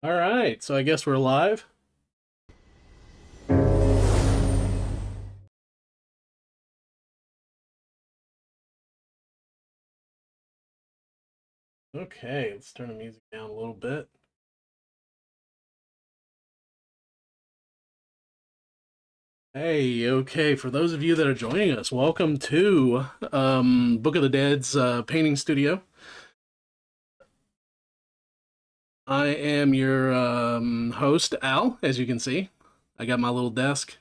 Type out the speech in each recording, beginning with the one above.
All right, so I guess we're live. Okay, let's turn the music down a little bit. Hey, okay, for those of you that are joining us, welcome to Book of the Dead's painting studio. I am your host, Al, as you can see. I got my little desk.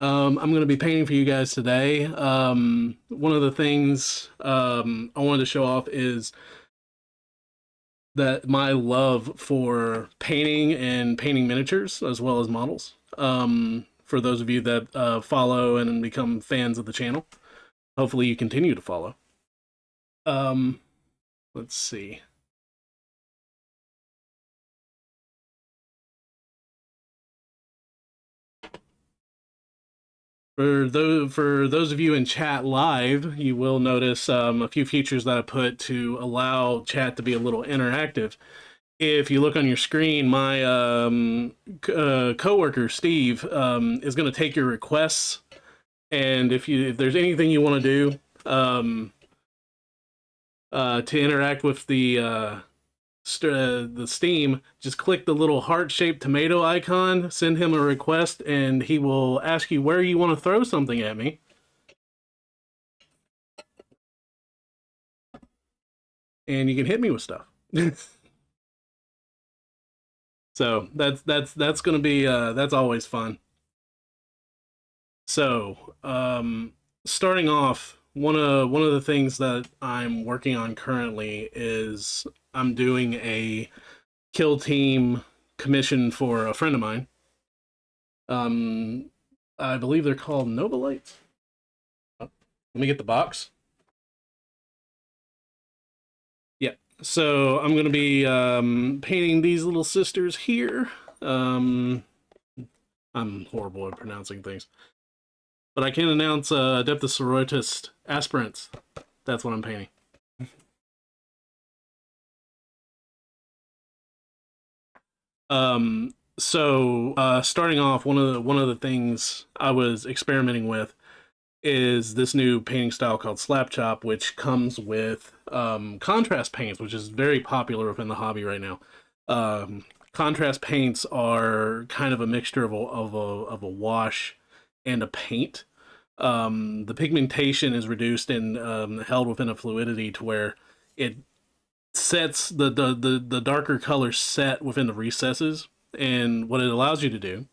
I'm going to be painting for you guys today. One of the things I wanted to show off is that my love for painting and painting miniatures as well as models. For those of you that follow and become fans of the channel, hopefully you continue to follow. Um, let's see. For those of you in chat live, you will notice a few features that I put to allow chat to be a little interactive. If you look on your screen, my coworker Steve is going to take your requests, and if there's anything you want to do to interact with the Steam, just click the little heart-shaped tomato icon, send him a request, and he will ask you where you want to throw something at me, and you can hit me with stuff. So that's gonna be that's always fun. So starting off, one of the things that I'm working on currently is I'm doing a kill team commission for a friend of mine. Um, I believe they're called Nova Lights. Oh, let me get the box. Yeah. So I'm gonna be painting these little sisters here. Um, I'm horrible at pronouncing things, but I can announce Adeptus Sororitas aspirants. That's what I'm painting. Starting off, one of the things I was experimenting with is this new painting style called slap chop, which comes with contrast paints, which is very popular within the hobby right now. Contrast paints are kind of a mixture of a wash and a paint. The pigmentation is reduced and held within a fluidity to where it sets the darker colors set within the recesses, and what it allows you to do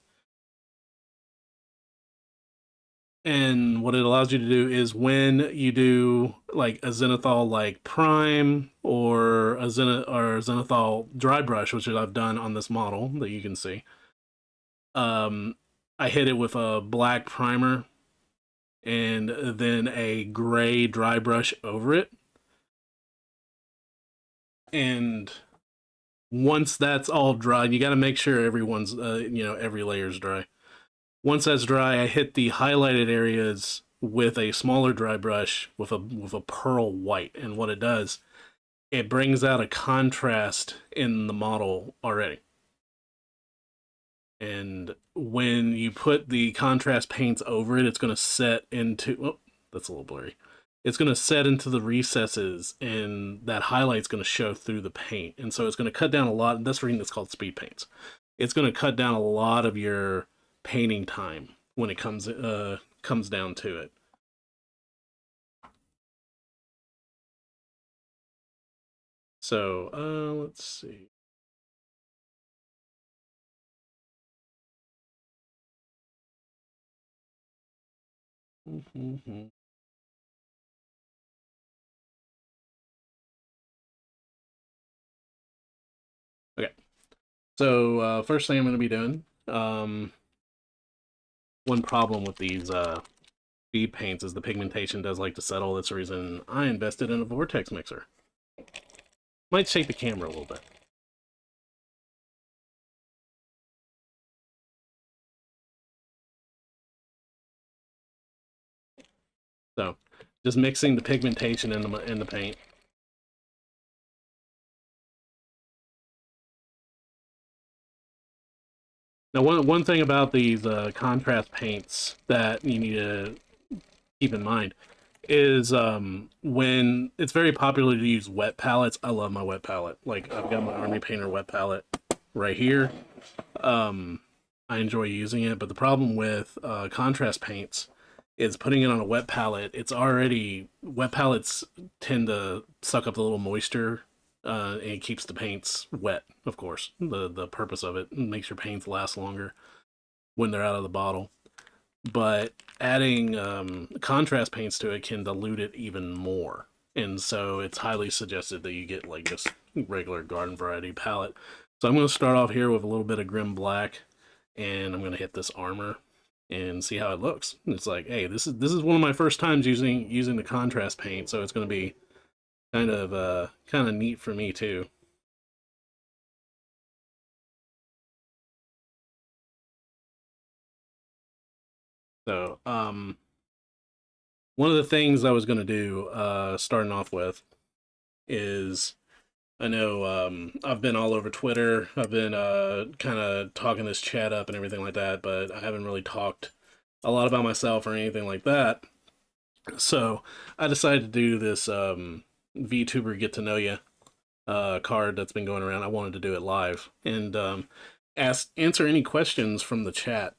is when you do like a zenithal like prime or a zenithal dry brush, which I've done on this model that you can see. I hit it with a black primer and then a gray dry brush over it, and once that's all dry, you got to make sure everyone's every layer's dry. Once that's dry, I hit the highlighted areas with a smaller dry brush with a pearl white, and what it does, it brings out a contrast in the model already. And when you put the contrast paints over it, it's going to set into, oh, that's a little blurry. It's going to set into the recesses, and that highlight's going to show through the paint. And so it's going to cut down a lot. That's the reason it's called speed paints. It's going to cut down a lot of your painting time when it comes down to it. So let's see. Okay. So first thing I'm going to be doing, one problem with these speed paints is the pigmentation does like to settle. That's the reason I invested in a vortex mixer. Might shake the camera a little bit. So just mixing the pigmentation in the paint. Now, one thing about these contrast paints that you need to keep in mind is when it's very popular to use wet palettes. I love my wet palette. Like I've got my Army Painter wet palette right here. Um, I enjoy using it, but the problem with contrast paints is putting it on a wet palette. It's already wet palettes tend to suck up the little moisture, and it keeps the paints wet. Of course, the purpose of it makes your paints last longer when they're out of the bottle. But adding contrast paints to it can dilute it even more, and so it's highly suggested that you get like just regular garden variety palette. So I'm going to start off here with a little bit of Grim Black, and I'm going to hit this armor and see how it looks. And it's like, hey, this is one of my first times using the contrast paint, so it's going to be kind of neat for me too. So one of the things I was going to do starting off with is I know I've been all over Twitter. I've been kind of talking this chat up and everything like that, but I haven't really talked a lot about myself or anything like that. So I decided to do this VTuber Get to Know You card that's been going around. I wanted to do it live and answer any questions from the chat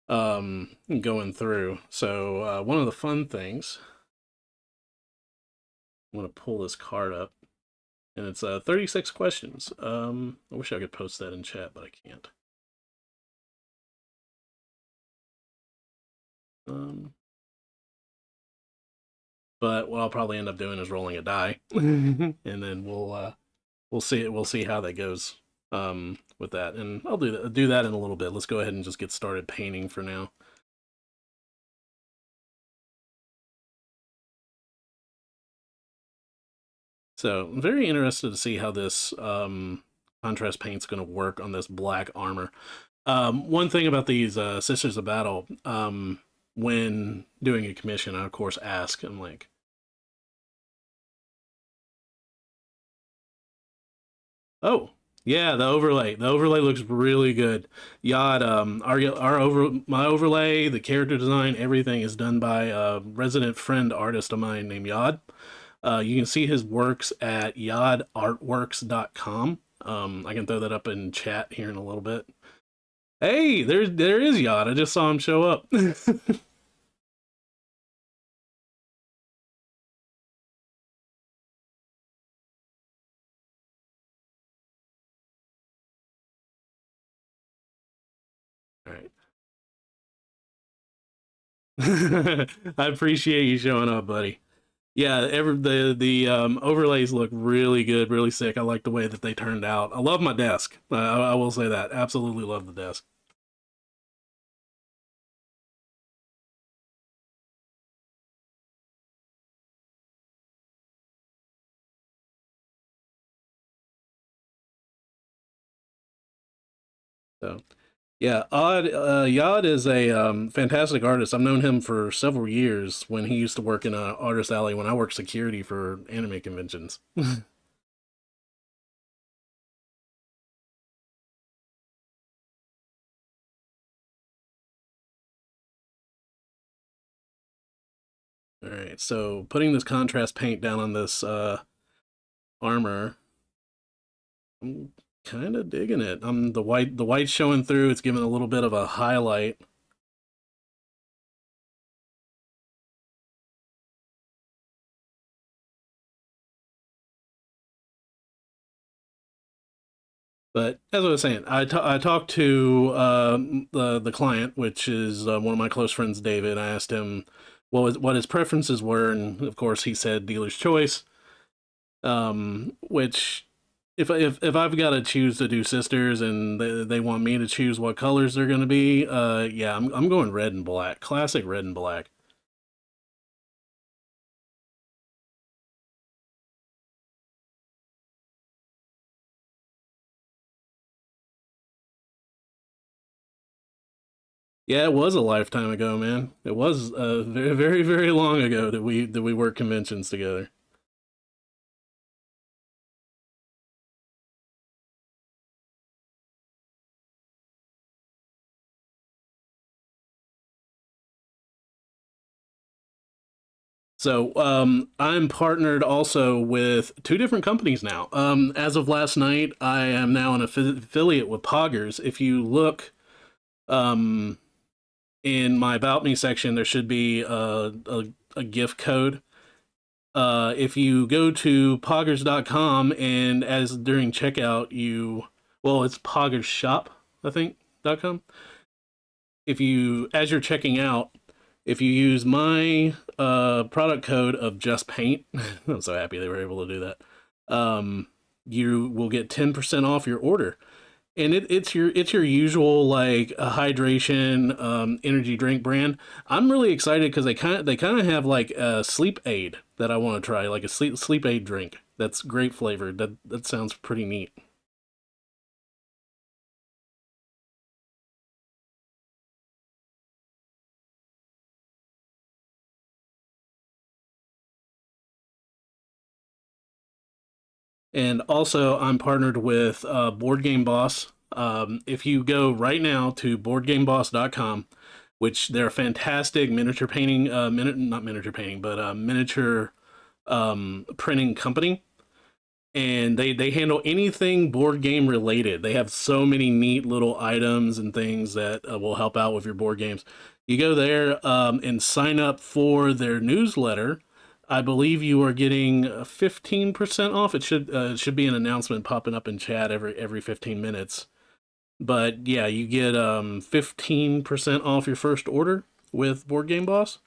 going through. So one of the fun things, I'm going to pull this card up, and it's 36 questions. I wish I could post that in chat, but I can't. But what I'll probably end up doing is rolling a die, and then we'll see how that goes with that. And I'll do that in a little bit. Let's go ahead and just get started painting for now. So I'm very interested to see how this contrast paint's going to work on this black armor. One thing about these Sisters of Battle, when doing a commission, I of course ask, I'm like, oh, yeah, the overlay. The overlay looks really good. Yod, my overlay, the character design, everything is done by a resident friend artist of mine named Yod. You can see his works at yodartworks.com. I can throw that up in chat here in a little bit. Hey, there is Yod. I just saw him show up. All right. I appreciate you showing up, buddy. Yeah, the overlays look really good, really sick. I like the way that they turned out. I love my desk. I will say that. Absolutely love the desk. So yeah, Yod is a fantastic artist. I've known him for several years when he used to work in a artist alley when I worked security for anime conventions. All right, so putting this contrast paint down on this armor, I'm kind of digging it. The white showing through. It's giving a little bit of a highlight. But as I was saying, I talked to the client, which is one of my close friends, David. I asked him what his preferences were, and of course he said dealer's choice. Which if I've got to choose to do sisters and they want me to choose what colors they're going to be, yeah, I'm going red and black, classic red and black. Yeah, it was a lifetime ago, man. It was very, very, very long ago that we worked conventions together. So I'm partnered also with two different companies now. As of last night, I am now an affiliate with Poggers. If you look um, in my About Me section, there should be a gift code. If you go to poggers.com and as during checkout, well, it's Poggers Shop, I think, .com. If you, as you're checking out, if you use my product code of just paint, I'm so happy they were able to do that. You will get 10% off your order, and it's your usual like a hydration energy drink brand. I'm really excited because they kind of have like a sleep aid that I want to try, like a sleep aid drink that's grape flavored. That sounds pretty neat. And also, I'm partnered with Board Game Boss. If you go right now to boardgameboss.com, which they're a fantastic miniature painting, not miniature painting, but miniature printing company, and they handle anything board game related. They have so many neat little items and things that will help out with your board games. You go there and sign up for their newsletter. I believe you are getting 15% off. It should be an announcement popping up in chat every 15 minutes. But yeah, you get 15% off your first order with Board Game Boss.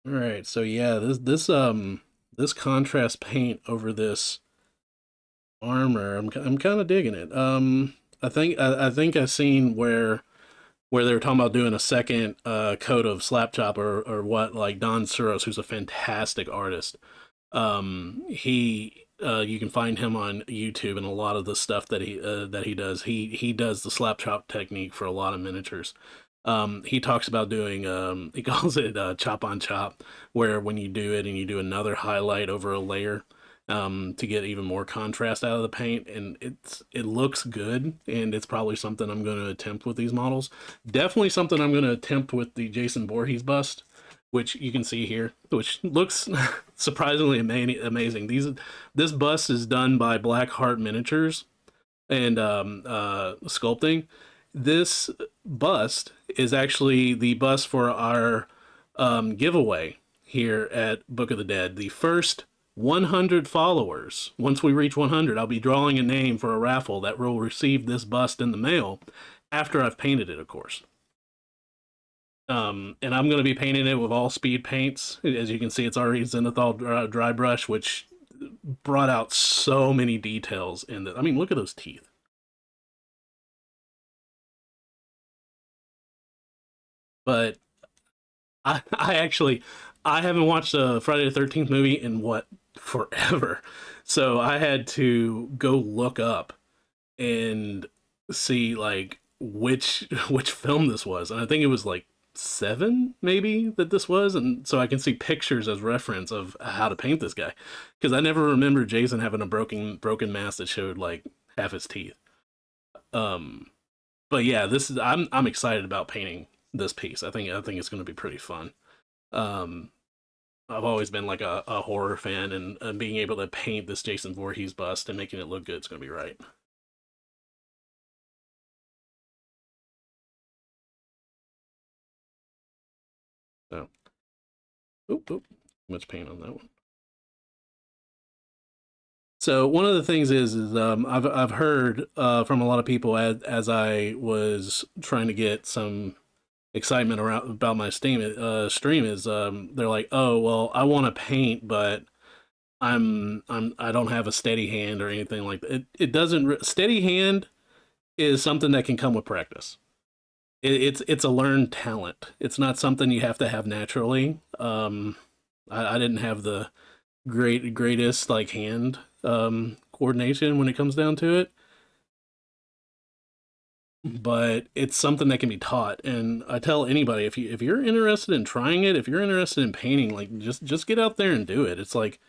All right, so yeah, this contrast paint over this armor, I'm kind of digging it. I think I've seen where they were talking about doing a second coat of Slapchop or what, like Don Suros, who's a fantastic artist. He You can find him on YouTube and a lot of the stuff that he does. He does the slap chop technique for a lot of miniatures. He talks about doing he calls it chop on chop, where when you do it and you do another highlight over a layer to get even more contrast out of the paint, and it looks good, and it's probably something I'm going to attempt with these models. Definitely something I'm going to attempt with the Jason Voorhees bust, which you can see here, which looks surprisingly amazing. This bust is done by Black Heart Miniatures and sculpting. This bust is actually the bust for our giveaway here at Book of the Dead. The first 100 followers. Once we reach 100, I'll be drawing a name for a raffle that will receive this bust in the mail after I've painted it, of course. And I'm going to be painting it with all speed paints. As you can see, it's already Zenithal dry brush, which brought out so many details in it. I mean, look at those teeth. But I haven't watched a Friday the 13th movie in what, forever. So I had to go look up and see like which film this was, and I think it was like seven maybe that this was, and so I can see pictures as reference of how to paint this guy because I never remember Jason having a broken mask that showed like half his teeth. Um, but yeah, this is I'm excited about painting this piece. I think it's going to be pretty fun. Um, I've always been like a horror fan, and being able to paint this Jason Voorhees bust and making it look good is going to be right. So, oop, too much paint on that one. So one of the things is I've heard from a lot of people as I was trying to get some excitement around about my stream is they're like, oh well, I want to paint, but I don't have a steady hand or anything like that. It doesn't steady hand is something that can come with practice. It's a learned talent. It's not something you have to have naturally. I didn't have the greatest like hand coordination when it comes down to it. but it's something that can be taught. And I tell anybody, if you're interested in trying it, if you're interested in painting, like just get out there and do it. It's like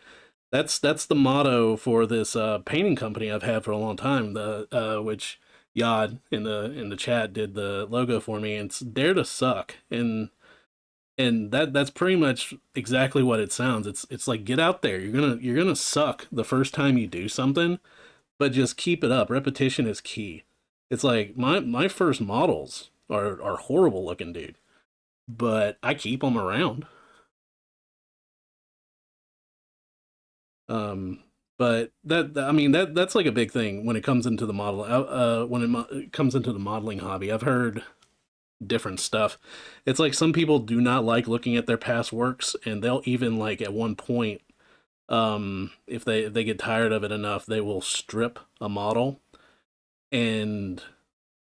that's the motto for this painting company I've had for a long time. The which Yad in the chat did the logo for me. And it's Dare to Suck, and that's pretty much exactly what it sounds. It's like get out there. You're gonna suck the first time you do something, but just keep it up. Repetition is key. It's like my first models are horrible looking, dude, but I keep them around. Um, but I mean that's like a big thing when it comes into the model. When it comes into the modeling hobby, I've heard different stuff. It's like some people do not like looking at their past works, and they'll even like at one point, if they get tired of it enough, they will strip a model and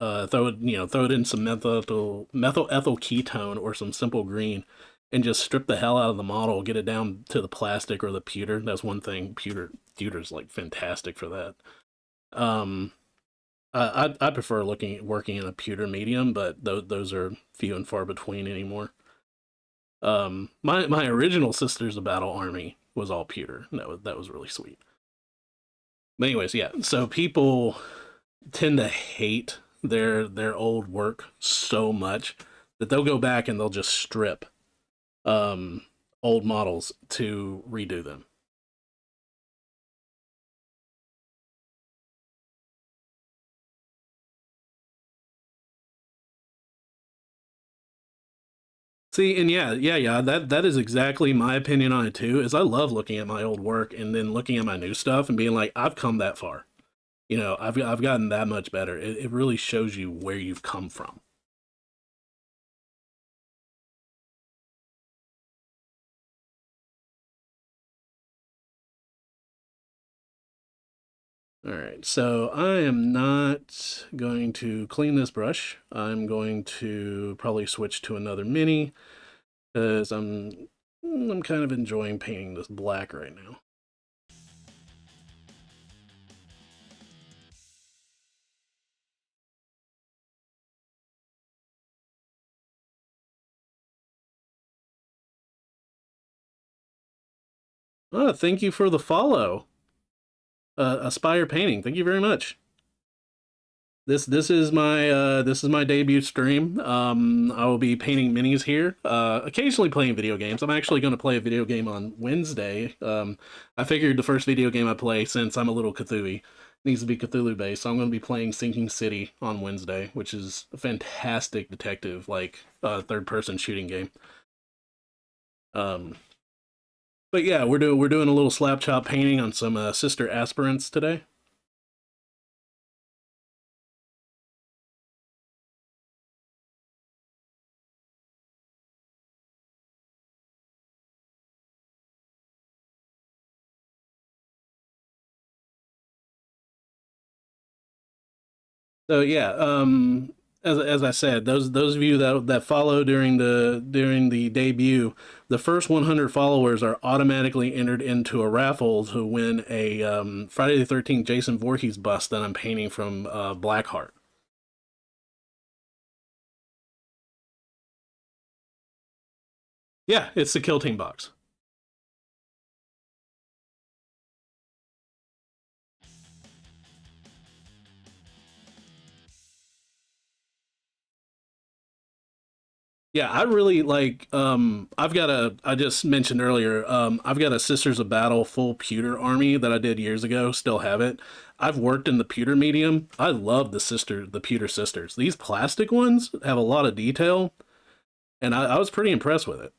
throw it in some methyl ethyl ketone or some simple green, and just strip the hell out of the model, get it down to the plastic or the pewter. That's one thing. Pewter's like fantastic for that. Um, I prefer working in a pewter medium, but those are few and far between anymore. My original Sisters of Battle army was all pewter. That was really sweet. But anyways, yeah. So people tend to hate their old work so much that they'll go back and they'll just strip um old models to redo them. See, and yeah, that is exactly my opinion on it too. Is I love looking at my old work and then looking at my new stuff and being like, I've come that far. I've gotten that much better. It really shows you where you've come from. All right, so I am not going to clean this brush. I'm going to probably switch to another mini because I'm kind of enjoying painting this black right now. Thank you for the follow, Aspire Painting. Thank you very much. This is my debut stream. I will be painting minis here. Occasionally playing video games. I'm actually going to play a video game on Wednesday. I figured the first video game I play, since I'm a little Cthulhu, needs to be Cthulhu based. So I'm going to be playing Sinking City on Wednesday, which is a fantastic detective like third person shooting game. Um, but yeah, we're doing a little slap chop painting on some sister aspirants today. So yeah, as I said, those of you that follow during the debut, the first 100 followers are automatically entered into a raffle to win a Friday the 13th Jason Voorhees bust that I'm painting from Blackheart. Yeah, it's the Kill Team box. Yeah, I really like I just mentioned earlier, I've got a Sisters of Battle full pewter army that I did years ago, still have it. I've worked in the pewter medium. I love the pewter sisters. These plastic ones have a lot of detail, and I was pretty impressed with it.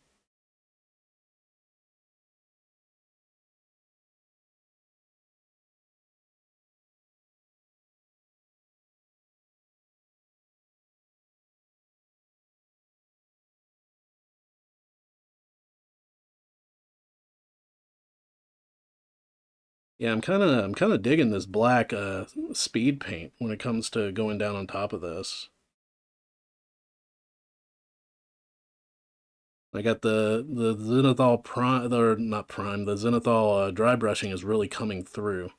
Yeah, I'm kind of digging this black speed paint when it comes to going down on top of this. I got the Zenithal prime, or not prime, the Zenithal dry brushing is really coming through.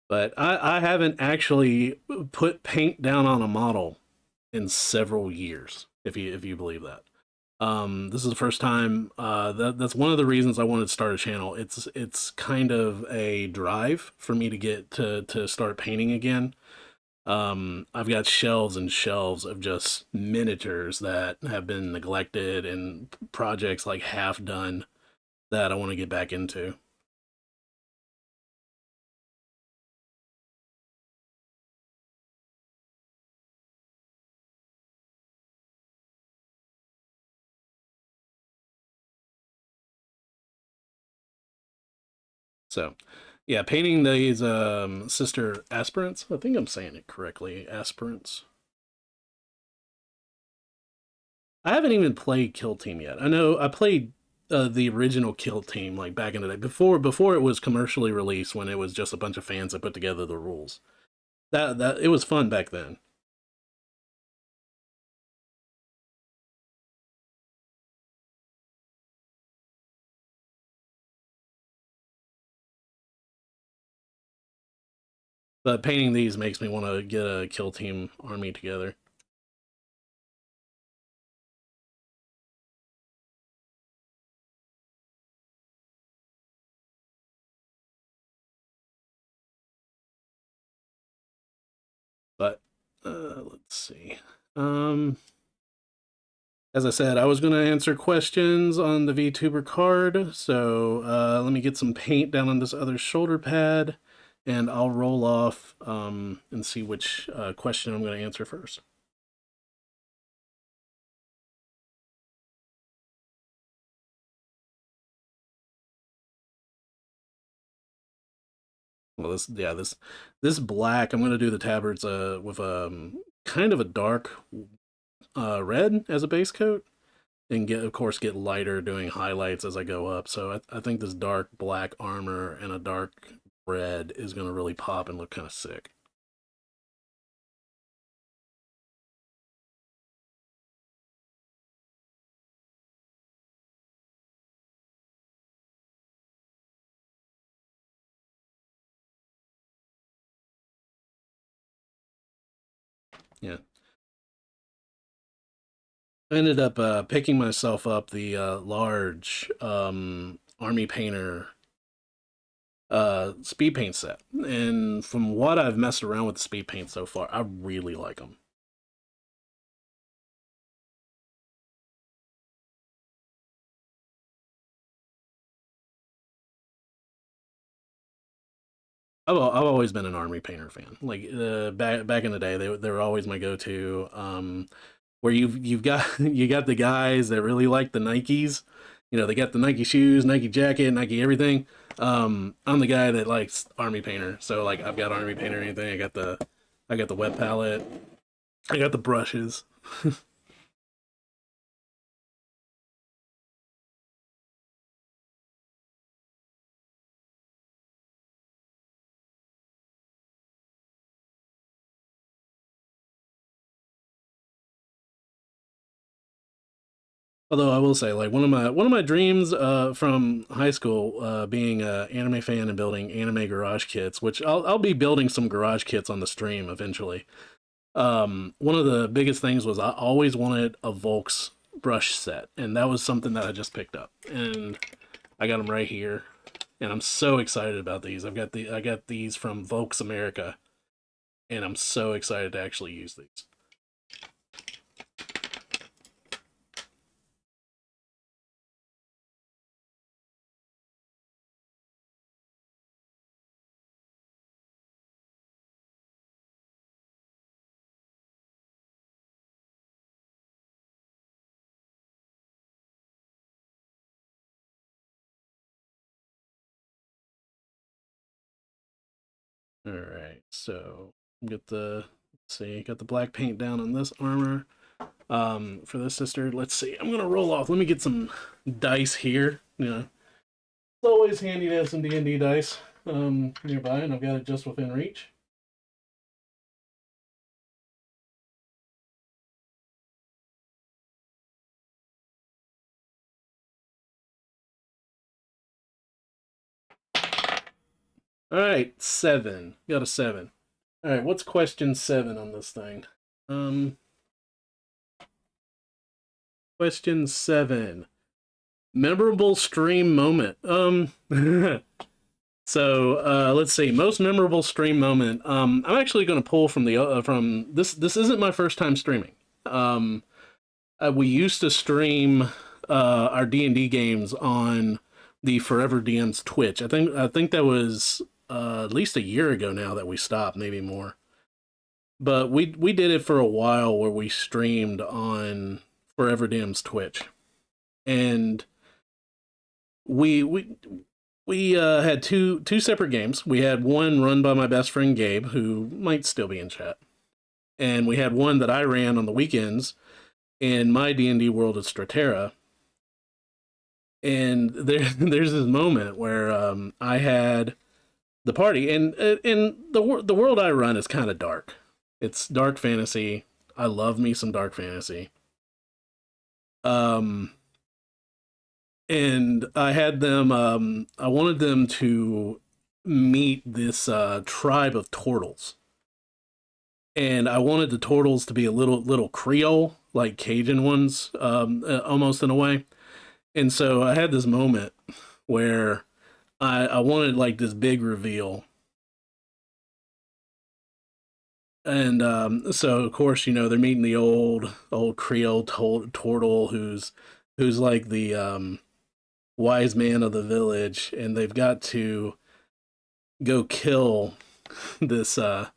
But I haven't actually put paint down on a model in several years, if you believe that. This is the first time. That's one of the reasons I wanted to start a channel. It's kind of a drive for me to get to start painting again. I've got shelves and shelves of just miniatures that have been neglected and projects like half done that I want to get back into. So, yeah, painting these sister aspirants. I think I'm saying it correctly. Aspirants. I haven't even played Kill Team yet. I know I played the original Kill Team like back in the day before it was commercially released when it was just a bunch of fans that put together the rules. That it was fun back then. But painting these makes me want to get a Kill Team army together. But let's see. Um, as I said, I was going to answer questions on the VTuber card. So let me get some paint down on this other shoulder pad, and I'll roll off and see which question I'm going to answer first. Well, this black, I'm going to do the tabards with kind of a dark red as a base coat, and get of course get lighter doing highlights as I go up. So I think this dark black armor and a dark red is going to really pop and look kind of sick. Yeah, I ended up picking myself up the large army painter speed paint set, and from what I've messed around with the speed paint so far, I really like them. I've always been an army painter fan. Like back in the day, they were always my go to. Where you've got you got the guys that really like the Nikes. You know, they got the Nike shoes, Nike jacket, Nike everything. I'm the guy that likes army painter. So like I've got army painter anything. I got the wet palette. I got the brushes. Although I will say, like one of my dreams from high school, being a anime fan and building anime garage kits, which I'll be building some garage kits on the stream eventually. One of the biggest things was I always wanted a Volks brush set, and that was something that I just picked up, and I got them right here, and I'm so excited about these. I got these from Volks America, and I'm so excited to actually use these. All right, so get the let's see, got the black paint down on this armor. For this sister, let's see. I'm gonna roll off. Let me get some dice here. It's always handy to have some D&D dice nearby, and I've got it just within reach. All right, 7. Got a 7. All right, what's question 7 on this thing? Um, question 7. Memorable stream moment. Let's see. Most memorable stream moment. I'm actually going to pull from from this. This isn't my first time streaming. Um, we used to stream our D&D games on the Forever DM's Twitch. I think that was at least a year ago now that we stopped, maybe more. But we did it for a while where we streamed on Forever DM's Twitch, and we we we had two separate games. We had one run by my best friend Gabe, who might still be in chat, and we had one that I ran on the weekends in my D&D world of Straterra. And there's this moment where I had the party, and the world I run is kind of dark. It's dark fantasy. I love me some dark fantasy. Um, and I had them. I wanted them to meet this tribe of turtles, and I wanted the turtles to be a little Creole, like Cajun ones, almost in a way. And so I had this moment where I wanted like this big reveal. And so of course, they're meeting the old Creole turtle who's like the wise man of the village, and they've got to go kill this hold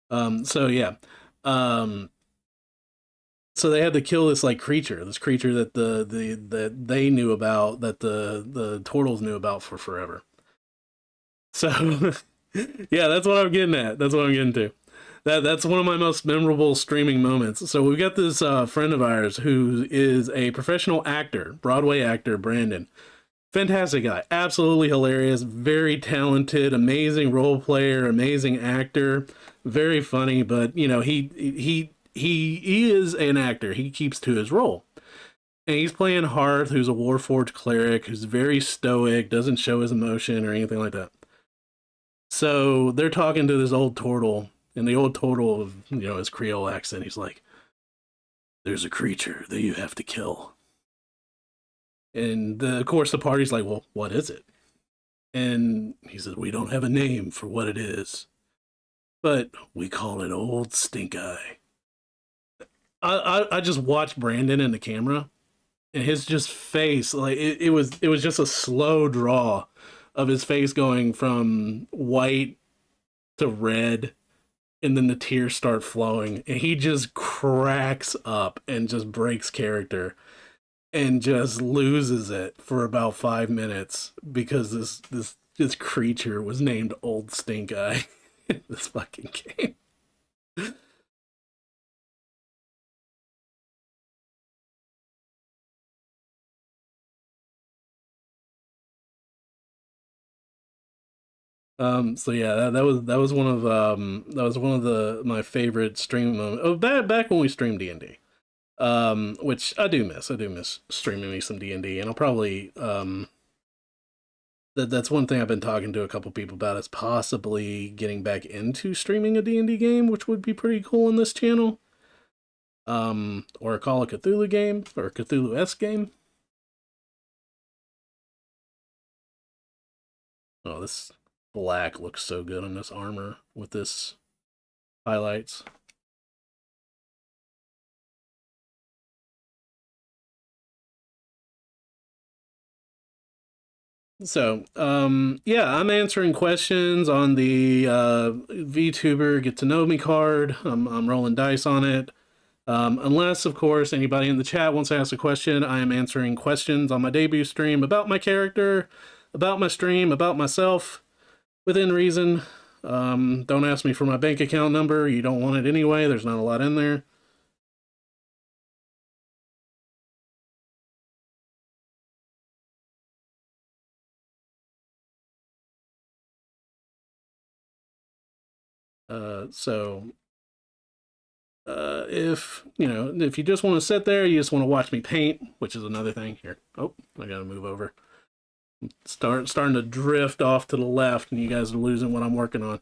on. So yeah. Um so they had to kill this creature that that they knew about, that the turtles knew about for forever. So yeah, that's what I'm getting at. That's what I'm getting to. That's one of my most memorable streaming moments. So we've got this friend of ours who is a professional actor, Broadway actor, Brandon. Fantastic guy, absolutely hilarious, very talented, amazing role player, amazing actor, very funny. But he is an actor. He keeps to his role. And he's playing Hearth, who's a Warforged cleric, who's very stoic, doesn't show his emotion or anything like that. So they're talking to this old turtle, and the old turtle, his Creole accent, he's like, "There's a creature that you have to kill." And of course, the party's like, "Well, what is it?" And he says, "We don't have a name for what it is, but we call it Old Stink Eye." I just watched Brandon in the camera, and his just face, like it was just a slow draw of his face going from white to red, and then the tears start flowing, and he just cracks up and just breaks character and just loses it for about 5 minutes because this creature was named Old Stink Eye in this fucking game. So yeah, that was one of the my favorite stream moments. Oh, back when we streamed D&D. Which I do miss. I do miss streaming me some D&D, and I'll probably that's one thing I've been talking to a couple people about, is possibly getting back into streaming a D&D game, which would be pretty cool on this channel. Or a Call of Cthulhu game, or a Cthulhu-esque game. Oh, this black looks so good on this armor with this highlights. So, yeah, I'm answering questions on the VTuber Get to Know Me card. I'm rolling dice on it. Unless, of course, anybody in the chat wants to ask a question, I am answering questions on my debut stream about my character, about my stream, about myself, within reason. Don't ask me for my bank account number. You don't want it anyway. There's not a lot in there. So if if you just want to sit there, you just want to watch me paint, which is another thing. Here, oh, I gotta move over. Starting to drift off to the left, and you guys are losing what I'm working on.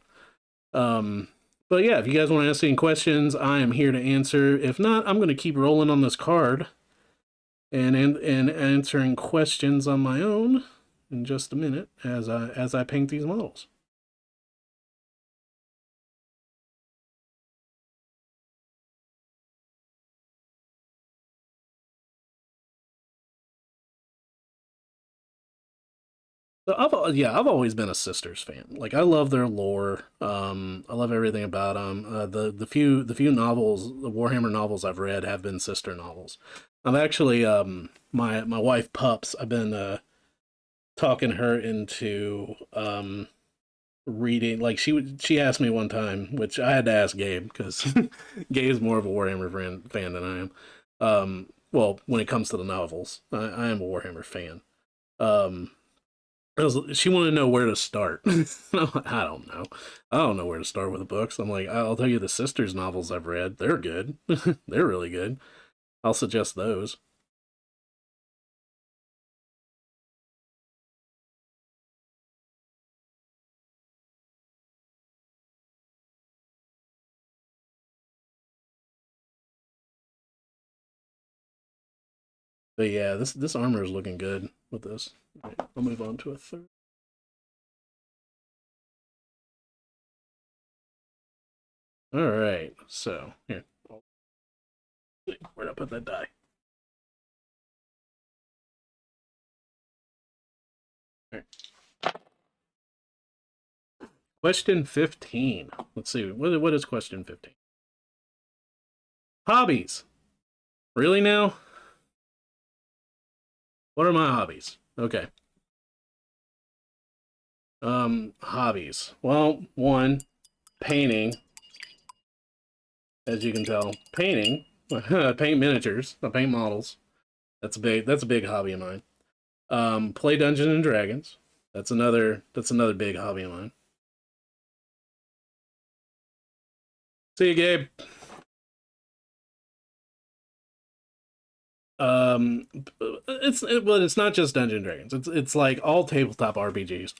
Um, but yeah, if you guys want to ask any questions, I am here to answer. If not, I'm going to keep rolling on this card and answering questions on my own in just a minute as I paint these models. So I've always been a Sisters fan. Like I love their lore. I love everything about them. The few novels, the Warhammer novels I've read have been sister novels. I've actually my wife Pups. I've been talking her into reading. Like she asked me one time, which I had to ask Gabe because Gabe's more of a Warhammer fan than I am. Well, when it comes to the novels, I am a Warhammer fan. Um, she wanted to know where to start. I don't know. I don't know where to start with the books. I'm like, I'll tell you the sisters novels I've read. They're good. They're really good. I'll suggest those. But yeah, this armor is looking good with this. Right, I'll move on to a third. All right, so here, where'd I put that die? All right. Question 15. Let's see. What is question 15? Hobbies. Really now? What are my hobbies? Okay. Hobbies. Well, one, painting, as you can tell. Painting. I paint miniatures. I paint models. That's a big hobby of mine. Play Dungeons and Dragons. That's another big hobby of mine. See you, Gabe. Um, but it's not just Dungeon Dragons. It's like all tabletop RPGs.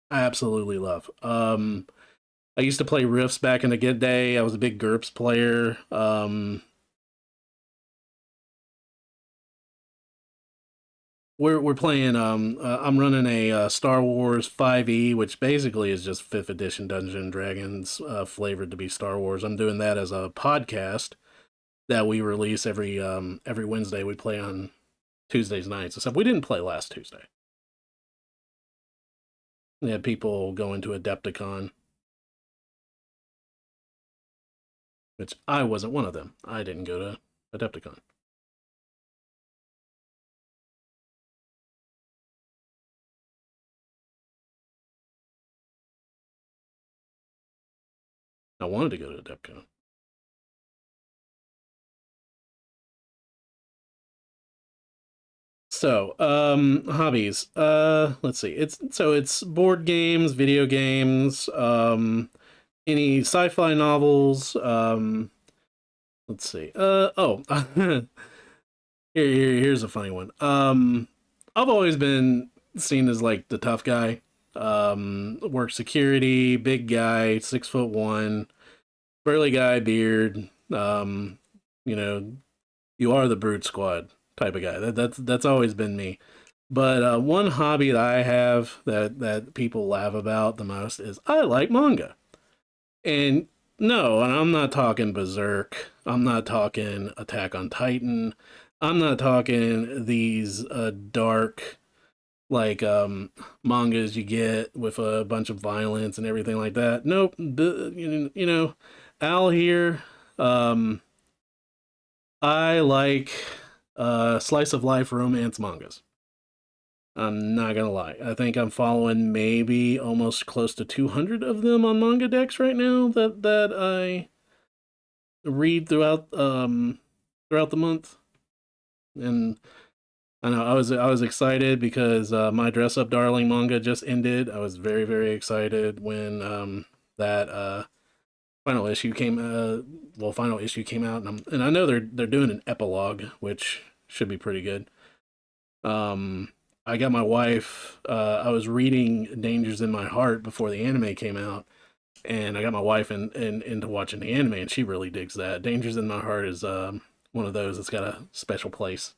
I absolutely love. I used to play Rifts back in the good day. I was a big GURPS player. We're playing. I'm running a Star Wars 5e, which basically is just fifth edition Dungeons and Dragons flavored to be Star Wars. I'm doing that as a podcast that we release every Wednesday. We play on Tuesdays nights. Except we didn't play last Tuesday. We had people go into Adepticon, which I wasn't one of them. I didn't go to Adepticon. I wanted to go to Adepticon. So, hobbies. Let's see. It's board games, video games, any sci-fi novels. Let's see. Here's a funny one. I've always been seen as like the tough guy. Work security, big guy, 6'1", burly guy, beard. You know, you are the brute squad type of guy. That's always been me. But one hobby that I have that people laugh about the most is I like manga. And no, and I'm not talking Berserk. I'm not talking Attack on Titan. I'm not talking these dark like mangas you get with a bunch of violence and everything like that. Nope. Al here. Um, I like slice of life romance mangas. I'm not gonna lie. I think I'm following maybe almost close to 200 of them on manga decks right now that I read throughout the month. And I know I was excited because my Dress Up Darling manga just ended. I was very excited when that Final issue came out, and I know they're doing an epilogue, which should be pretty good. Um, I got my wife. I was reading Dangers in My Heart before the anime came out, and I got my wife into watching the anime, and she really digs that. Dangers in My Heart is one of those that's got a special place.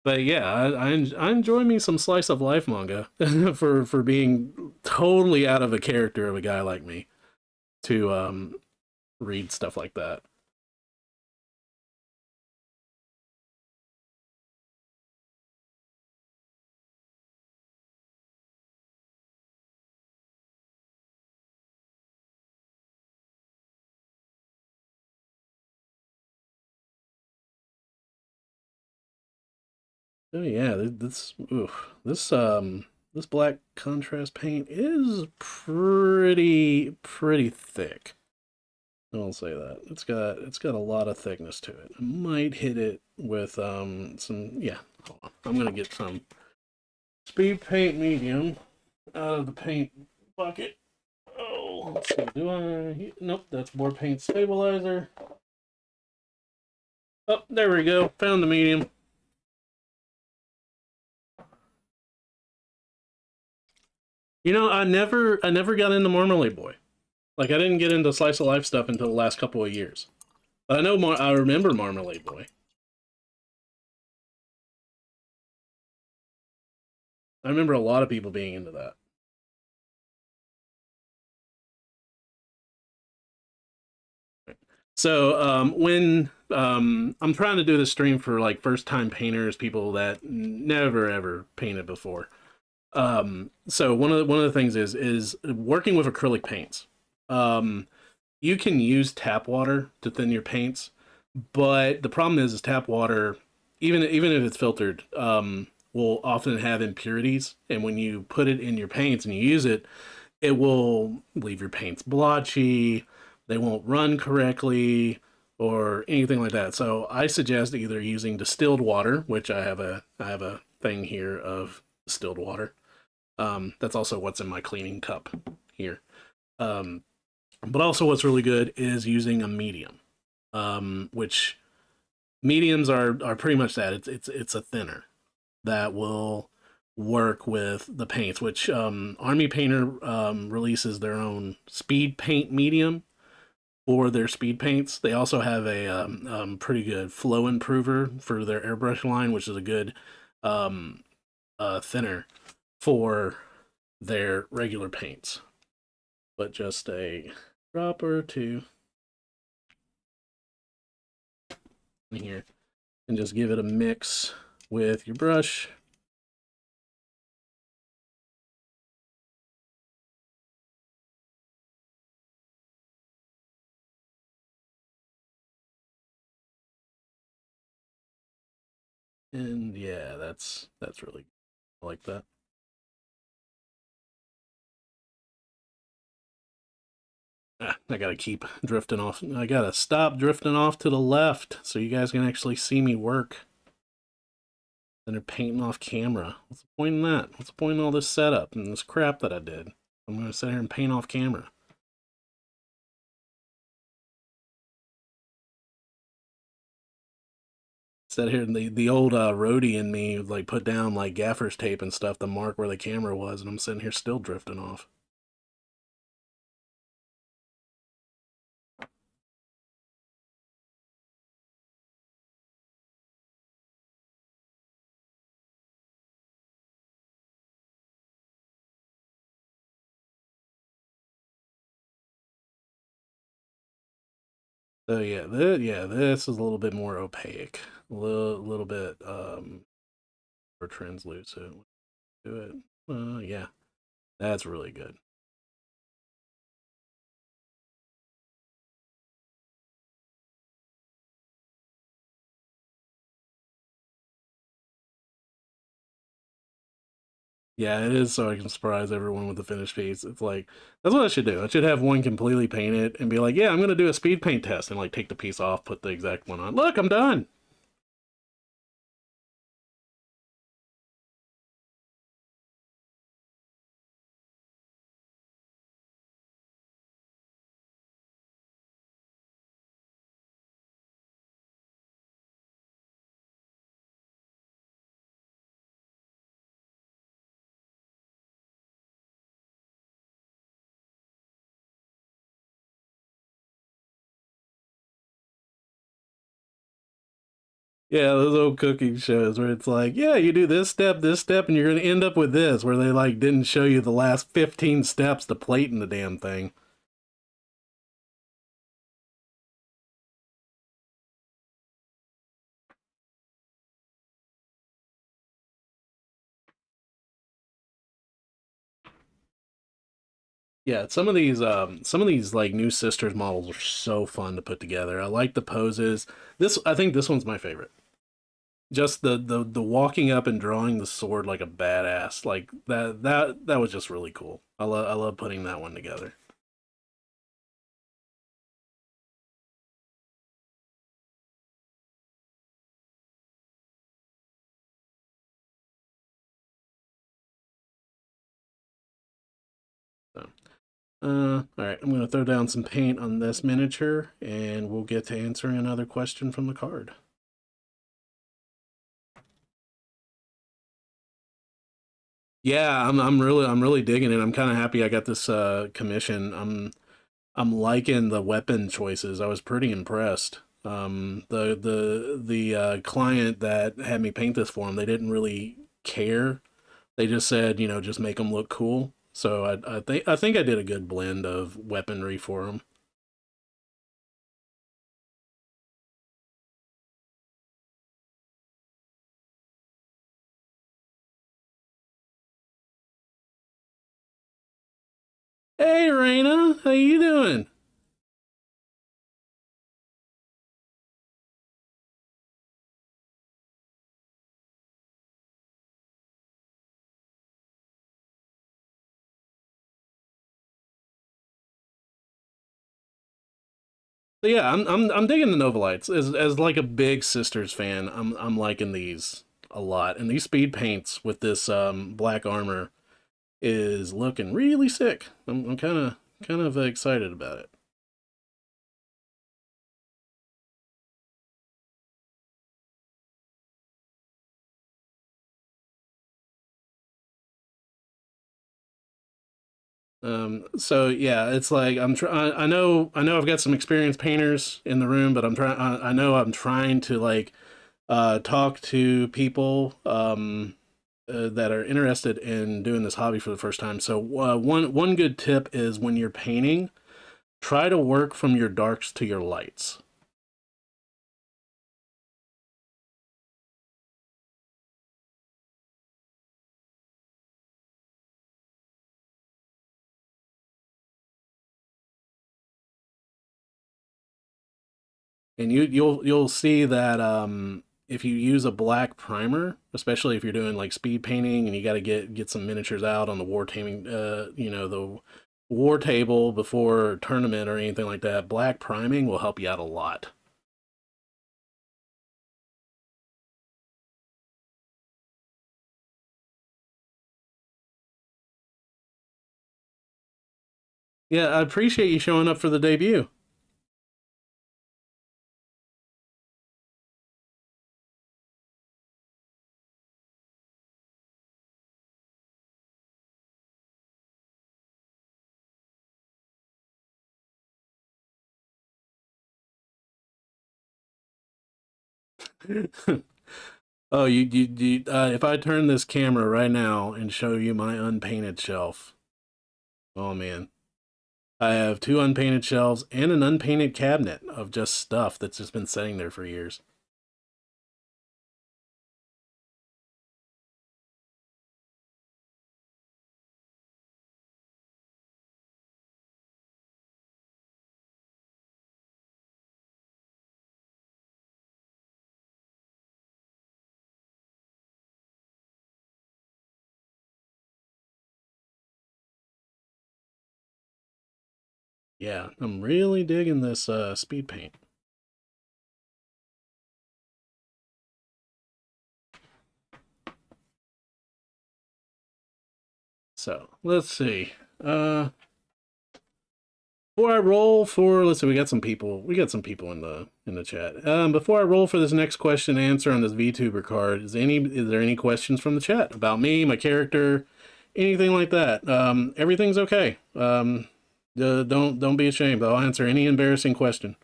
But yeah, I enjoy me some slice of life manga for being totally out of a character of a guy like me to read stuff like that. Oh yeah, this black contrast paint is pretty thick. I'll say that. It's got a lot of thickness to it. I might hit it with some yeah. Hold on. I'm gonna get some speed paint medium out of the paint bucket. Oh, let's see. Do I? Nope, that's more paint stabilizer. Oh, there we go. Found the medium. I never got into Marmalade Boy. Like I didn't get into slice of life stuff until the last couple of years. But I remember Marmalade Boy. I remember a lot of people being into that. So when I'm trying to do this stream for like first time painters, people that never ever painted before. So one of the things is working with acrylic paints. Um, you can use tap water to thin your paints, but the problem is tap water, even if it's filtered, will often have impurities, and when you put it in your paints and you use it, it will leave your paints blotchy. They won't run correctly or anything like that. So I suggest either using distilled water, which I have a thing here of distilled water. That's also what's in my cleaning cup here. Um, but also what's really good is using a medium, which mediums are pretty much that. It's a thinner that will work with the paints, which Army Painter releases their own speed paint medium for their speed paints. They also have a pretty good flow improver for their airbrush line, which is a good um, thinner for their regular paints. But just a drop or two in here and just give it a mix with your brush. And yeah, that's really good. I like that. I gotta keep drifting off. I gotta stop drifting off to the left so you guys can actually see me work. Then they're painting off camera. What's the point in that? What's the point in all this setup and this crap that I did? I'm gonna sit here and paint off camera. Sit here and the old roadie in me like put down like gaffer's tape and stuff to mark where the camera was, and I'm sitting here still drifting off. So yeah, this is a little bit more opaque, little bit more translucent. Do it. Yeah, that's really good. Yeah, it is so I can surprise everyone with the finished piece. It's like that's what I should do. I should have one completely painted and be like, yeah, I'm gonna do a speed paint test and like take the piece off, put the exact one on. Look, I'm done. Yeah, those old cooking shows where it's like, yeah, you do this step, and you're gonna end up with this, where they like didn't show you the last 15 steps to plating the damn thing. Yeah, some of these like new sisters models are so fun to put together. I like the poses. I think this one's my favorite. Just the walking up and drawing the sword like a badass. Like that was just really cool. I love putting that one together. So, all right, I'm gonna throw down some paint on this miniature, and we'll get to answering another question from the card. Yeah, I'm really digging it. I'm kind of happy I got this commission. I'm liking the weapon choices. I was pretty impressed. The client that had me paint this for them, they didn't really care. They just said, just make them look cool. So I think I did a good blend of weaponry for them. Hey, Raina, how you doing? So yeah, I'm digging the Novalites as like a big Sisters fan. I'm liking these a lot, and these speed paints with this black armor is looking really sick. I'm kind of excited about it. So yeah, it's like I know I've got some experienced painters in the room, but I know I'm trying to like talk to people that are interested in doing this hobby for the first time. So one good tip is when you're painting, try to work from your darks to your lights. And you'll see that if you use a black primer, especially if you're doing like speed painting and you got to get some miniatures out on the war taming, the war table before tournament or anything like that, black priming will help you out a lot. Yeah, I appreciate you showing up for the debut. Oh, if I turn this camera right now and show you my unpainted shelf, oh man, I have two unpainted shelves and an unpainted cabinet of just stuff that's just been sitting there for years. Yeah, I'm really digging this speed paint. So let's see. Uh, Before I roll for, let's see, we got some people. We got some people in the chat. Before I roll for this next question and answer on this VTuber card, is there any questions from the chat about me, my character, anything like that? Everything's okay. Don't be ashamed. I'll answer any embarrassing question.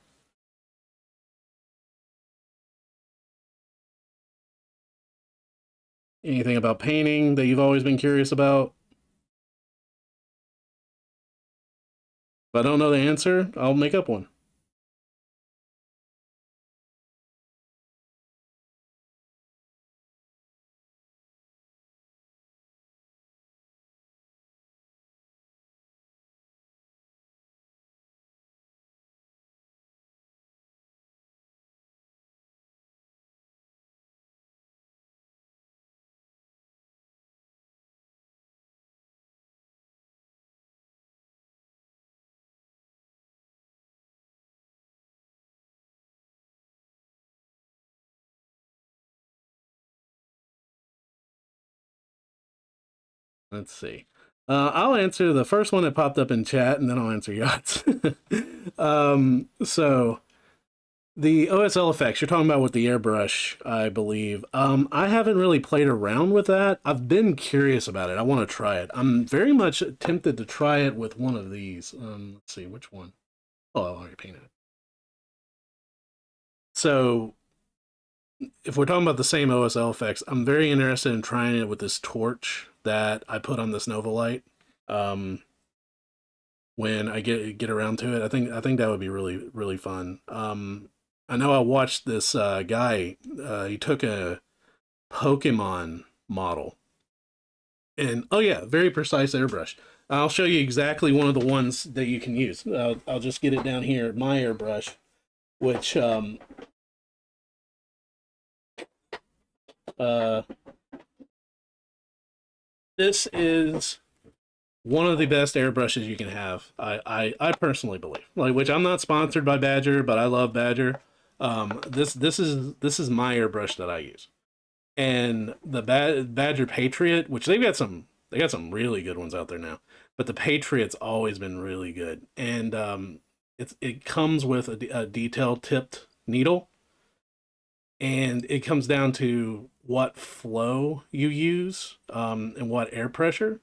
Anything about painting that you've always been curious about? If I don't know the answer, I'll make up one. Let's see. I'll answer the first one that popped up in chat, and then I'll answer yachts. So the OSL effects you're talking about with the airbrush, I believe. I haven't really played around with that. I've been curious about it. I want to try it. I'm very much tempted to try it with one of these. Let's see which one. Oh, I already painted it. So if we're talking about the same OSL effects, I'm very interested in trying it with this torch that I put on this Nova Light. Um, when I get around to it, I think that would be really fun. I know I watched this guy. He took a Pokemon model, and oh yeah, very precise airbrush. I'll show you exactly one of the ones that you can use. I'll just get it down here. My airbrush, which uh, this is one of the best airbrushes you can have. I personally believe. Like, which I'm not sponsored by Badger, but I love Badger. This is my airbrush that I use, and the Badger Patriot, which they got some really good ones out there now, but the Patriot's always been really good, and it comes with a detail tipped needle, and it comes down to what flow you use and what air pressure.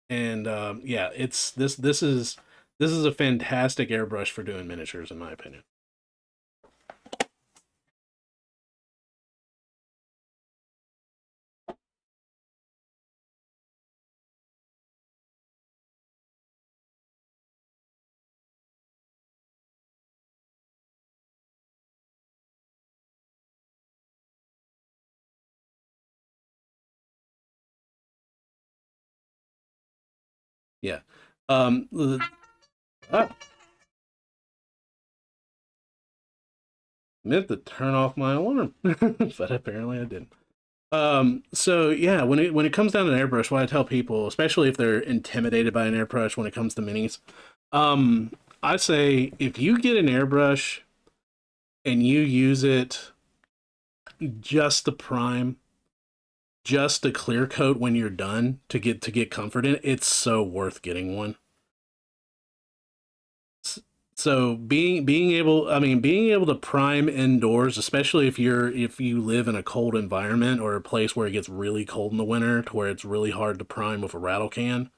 And yeah, it's this is a fantastic airbrush for doing miniatures, in my opinion. Yeah. Um, ah, meant to turn off my alarm, but apparently I didn't. So yeah, when it comes down to an airbrush, what I tell people, especially if they're intimidated by an airbrush when it comes to minis, um, I say if you get an airbrush and you use it just to prime, just to clear coat when you're done to get comfort in it, it's so worth getting one. So being able to prime indoors, especially if you live in a cold environment or a place where it gets really cold in the winter, to where it's really hard to prime with a rattle can.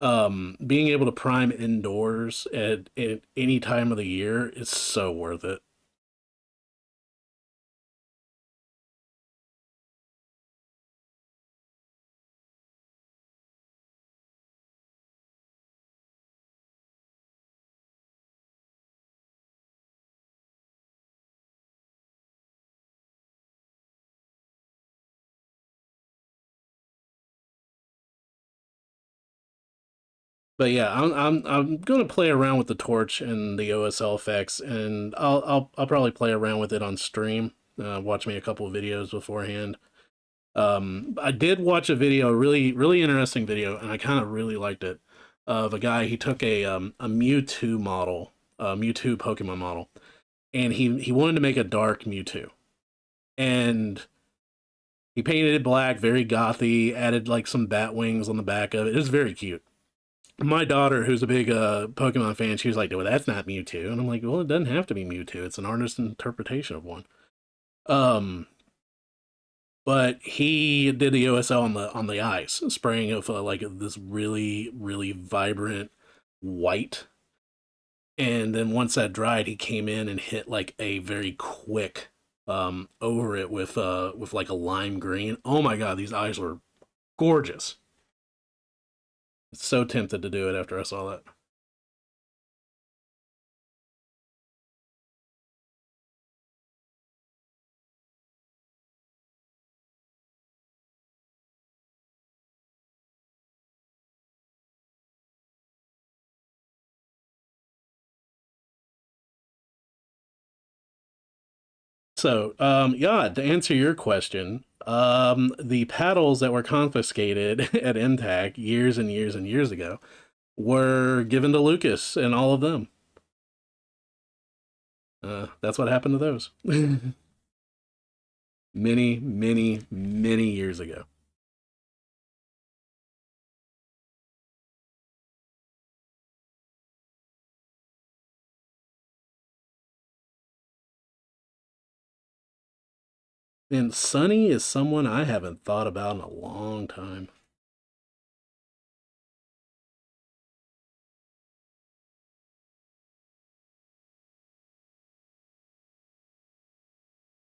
Being able to prime indoors at any time of the year is so worth it. But yeah, I'm gonna play around with the torch and the OSL effects, and I'll probably play around with it on stream. Watch me a couple of videos beforehand. I did watch a video, a really interesting video, and I kind of really liked it. Of a guy, he took a Mewtwo model, a Mewtwo Pokemon model, and he wanted to make a dark Mewtwo, and he painted it black, very gothy, added like some bat wings on the back of it. It was very cute. My daughter, who's a big Pokemon fan, she was like, "Well, that's not Mewtwo," and I'm like, "Well, it doesn't have to be Mewtwo. It's an artist's interpretation of one." Um, but he did the OSL on the ice, spraying of like this really vibrant white, and then once that dried, he came in and hit like a very quick over it with like a lime green. Oh my god, these eyes were gorgeous. So tempted to do it after I saw that. So, yeah, to answer your question, the paddles that were confiscated at Intac years and years and years ago were given to Lucas and all of them. That's what happened to those. Many, many, many years ago. And Sonny is someone I haven't thought about in a long time.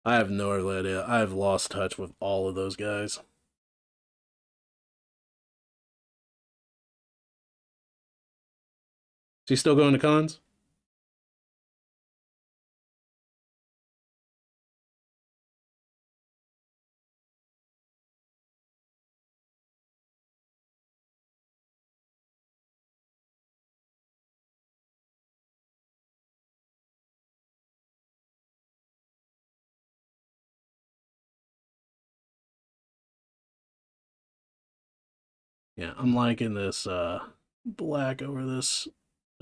I have no idea. I've lost touch with all of those guys. Is he still going to cons? Yeah, I'm liking this black over this.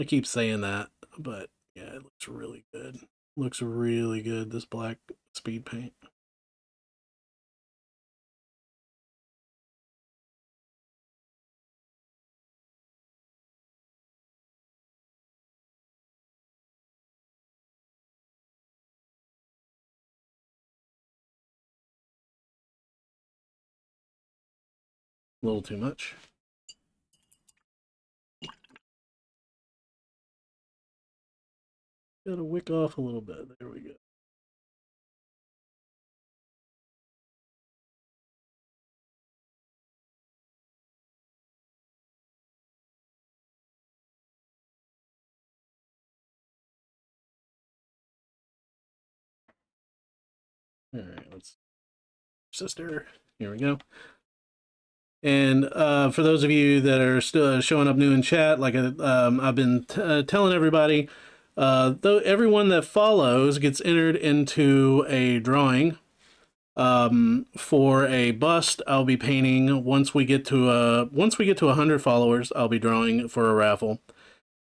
I keep saying that, but yeah, it looks really good. Looks really good, this black speed paint. A little too much. Gotta wick off a little bit. There we go. All right, let's sister. Here we go. And for those of you that are still showing up new in chat, like I've been telling everybody, though everyone that follows gets entered into a drawing for a bust I'll be painting once we get to 100 followers. I'll be drawing for a raffle,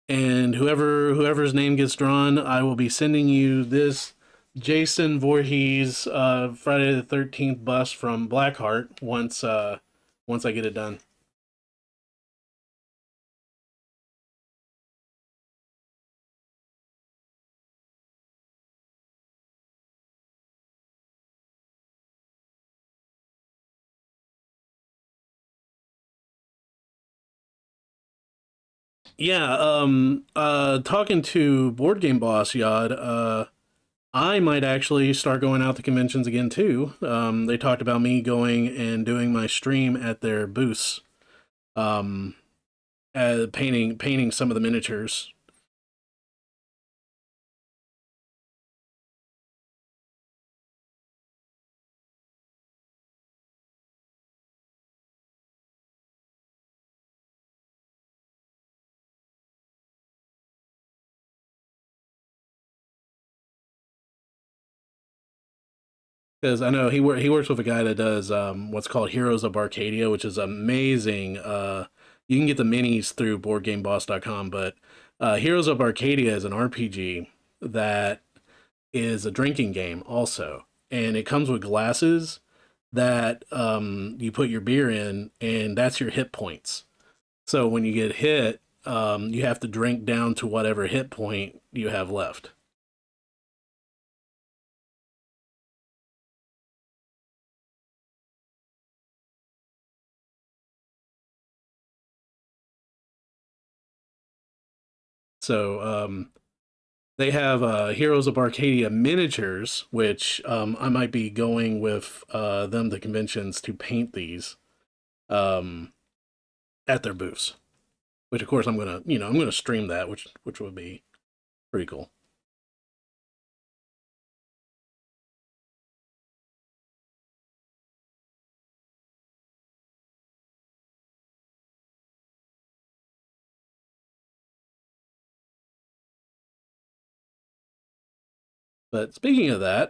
and whoever's name gets drawn, I will be sending you this Jason Voorhees Friday the 13th bust from Blackheart once I get it done. Yeah, talking to Board Game Boss Yod, I might actually start going out to conventions again too. They talked about me going and doing my stream at their booths, um, painting some of the miniatures. Because I know he works with a guy that does what's called Heroes of Arcadia, which is amazing. You can get the minis through BoardGameBoss.com, but Heroes of Arcadia is an RPG that is a drinking game also, and it comes with glasses that you put your beer in, and that's your hit points. So when you get hit, you have to drink down to whatever hit point you have left. So They have Heroes of Arcadia miniatures, which I might be going with them to conventions to paint these um, at their booths. Which of course I'm gonna, I'm gonna stream that, which would be pretty cool. But speaking of that,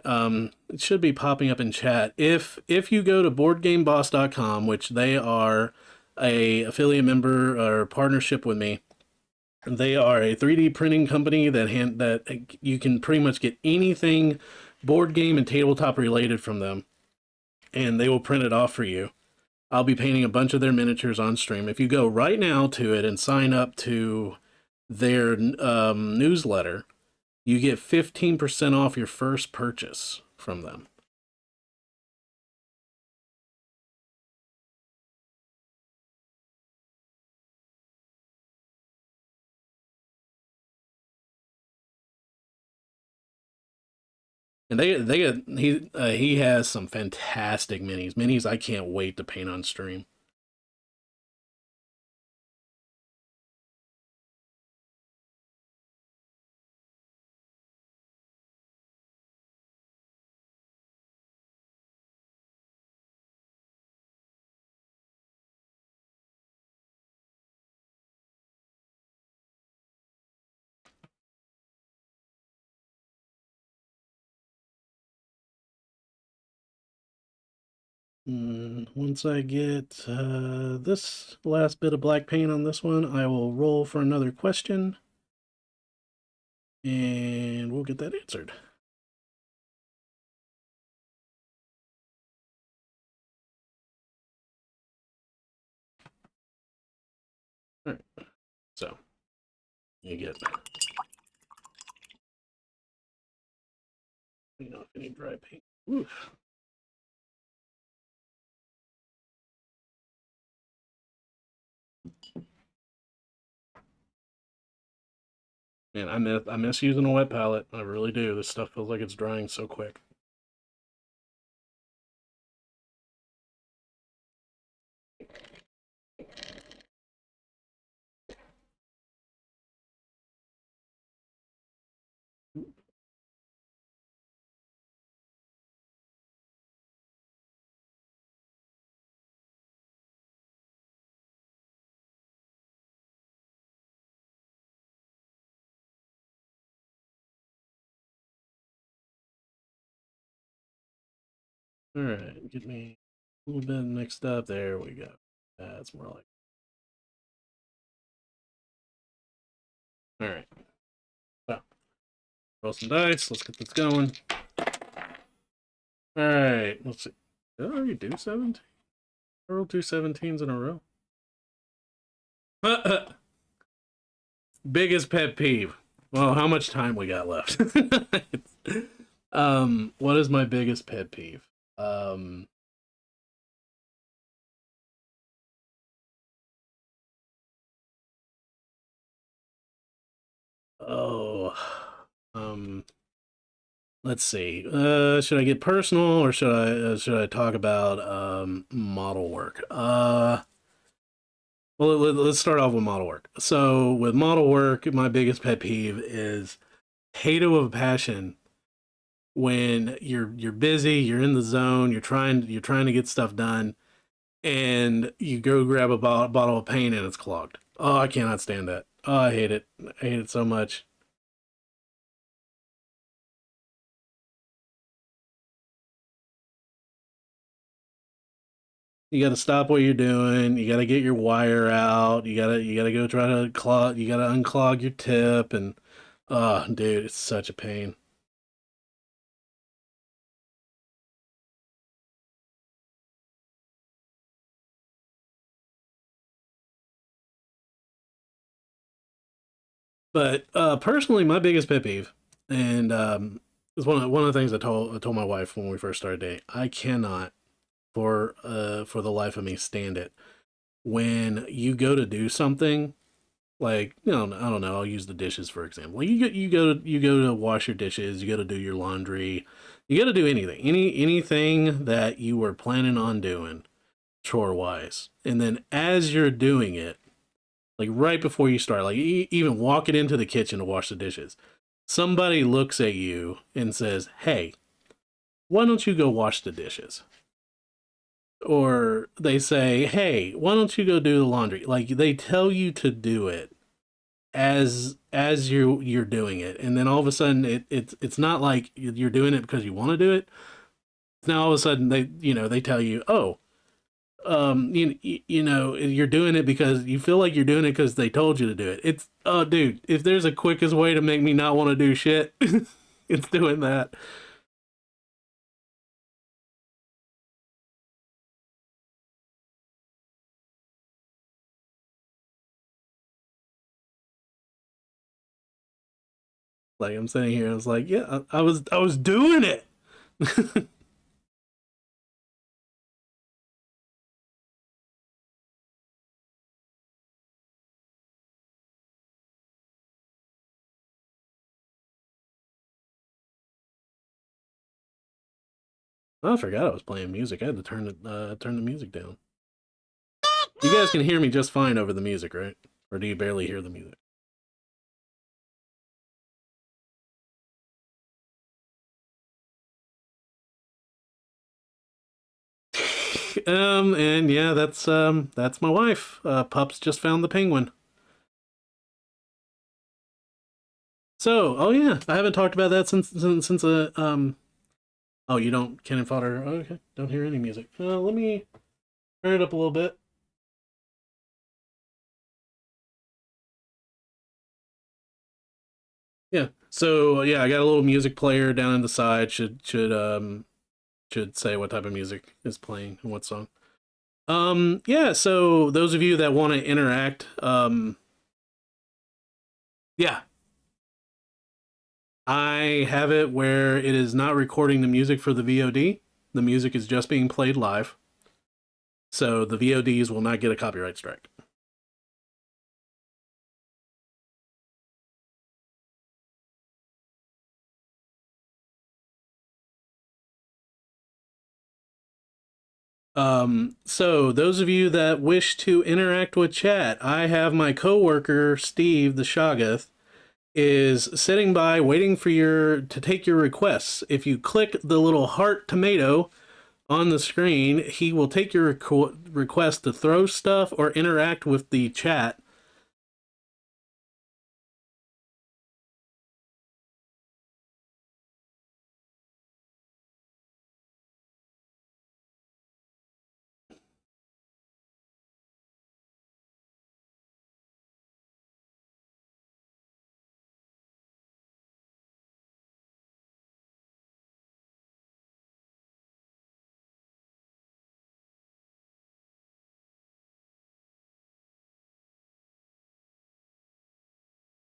it should be popping up in chat. If you go to boardgameboss.com, which they are a affiliate member or partnership with me, they are a 3D printing company that you can pretty much get anything board game and tabletop related from them, and they will print it off for you. I'll be painting a bunch of their miniatures on stream. If you go right now to it and sign up to their newsletter, you get 15% off your first purchase from them. And he has some fantastic minis I can't wait to paint on stream. Once I get this last bit of black paint on this one, I will roll for another question, and we'll get that answered. All right, so you get, any dry paint. Oof. Man, I miss using a wet palette. I really do. This stuff feels like it's drying so quick. All right, get me a little bit mixed up. There we go. That's more like. All right. So, roll some dice. Let's get this going. All right. Let's see. Did I already do 17? I rolled two 17s in a row. Biggest pet peeve. Well, how much time we got left? What is my biggest pet peeve? Oh, um, let's see. Should I get personal or should I talk about model work? Well, let's start off with model work. So with model work, my biggest pet peeve is hate of passion when you're busy, you're in the zone, you're trying to get stuff done, and you go grab a bottle of paint and it's clogged. Oh, I cannot stand that. Oh, I hate it. I hate it so much. You got to stop what you're doing. You got to get your wire out. You gotta go try to clog. You got to unclog your tip, and oh, dude, it's such a pain. But personally, my biggest pet peeve, and it's one of the things I told my wife when we first started dating. I cannot for the life of me stand it when you go to do something Like, I don't know. I'll use the dishes for example. Like you go to wash your dishes. You go to do your laundry. You got to do anything that you were planning on doing chore wise. And then as you're doing it, like right before you start, like even walking into the kitchen to wash the dishes, somebody looks at you and says, "Hey, why don't you go wash the dishes?" Or they say, "Hey, why don't you go do the laundry?" Like they tell you to do it as you're doing it, and then all of a sudden it's not like you're doing it because you want to do it. Now all of a sudden they tell you, "Oh, you're doing it because you feel like you're doing it because they told you to do it." It's, oh dude, if there's a quickest way to make me not want to do shit, it's doing that. Like I'm sitting here, I was like, yeah, I was doing it. I forgot I was playing music. I had to turn the music down. You guys can hear me just fine over the music, right? Or do you barely hear the music? And yeah, that's my wife. Pups just found the penguin. So, oh yeah, I haven't talked about that since. Oh, you don't cannon fodder. Oh, okay, don't hear any music. Let me turn it up a little bit. Yeah. So yeah, I got a little music player down in the side. Should say what type of music is playing and what song. Yeah. So those of you that want to interact, yeah, I have it where it is not recording the music for the VOD. The music is just being played live, so the VODs will not get a copyright strike. So those of you that wish to interact with chat, I have my coworker Steve the Shoggoth is sitting by waiting for your to take your requests. If you click the little heart tomato on the screen, he will take your request to throw stuff or interact with the chat.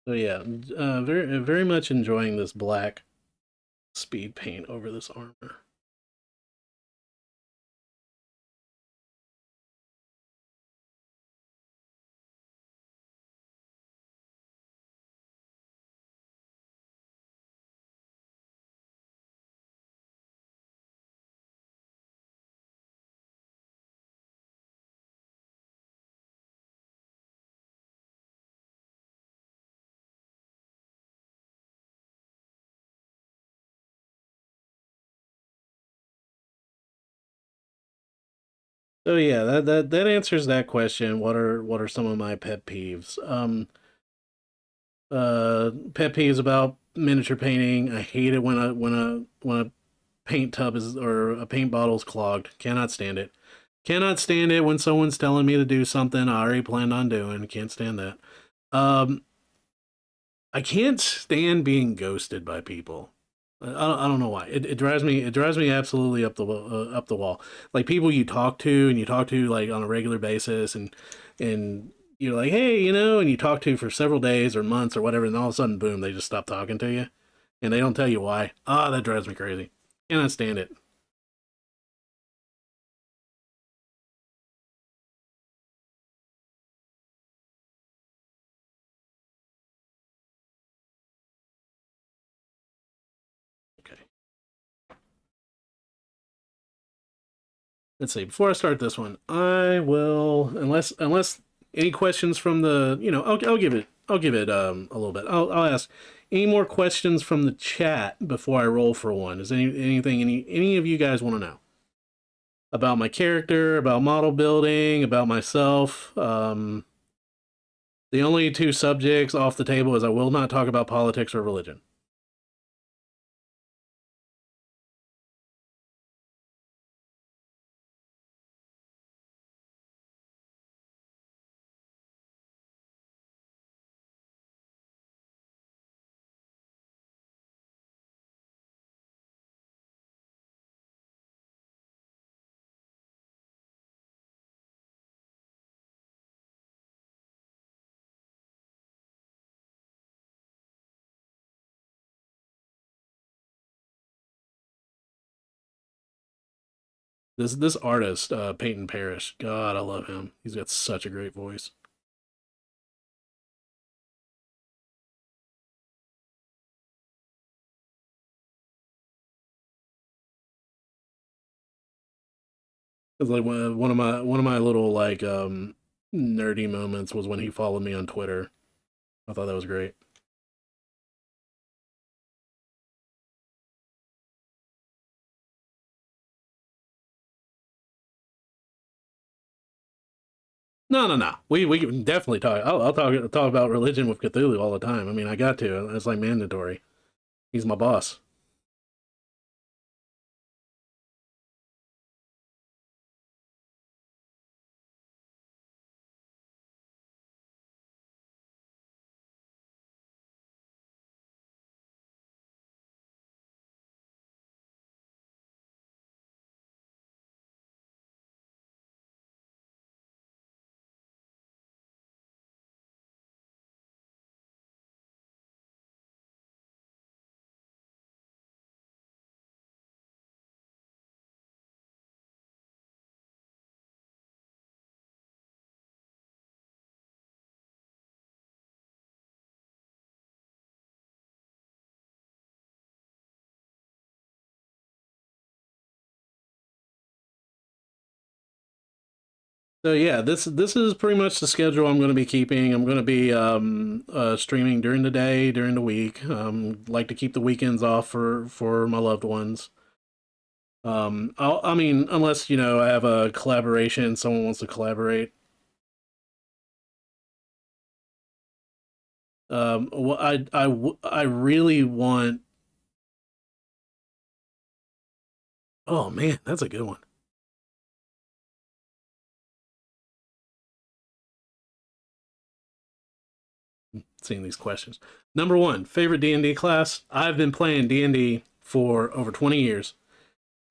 So yeah, very much enjoying this black speed paint over this armor. So yeah, that answers that question. What are some of my pet peeves? Pet peeves about miniature painting. I hate it when a paint tub is or a paint bottle is clogged. Cannot stand it. Cannot stand it when someone's telling me to do something I already planned on doing. Can't stand that. Um, I can't stand being ghosted by people. I don't know why. It drives me absolutely up the wall. Like people you talk to and you talk to like on a regular basis and you're like, hey, and you talk to for several days or months or whatever, and all of a sudden, boom, they just stop talking to you, and they don't tell you why. Ah, that drives me crazy. Cannot stand it. let's see. Before I start this one, I will, unless any questions from the, I'll give it a little bit. I'll ask any more questions from the chat before I roll for one. Is any of you guys want to know about my character, about model building, about myself? The only two subjects off the table is I will not talk about politics or religion. This artist, Peyton Parrish, God, I love him. He's got such a great voice. It's like one of my little like nerdy moments was when he followed me on Twitter. I thought that was great. No, no, no. We can definitely talk. I'll talk about religion with Cthulhu all the time. I mean, I got to. It's like mandatory. He's my boss. So yeah, this is pretty much the schedule I'm going to be keeping. I'm going to be streaming during the day, during the week. Like to keep the weekends off for my loved ones. I mean, unless I have a collaboration, someone wants to collaborate. Well, I really want. Oh man, that's a good one. Seeing these questions. Number one, favorite D&D class. I've been playing D&D for over 20 years.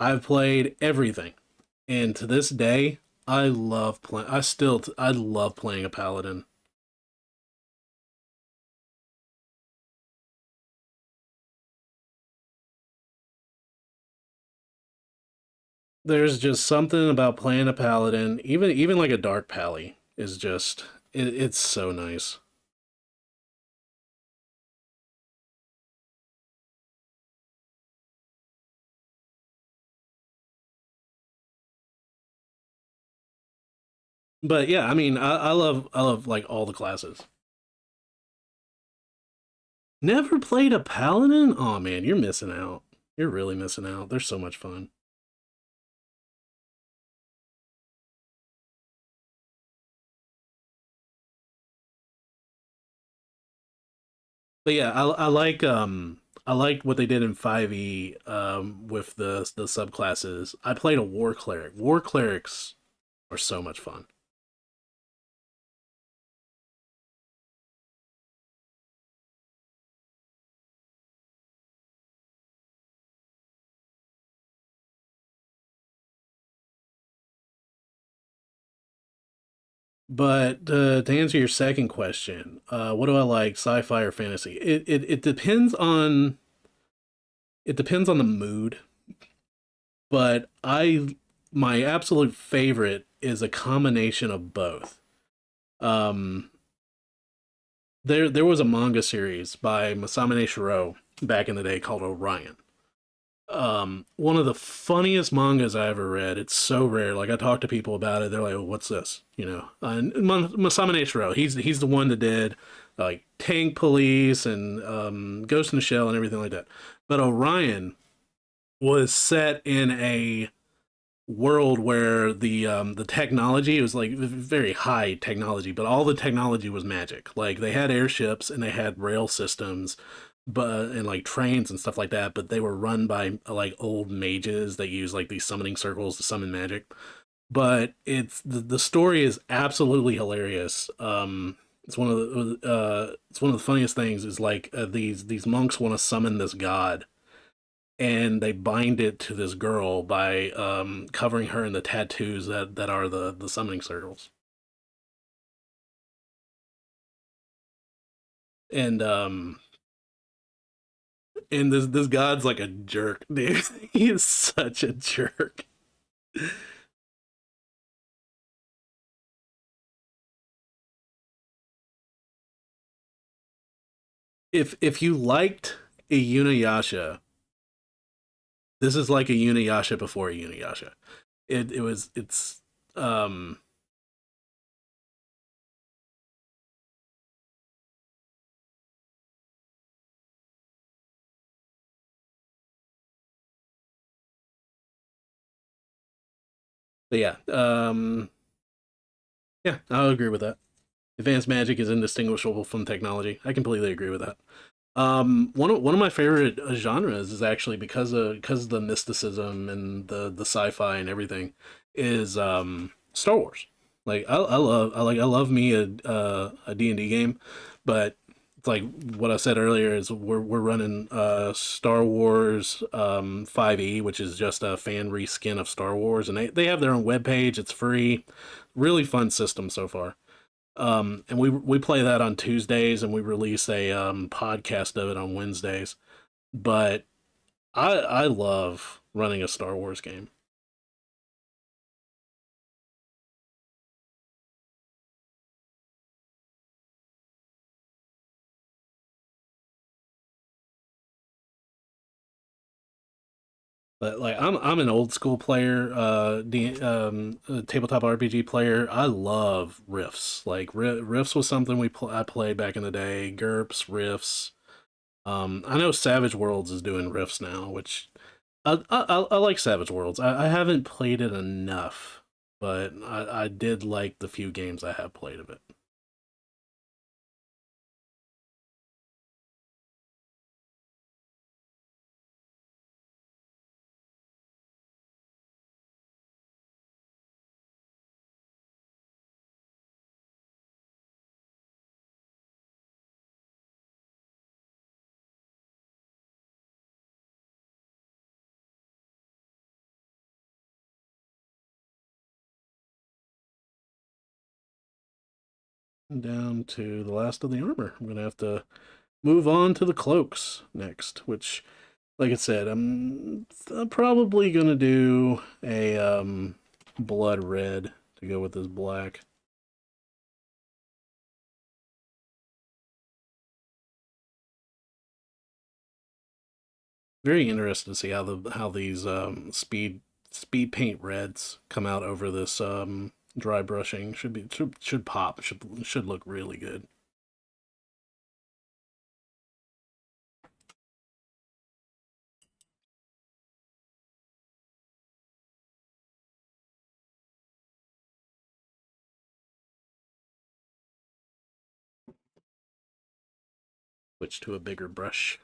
I've played everything, and to this day, I love playing. I love playing a paladin. There's just something about playing a paladin, even like a dark pally, is just it's so nice. But yeah, I mean, I love like all the classes. Never played a paladin? Oh man, you're missing out. You're really missing out. They're so much fun. But yeah, I liked what they did in 5e with the subclasses. I played a war cleric. War clerics are so much fun. But to answer your second question, what do I like, sci-fi or fantasy? It depends on the mood. But I my absolute favorite is a combination of both. Um, there was a manga series by Masamune Shirow back in the day called Orion. One of the funniest mangas I ever read. It's so rare. Like I talk to people about it, they're like, "Oh, what's this?" You know, Masami Shiro. He's the one that did like Tank Police and Ghost in the Shell and everything like that. But Orion was set in a world where the technology was like very high technology, but all the technology was magic. Like they had airships and they had rail systems, but and like trains and stuff like that. But they were run by like old mages that use like these summoning circles to summon magic. But the story is absolutely hilarious. It's one of the funniest things is like these monks want to summon this god and they bind it to this girl by covering her in the tattoos that are the summoning circles. And and this god's like a jerk, dude. He is such a jerk. If you liked a Yunayasha, this is like a Yunayasha before a Yunayasha. It's um but yeah, yeah, I'll agree with that. Advanced magic is indistinguishable from technology. I completely agree with that. One of my favorite genres is actually because of the mysticism and the sci-fi and everything is Star Wars. Like I love me a D&D game, but it's like what I said earlier is we're running Star Wars 5e, which is just a fan reskin of Star Wars, and they have their own webpage. It's free, really fun system so far. And we play that on Tuesdays, and we release a podcast of it on Wednesdays. But I love running a Star Wars game. But like I'm an old school player, tabletop RPG player. I love riffs. Like riffs was something I played back in the day. GURPS, riffs. I know Savage Worlds is doing riffs now, which I like Savage Worlds. I haven't played it enough, but I did like the few games I have played of it. Down to the last of the armor. I'm gonna have to move on to the cloaks next, which, like I said, I'm probably gonna do a blood red to go with this black. Very interested to see how these speed paint reds come out over this dry brushing. Should pop. Should look really good. Switch to a bigger brush.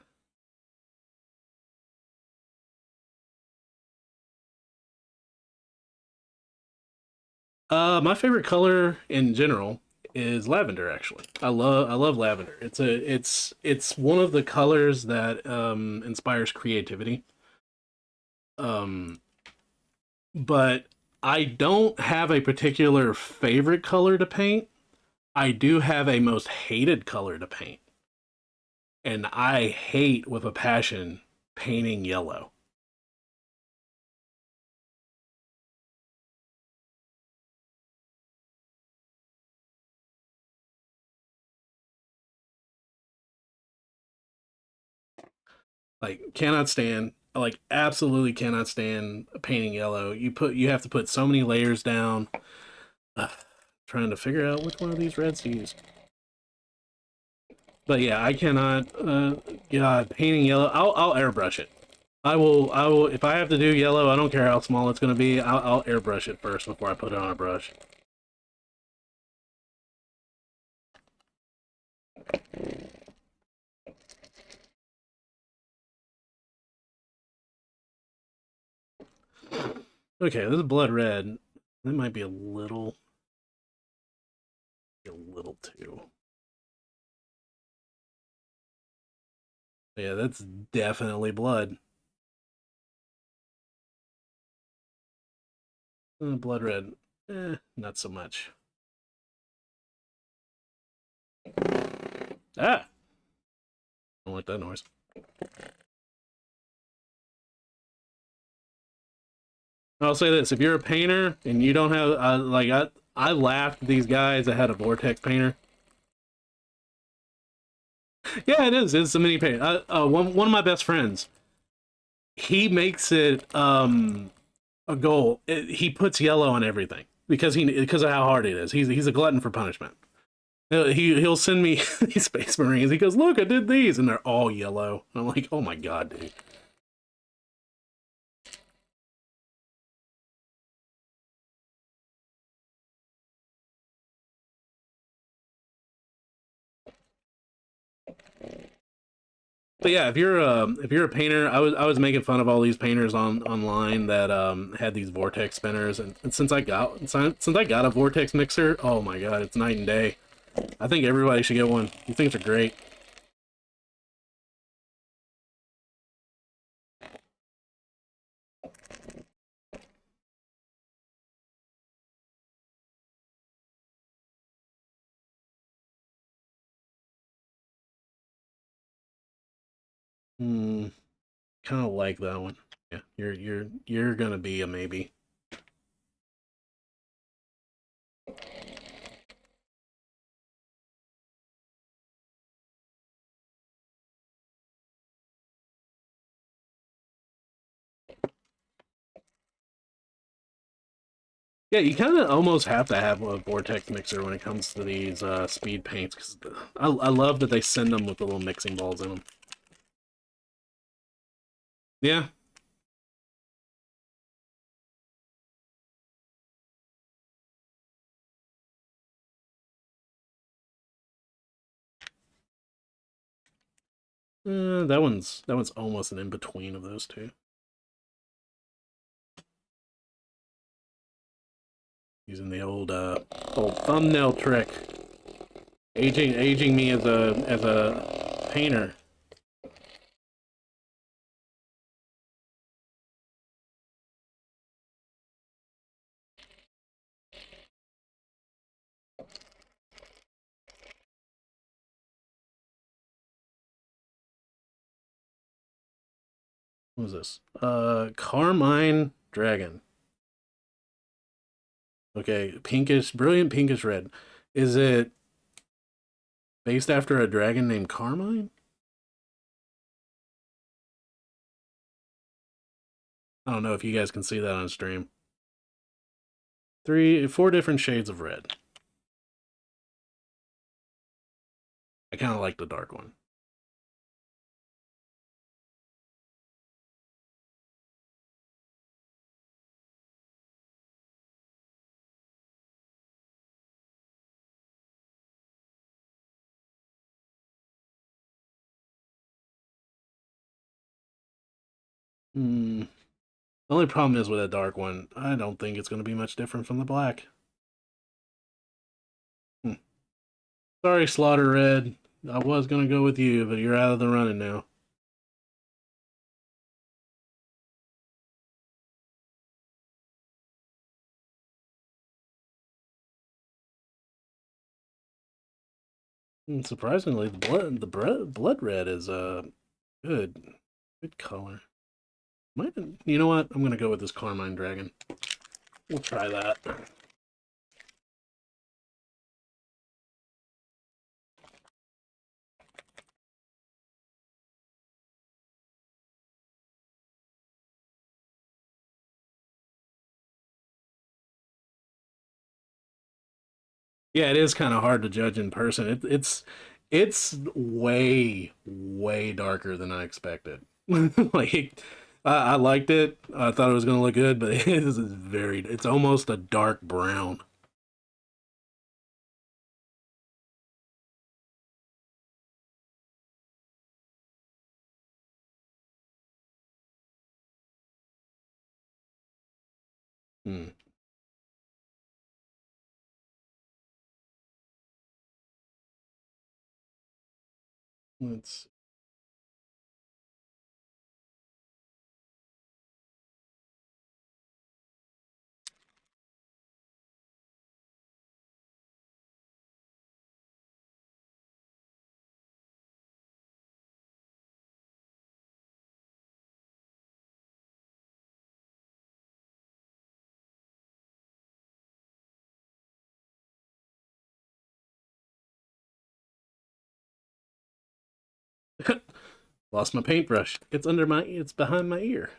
My favorite color in general is lavender. Actually, I love lavender. It's one of the colors that inspires creativity. Um, but I don't have a particular favorite color to paint. I do have a most hated color to paint, and I hate with a passion painting yellow. Like cannot stand. like absolutely cannot stand painting yellow. You have to put so many layers down. Trying to figure out which one of these reds to use. But yeah, I cannot. God, painting yellow. I'll airbrush it. I will. If I have to do yellow, I don't care how small it's going to be. I'll airbrush it first before I put it on a brush. Okay, this is blood red. That might be a little too. Yeah, that's definitely blood. Blood red. Not so much. Ah! I don't like that noise. I'll say this: if you're a painter and you don't have, I laughed at these guys that had a vortex painter. Yeah, it is. It's a mini paint. One of my best friends, he makes it a goal. He puts yellow on everything because of how hard it is. He's a glutton for punishment. He'll send me these Space Marines. He goes, "Look, I did these," and they're all yellow. I'm like, "Oh my god, dude!" But yeah, if you're a painter, I was making fun of all these painters online that had these vortex spinners, and since I got a vortex mixer, oh my god, it's night and day. I think everybody should get one. These things are great. Hmm, kind of like that one. Yeah, you're gonna be a maybe. Yeah, you kind of almost have to have a vortex mixer when it comes to these speed paints because I love that they send them with the little mixing balls in them. Yeah, that one's almost an in between of those two. Using the old thumbnail trick, aging me as a painter. What was this? Carmine Dragon. Okay, pinkish, brilliant pinkish red. Is it based after a dragon named Carmine? I don't know if you guys can see that on stream. Four different shades of red. I kind of like the dark one. Hmm. The only problem is with that dark one, I don't think it's going to be much different from the black. Hmm. Sorry, Slaughter Red. I was going to go with you, but you're out of the running now. Surprisingly, blood red is good, good color. Might, you know what? I'm gonna go with this Carmine Dragon. We'll try that. Yeah, it is kind of hard to judge in person. It's way darker than I expected. Like I liked it. I thought it was gonna look good, but it is very. It's almost a dark brown. Hmm. Let's. Lost my paintbrush. It's under my. It's behind my ear.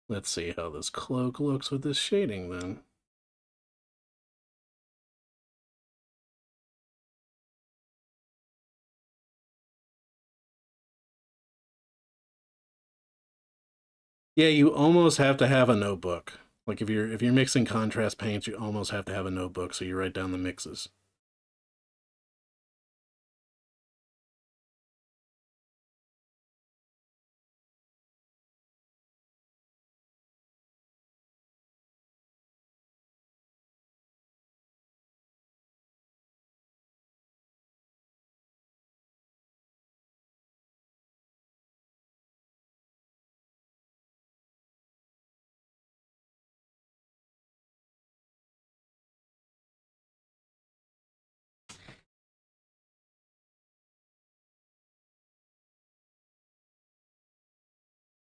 Let's see how this cloak looks with this shading then. Yeah, you almost have to have a notebook. Like if you're mixing contrast paints, you almost have to have a notebook so you write down the mixes.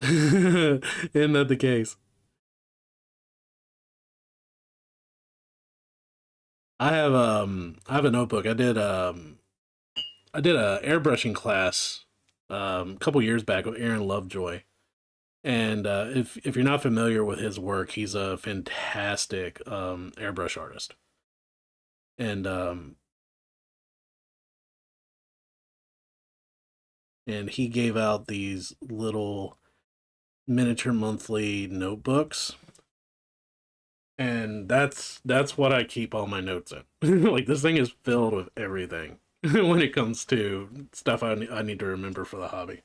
Isn't that the case? I have a notebook. I did a airbrushing class a couple years back with Aaron Lovejoy. And if you're not familiar with his work, he's a fantastic airbrush artist. And and he gave out these little miniature monthly notebooks, and that's what I keep all my notes in. Like this thing is filled with everything when it comes to stuff I need to remember for the hobby.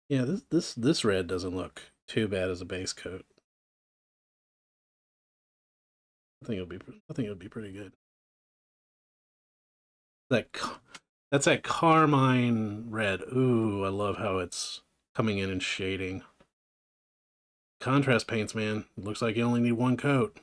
Yeah, this red doesn't look too bad as a base coat. I think it'll be pretty good. That that's that carmine red. Ooh, I love how it's coming in and shading. Contrast paints, man. It looks like you only need one coat.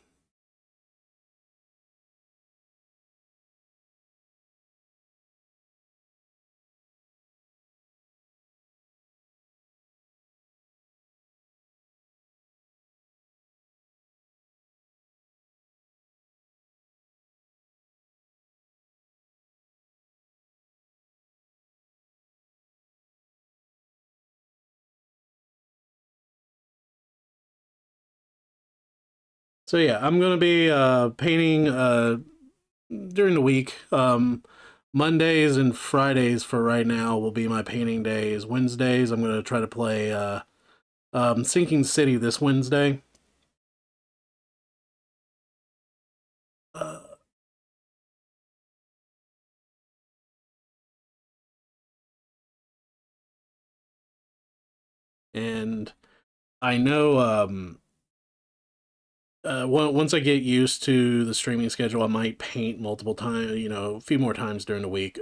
So yeah, I'm gonna be painting during the week. Mondays and Fridays for right now will be my painting days. Wednesdays I'm gonna try to play Sinking City this Wednesday. Uh, and I know once I get used to the streaming schedule, I might paint multiple times, you know, a few more times during the week.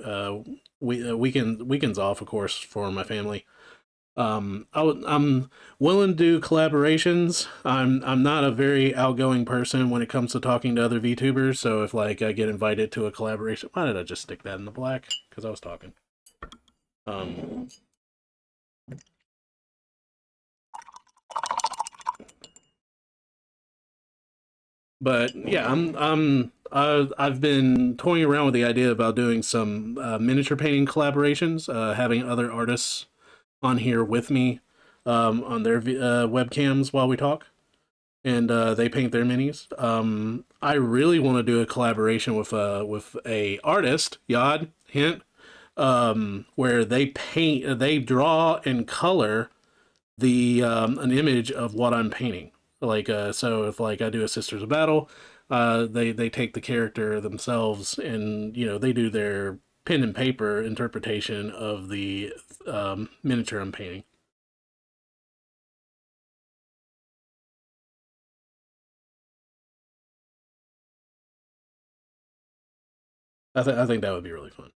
Weekends off, of course, for my family. I'm willing to do collaborations. I'm not a very outgoing person when it comes to talking to other VTubers. So if like I get invited to a collaboration, why did I just stick that in the black? Because I was talking. Um, but yeah, I've been toying around with the idea about doing some miniature painting collaborations, having other artists on here with me on their webcams while we talk, and they paint their minis. I really want to do a collaboration with a artist, Yod hint, where they draw and color the an image of what I'm painting. Like so, if like I do a Sisters of Battle, they take the character themselves and you know they do their pen and paper interpretation of the miniature I'm painting. I think that would be really fun.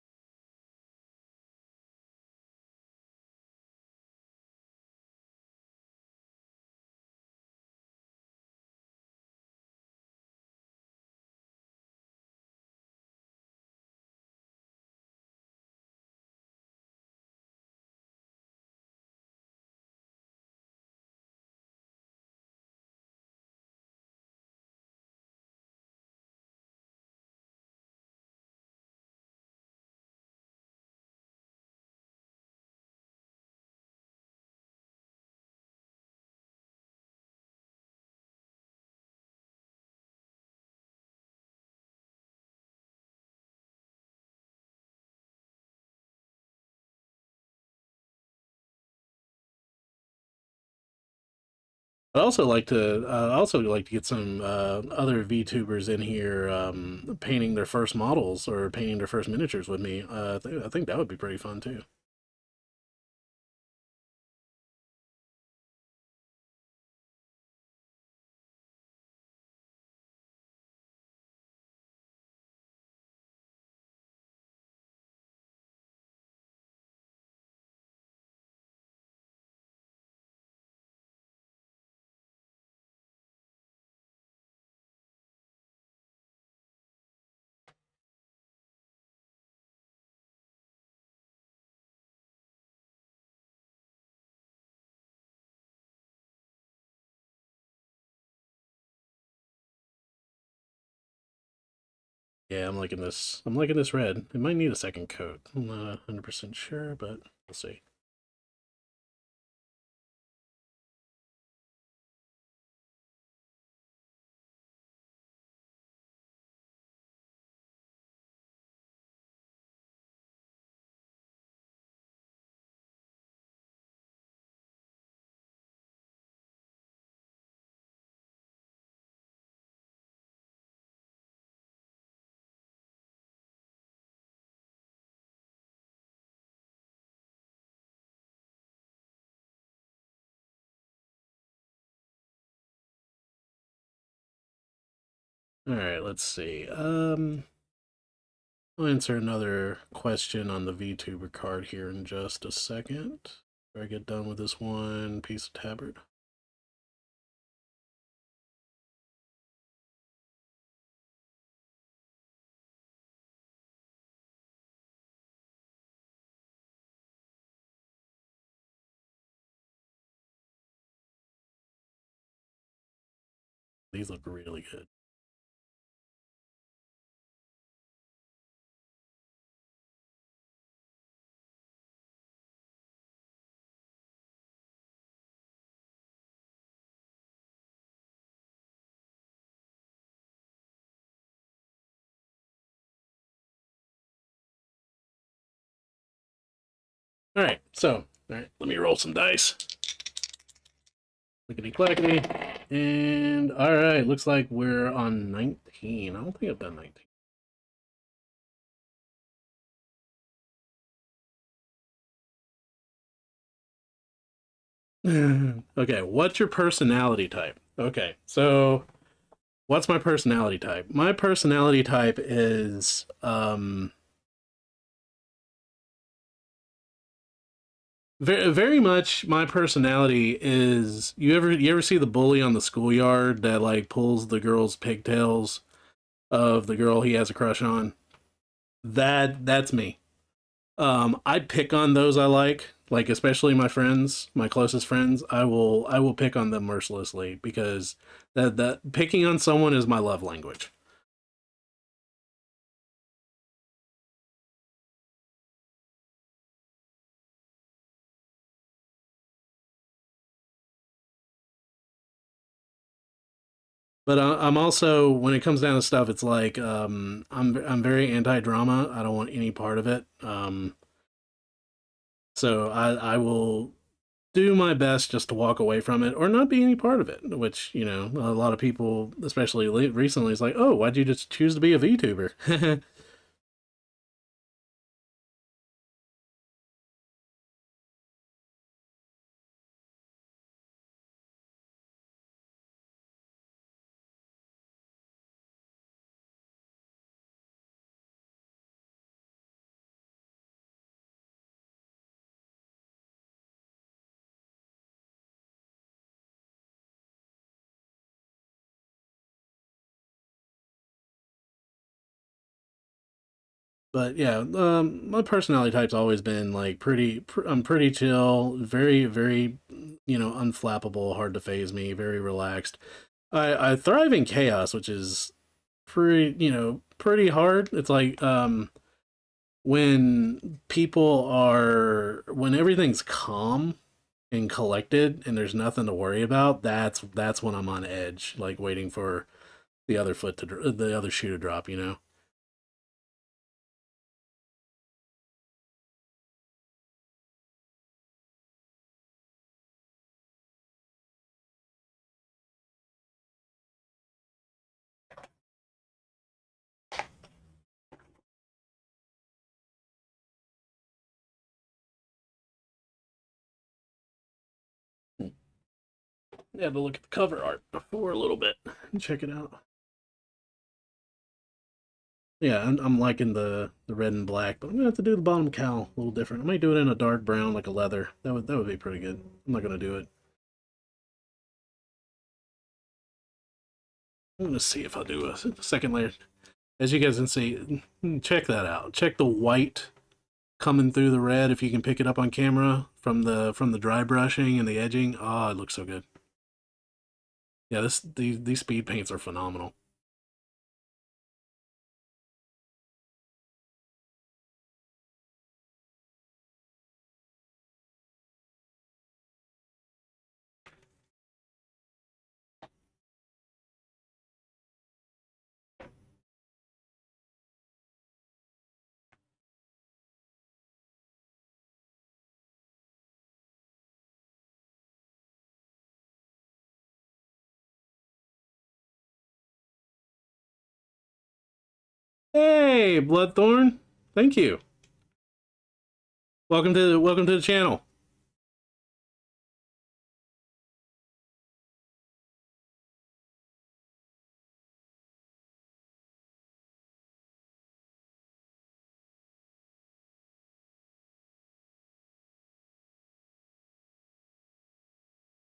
I also like to get some other VTubers in here painting their first models or painting their first miniatures with me. I think that would be pretty fun too. Yeah, I'm liking this. I'm liking this red. It might need a second coat. I'm not 100% sure, but we'll see. All right, let's see. I'll answer another question on the VTuber card here in just a second. Before I get done with this one piece of tabard. These look really good. All right, so all right, let me roll some dice. Lickety clackety. And all right, looks like we're on 19. I don't think I've done 19. Okay, what's your personality type? Okay, so What's my personality type? My personality type is very, very much my personality is you ever see the bully on the schoolyard that like pulls the girl's pigtails of the girl he has a crush on? That's me. I pick on those I like especially my friends, my closest friends. I will pick on them mercilessly because that picking on someone is my love language. But I'm also when it comes down to stuff, it's like I'm very anti drama. I don't want any part of it. So I will do my best just to walk away from it or not be any part of it. Which a lot of people, especially recently, is like, oh, why'd you just choose to be a VTuber? But yeah, my personality type's always been like I'm pretty chill, very, very, unflappable, hard to phase me, very relaxed. I thrive in chaos, which is pretty hard. It's like when everything's calm and collected and there's nothing to worry about. That's when I'm on edge, like waiting for the other shoe to drop. Yeah, to look at the cover art before a little bit and check it out. Yeah, I'm liking the red and black, but I'm gonna have to do the bottom cowl a little different. I might do it in a dark brown, like a leather. That would be pretty good. I'm not gonna do it. I'm gonna see if I'll do a second layer. As you guys can see, check that out. Check the white coming through the red. If you can pick it up on camera from the dry brushing and the edging, oh, it looks so good. Yeah, these speed paints are phenomenal. Hey, Bloodthorn, thank you. Welcome to the channel.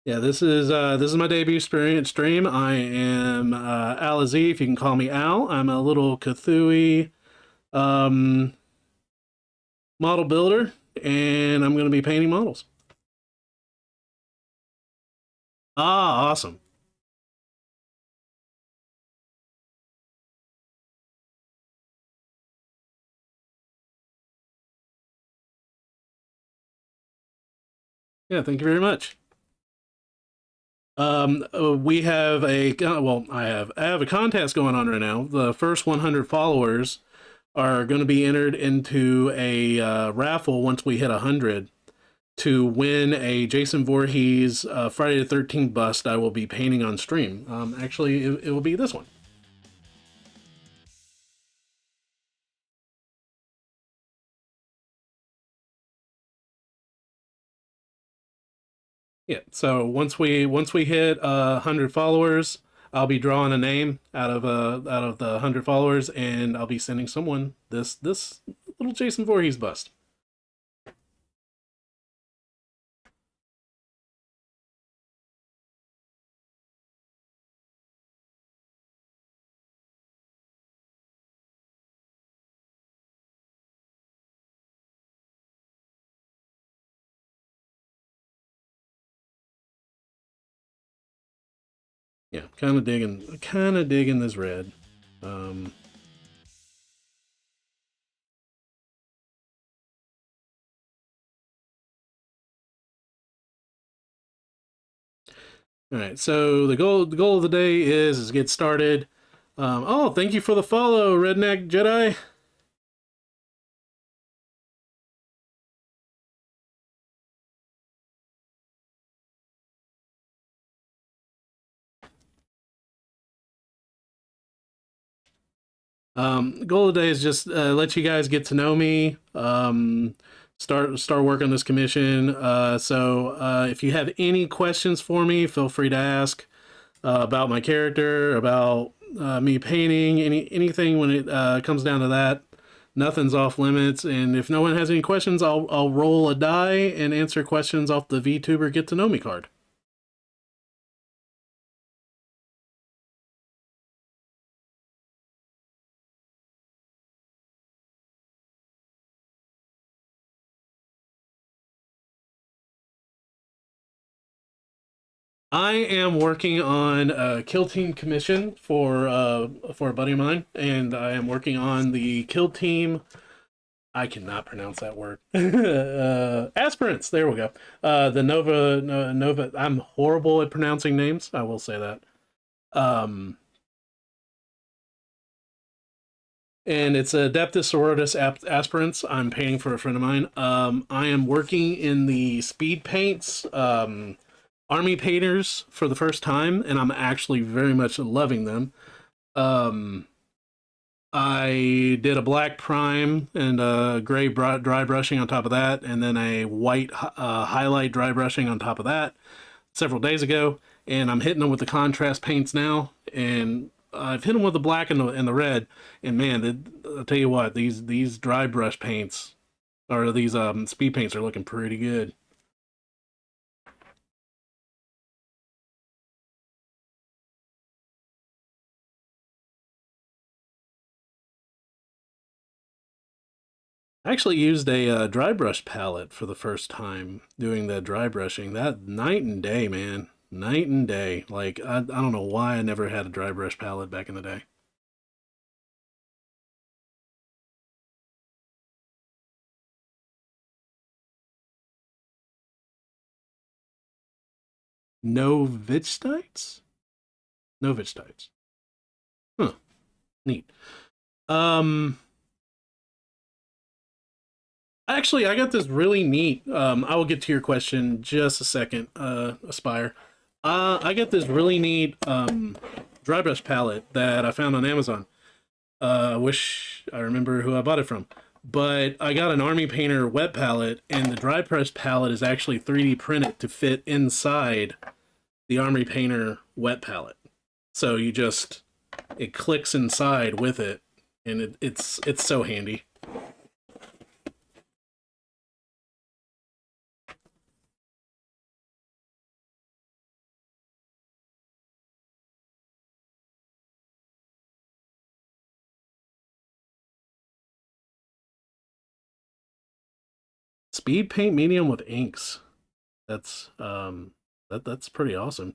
Yeah, this is my debut experience stream. I am Al-azif. You can call me Al. I'm a little Cthulhu um, model builder, and I'm going to be painting models. Ah, awesome. Yeah, thank you very much. We have I have a contest going on right now. The first 100 followers are going to be entered into a raffle once we hit 100 to win a Jason Voorhees Friday the 13th bust I will be painting on stream. Actually, it will be this one. Yeah. So once we hit 100 followers, I'll be drawing a name out of the 100 followers, and I'll be sending someone this little Jason Voorhees bust. Yeah, kind of digging this red. Um, all right, so the goal of the day is get started. Oh, thank you for the follow, Redneck Jedi. Goal of the day is just let you guys get to know me. Start work on this commission. If you have any questions for me, feel free to ask about my character, about me painting, anything when it comes down to that. Nothing's off limits, and if no one has any questions, I'll roll a die and answer questions off the VTuber Get to Know Me card. I am working on a kill team commission for a buddy of mine, and I am working on the kill team. I cannot pronounce that word. Aspirants. There we go. The Nova. I'm horrible at pronouncing names. I will say that. Um, and it's Adeptus Sororitas Aspirants. I'm painting for a friend of mine. I am working in the speed paints. Army painters for the first time, and I'm actually very much loving them. Um, I did a black prime and a gray dry brushing on top of that, and then a white highlight dry brushing on top of that several days ago. And I'm hitting them with the contrast paints now, and I've hit them with the black and the red. And man, I'll tell you what, these dry brush paints or these speed paints are looking pretty good. I actually used a dry brush palette for the first time doing the dry brushing. That night and day, man. Night and day. Like, I don't know why I never had a dry brush palette back in the day. No Novitstites? Novitstites. Huh. Neat. Um, Actually, I got this really neat. I will get to your question just a second, Aspire. I got this really neat dry brush palette that I found on Amazon. I wish I remember who I bought it from. But I got an Army Painter wet palette, and the dry brush palette is actually 3D printed to fit inside the Army Painter wet palette. So it clicks inside with it, and it's so handy. Speed paint medium with inks. That's that's pretty awesome.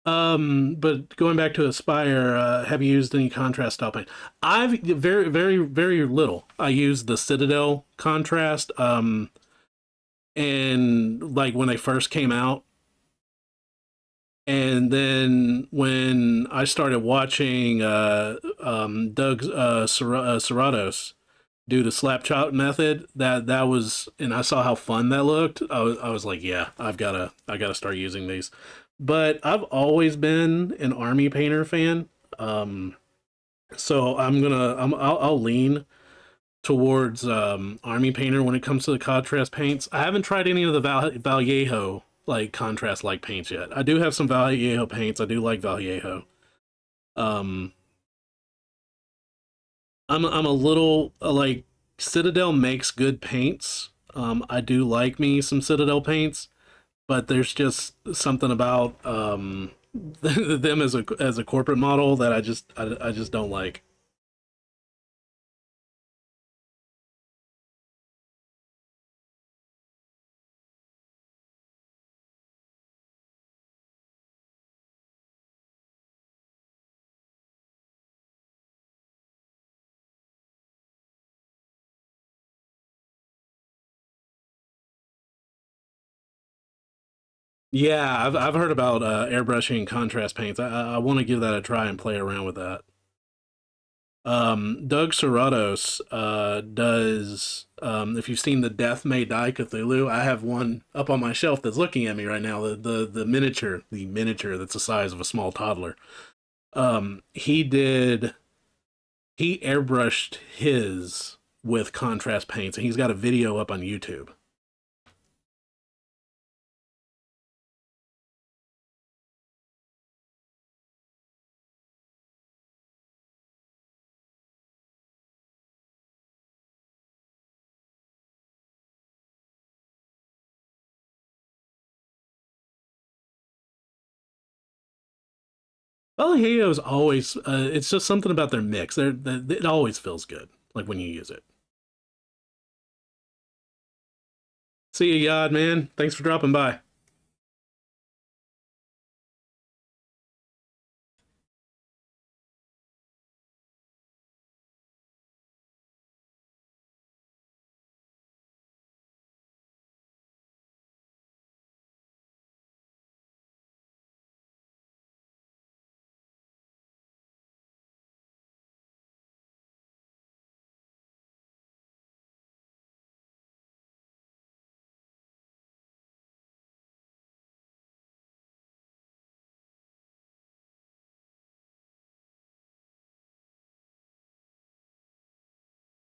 But going back to Aspire, have you used any contrast style paint? I've very little. I used the Citadel contrast, and like when they first came out, and then when I started watching Doug Serratos do the slap chop method, that was, and I saw how fun that looked. I was like, yeah, I gotta start using these. But I've always been an Army Painter fan. Um, so I'll lean towards Army Painter when it comes to the contrast paints. I haven't tried any of the Vallejo like contrast like paints yet. I do have some Vallejo paints. I do like Vallejo. Um, I'm a little like Citadel makes good paints. I do like me some Citadel paints, but there's just something about them as a corporate model that I just don't like. Yeah, I've heard about airbrushing contrast paints. I want to give that a try and play around with that. Doug Serratos does. If you've seen the Death May Die Cthulhu, I have one up on my shelf that's looking at me right now. The miniature that's the size of a small toddler. He did. He airbrushed his with contrast paints, and he's got a video up on YouTube. Vallejo's always. It's just something about their mix. It always feels good, like when you use it. See you, Yod, man. Thanks for dropping by.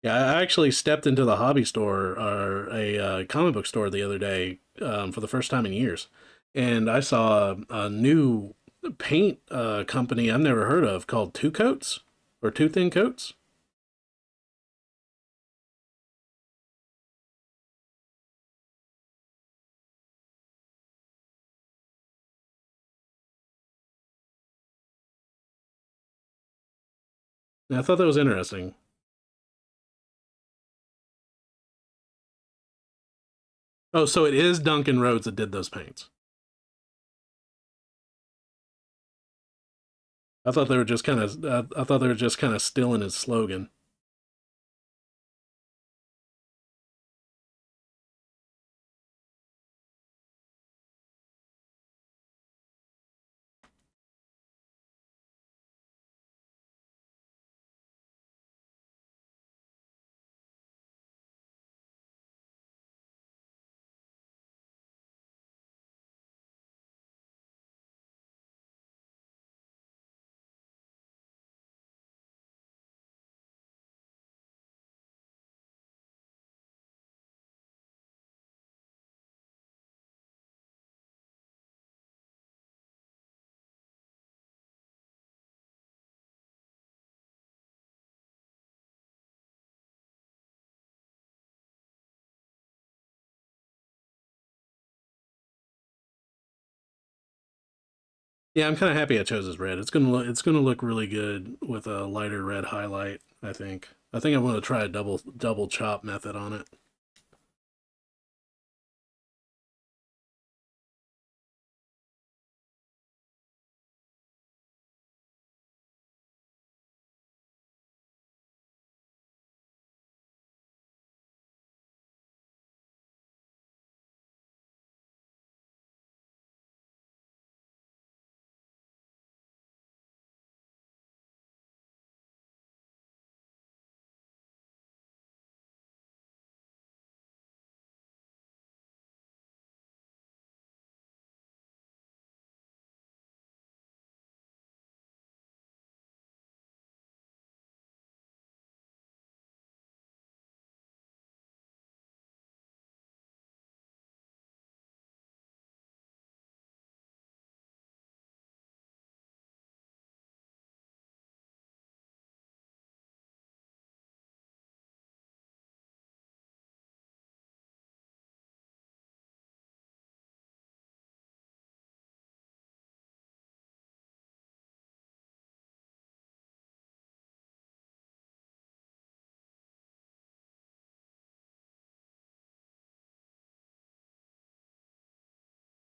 Yeah, I actually stepped into the hobby store or a comic book store the other day for the first time in years, and I saw a new paint company I've never heard of called Two Coats or Two Thin Coats. And I thought that was interesting. Oh, so it is Duncan Rhodes that did those paints. I thought they were just kind of. I thought they were just kind of stealing his slogan. Yeah, I'm kind of happy I chose this red. It's gonna look really good with a lighter red highlight. I think. I think I'm gonna try a double chop method on it.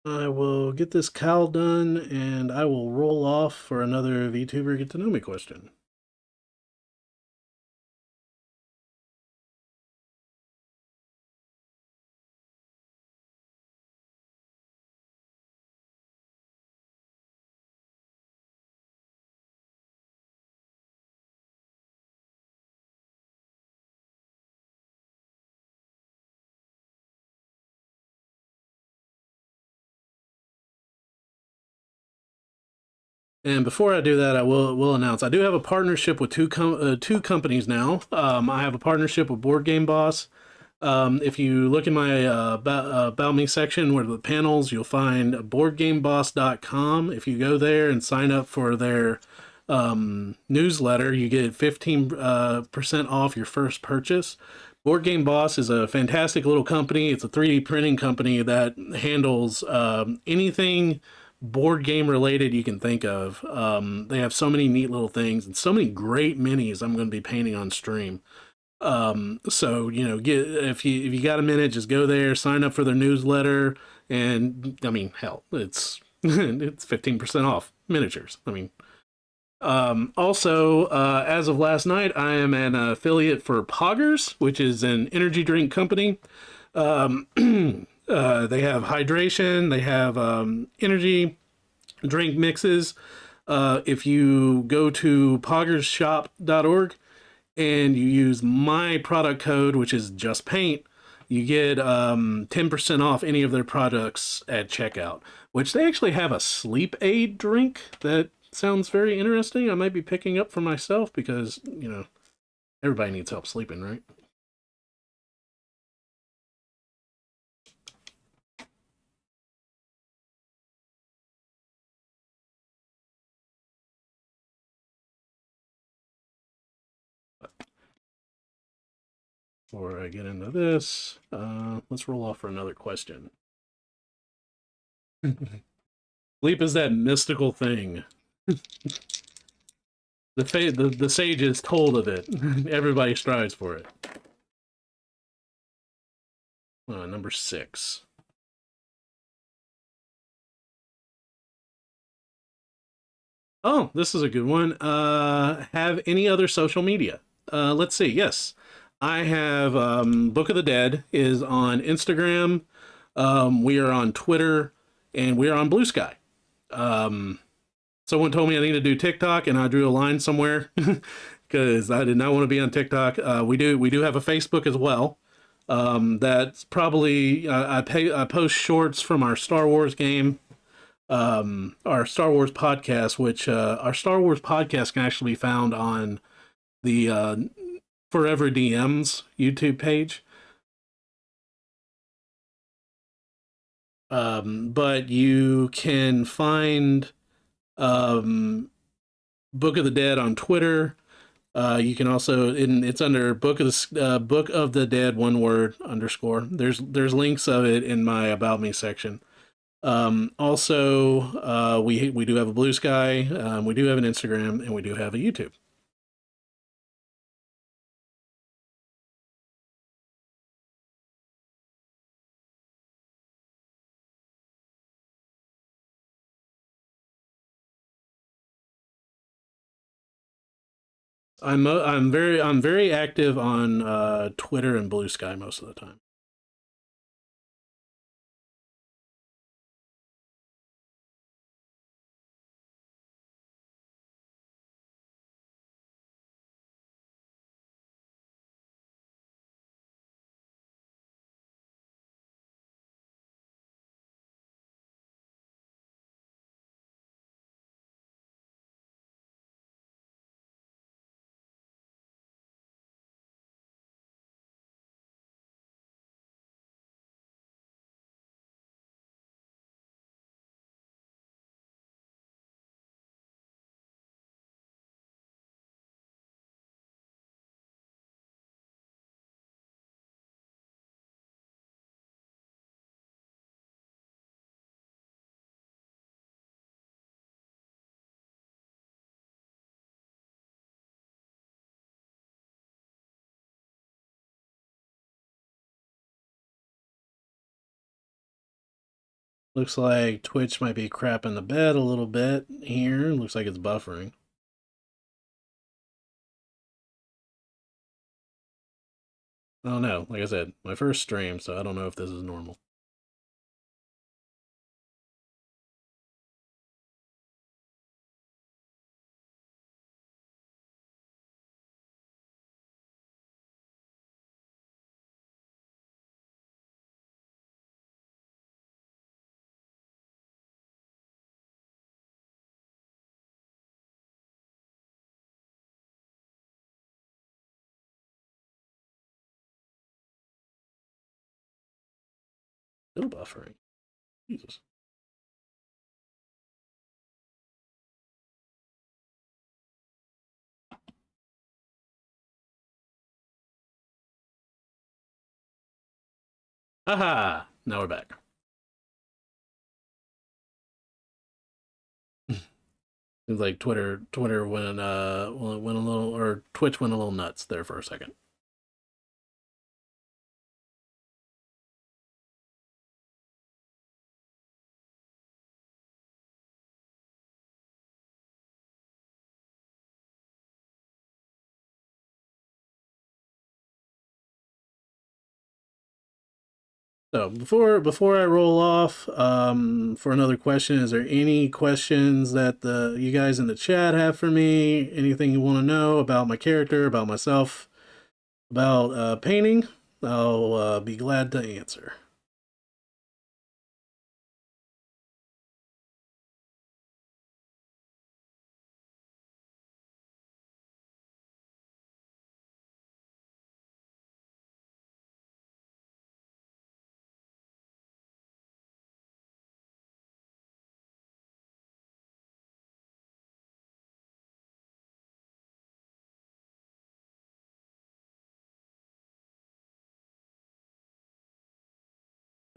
I will get this cowl done and I will roll off for another VTuber Get to Know Me question. And before I do that, I will announce I do have a partnership with two companies now. I have a partnership with Board Game Boss. If you look in my about me section where the panels, you'll find boardgameboss.com. If you go there and sign up for their newsletter, you get 15% off your first purchase. Board Game Boss is a fantastic little company. It's a 3D printing company that handles anything board game related you can think of. They have so many neat little things and so many great minis I'm going to be painting on stream. So get if you got a minute, just go there, sign up for their newsletter, and I mean, hell, it's it's 15% off miniatures. I mean, also, as of last night, I am an affiliate for Poggers, which is an energy drink company. Um, they have hydration, they have energy drink mixes. If you go to poggershop.org and you use my product code, which is just paint, you get 10% off any of their products at checkout, which they actually have a sleep aid drink that sounds very interesting. I might be picking up for myself because, everybody needs help sleeping, right? Before I get into this, let's roll off for another question. Sleep is that mystical thing. The sages told of it. Everybody strives for it. Number 6. Oh, this is a good one. Have any other social media? Let's see. Yes, I have. Book of the Dead is on Instagram. We are on Twitter, and we are on Blue Sky. Um, Someone told me I need to do TikTok, and I drew a line somewhere because I did not want to be on TikTok. We do have a Facebook as well. That's probably I post shorts from our Star Wars game, our Star Wars podcast, which our Star Wars podcast can actually be found on the Forever DMs YouTube page. But you can find um, Book of the Dead on Twitter. You can also it's under Book of the Dead, one word underscore. There's links of it in my About Me section. Also, we do have a Blue Sky, we do have an Instagram, and we do have a YouTube. I'm very active on Twitter and Blue Sky most of the time. Looks like Twitch might be crapping the bed a little bit here. Looks like it's buffering. I don't know. Like I said, my first stream, so I don't know if this is normal. Still buffering. Jesus. Aha! Now we're back. Seems like Twitter went a little, or Twitch went a little nuts there for a second. So before I roll off, for another question, is there any questions that you guys in the chat have for me? Anything you want to know about my character, about myself, about painting? I'll be glad to answer.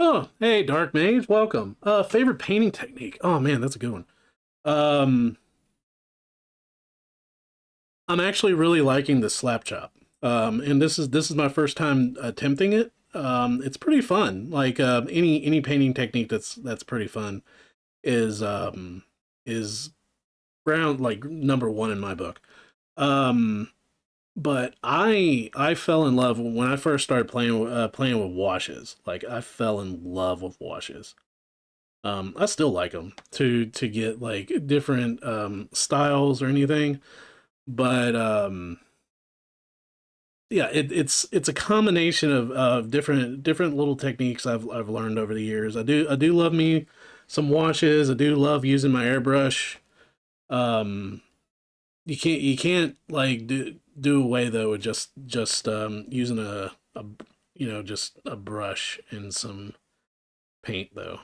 Oh, hey, Dark Mage, welcome. Favorite painting technique? Oh man, that's a good one. Um, I'm actually really liking the slap chop. And this is my first time attempting it. It's pretty fun. Like any painting technique that's pretty fun is round like number one in my book. Um, but I fell in love when I first started playing with washes. Like I fell in love with washes. I still like them to get like different styles or anything, but yeah, it's a combination of different little techniques I've learned over the years. I do love me some washes. I do love using my airbrush. Um, you can't like do away though with just using a just a brush and some paint though.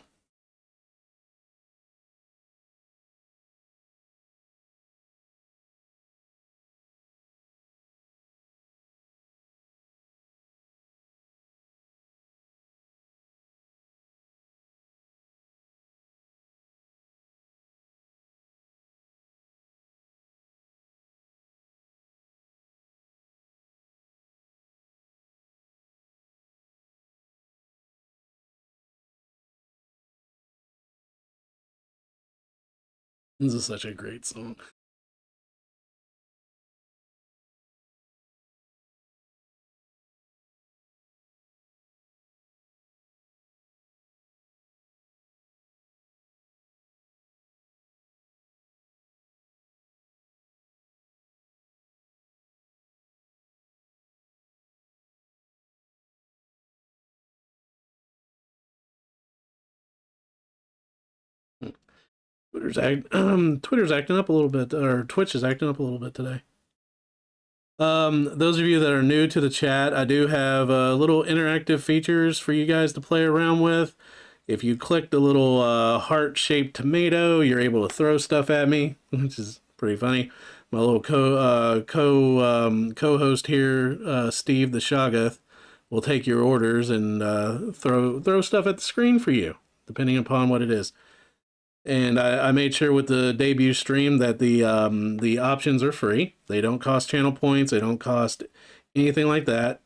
This is such a great song. Twitter's acting up a little bit, or Twitch is acting up a little bit today. Those of you that are new to the chat, I do have little interactive features for you guys to play around with. If you click the little heart-shaped tomato, you're able to throw stuff at me, which is pretty funny. My little co-host here, Steve the Shoggoth, will take your orders and throw stuff at the screen for you, depending upon what it is. And I made sure with the debut stream that the options are free. They don't cost channel points. They don't cost anything like that.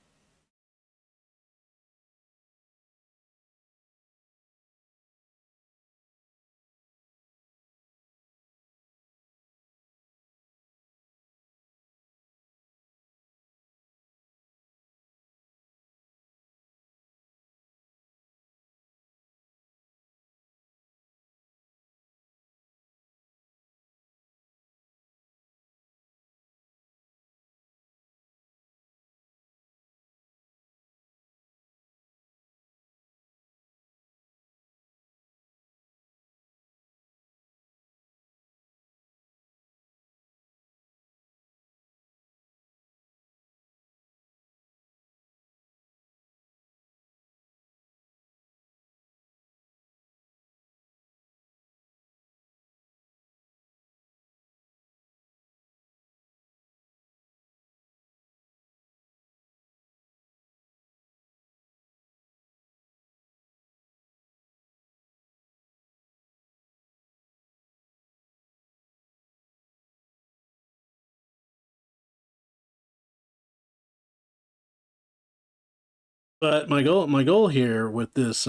But my goal here with this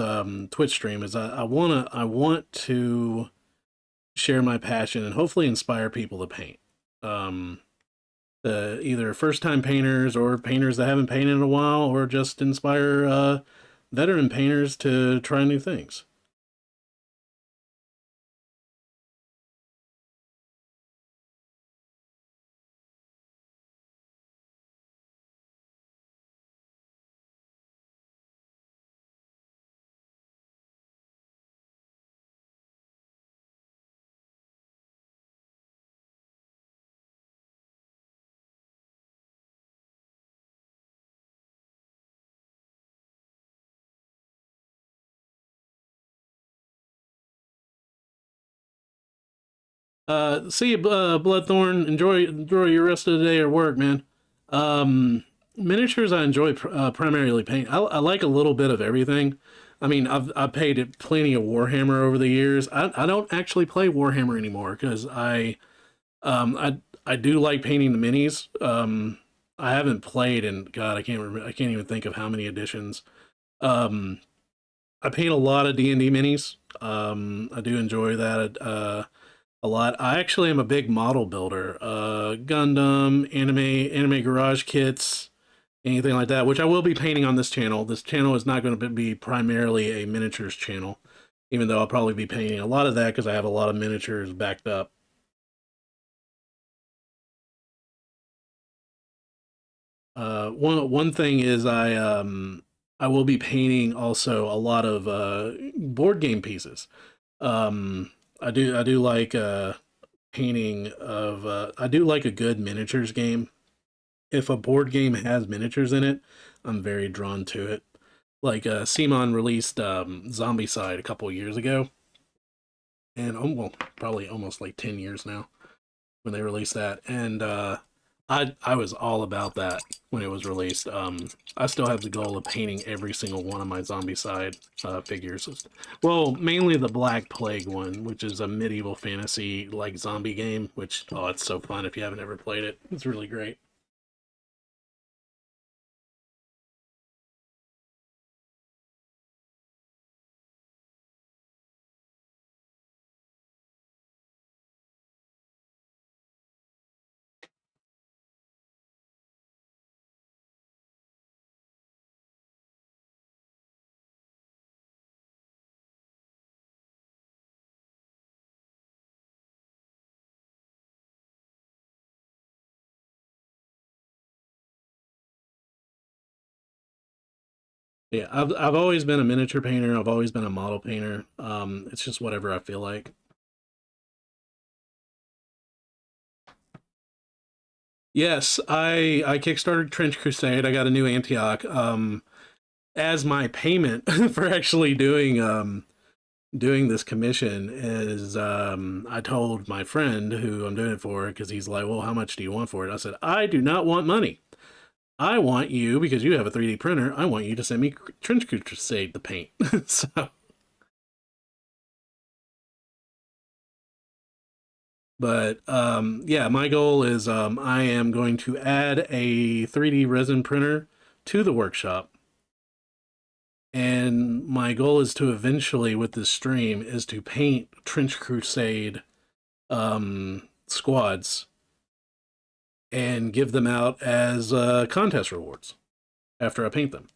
Twitch stream is I want to share my passion and hopefully inspire people to paint. Um, Either first time painters or painters that haven't painted in a while, or just inspire veteran painters to try new things. See you, Bloodthorn. Enjoy your rest of the day or work, man. Um, Miniatures I enjoy primarily paint. I like a little bit of everything. I mean, I've painted plenty of Warhammer over the years. I don't actually play Warhammer anymore because I do like painting the minis. I haven't played in God, I can't remember. I can't even think of how many editions. Um, I paint a lot of D&D minis. I do enjoy that a lot. I actually am a big model builder. Gundam, anime garage kits, anything like that, which I will be painting on this channel. This channel is not going to be primarily a miniatures channel, even though I'll probably be painting a lot of that because I have a lot of miniatures backed up. One thing is I will be painting also a lot of board game pieces. Um, I do like painting of I do like a good miniatures game. If a board game has miniatures in it, I'm very drawn to it. Like Simon released Zombie Side a couple years ago, and well, probably almost like 10 years now when they released that, and I was all about that when it was released. I still have the goal of painting every single one of my Zombie Side figures. Well, mainly the Black Plague one, which is a medieval fantasy like zombie game. Which it's so fun if you haven't ever played it. It's really great. Yeah, I've always been a miniature painter. I've always been a model painter. It's just whatever I feel like. Yes, I kickstarted Trench Crusade. I got a new Antioch. As my payment for actually doing this commission is I told my friend who I'm doing it for because he's like, well, how much do you want for it? I said, I do not want money. I want you because you have a 3D printer. I want you to send me Trench Crusade the paint. So but yeah, my goal is I am going to add a 3D resin printer to the workshop, and my goal is to eventually, with this stream, is to paint Trench Crusade squads and give them out as contest rewards after I paint them.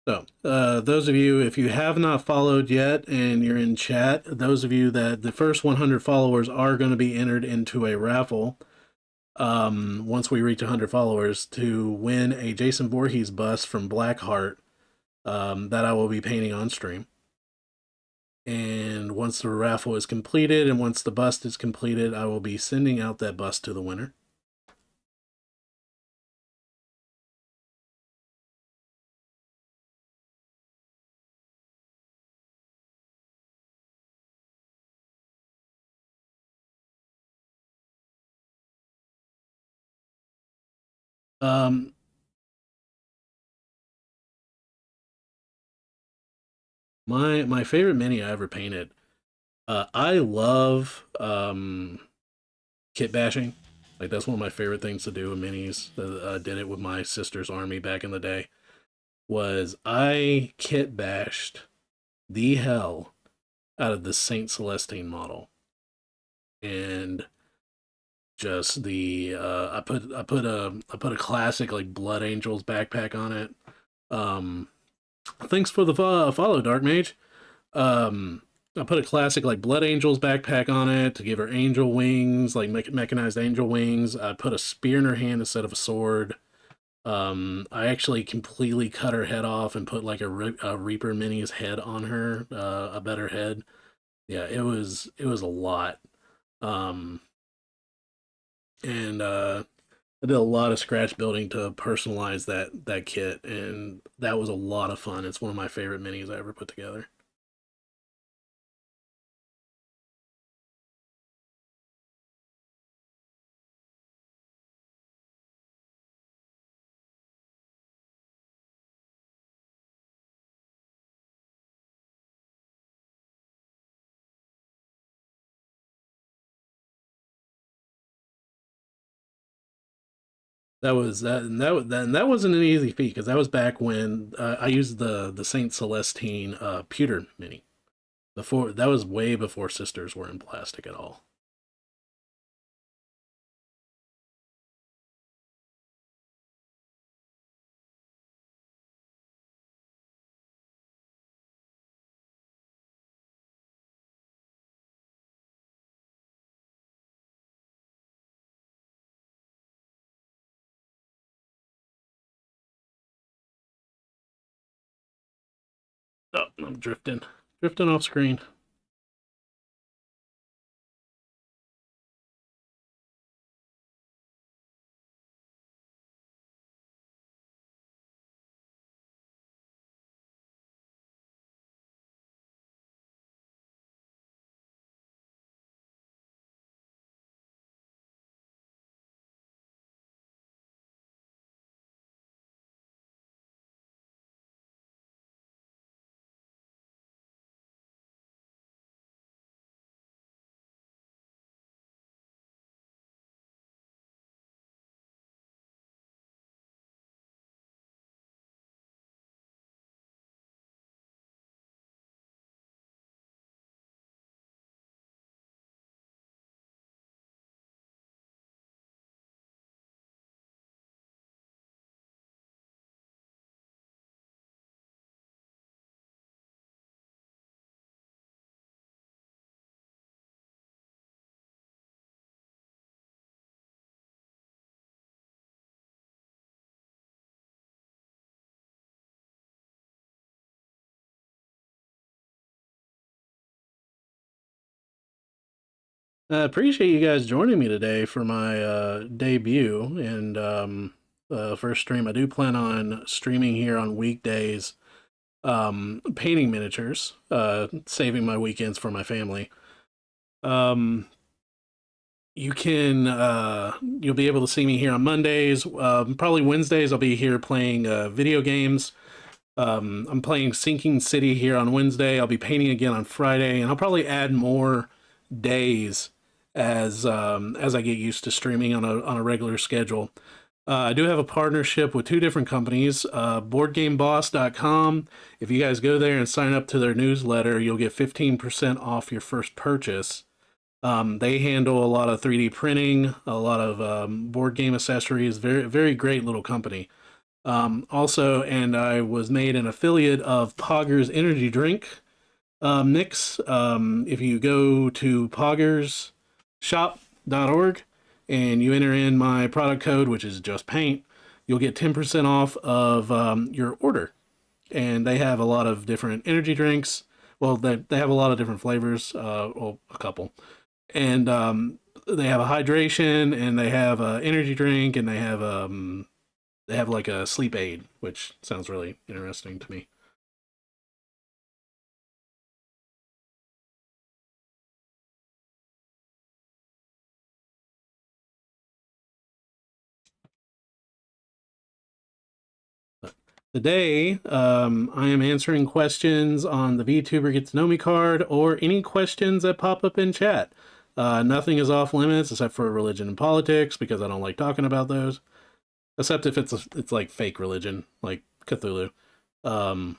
So, those of you, if you have not followed yet and you're in chat, those of you that the first 100 followers are going to be entered into a raffle once we reach 100 followers to win a Jason Voorhees bust from Blackheart that I will be painting on stream. And once the raffle is completed and once the bust is completed, I will be sending out that bust to the winner. Um, my favorite mini I ever painted. I love kit bashing. Like that's one of my favorite things to do in minis. I did it with my sister's army back in the day. Was I kit bashed the hell out of the Saint Celestine model, and just the I put a classic like Blood Angels backpack on it. Um, thanks for the follow, Dark Mage. Um, I put a classic like Blood Angels backpack on it to give her angel wings, like mechanized angel wings. I put a spear in her hand instead of a sword. I actually completely cut her head off and put like a Reaper Mini's head on her, a better head. Yeah, it was a lot. Um, and I did a lot of scratch building to personalize that kit, and that was a lot of fun. It's one of my favorite minis I ever put together. And that wasn't an easy feat because that was back when I used the Saint Celestine pewter mini. Before that was way before sisters were in plastic at all. Oh, I'm drifting off screen. I appreciate you guys joining me today for my debut and first stream. I do plan on streaming here on weekdays, painting miniatures, saving my weekends for my family. Um, you'll be able to see me here on Mondays. Probably Wednesdays I'll be here playing video games. I'm playing Sinking City here on Wednesday. I'll be painting again on Friday, and I'll probably add more days as I get used to streaming on a regular schedule. I do have a partnership with two different companies, BoardGameBoss.com. If you guys go there and sign up to their newsletter, you'll get 15% off your first purchase. They handle a lot of 3D printing, a lot of board game accessories. Very, very great little company. Also, and I was made an affiliate of Pogger's energy drink mix. If you go to poggersshop.org and you enter in my product code, which is just paint, you'll get 10% off of your order. And they have a lot of different energy drinks. Well, they have a lot of different flavors, well, a couple. And they have a hydration, and they have a energy drink, and they have like a sleep aid, which sounds really interesting to me. Today, I am answering questions on the VTuber Get to Know Me card or any questions that pop up in chat. Nothing is off limits except for religion and politics because I don't like talking about those. Except if it's like fake religion, like Cthulhu. Um,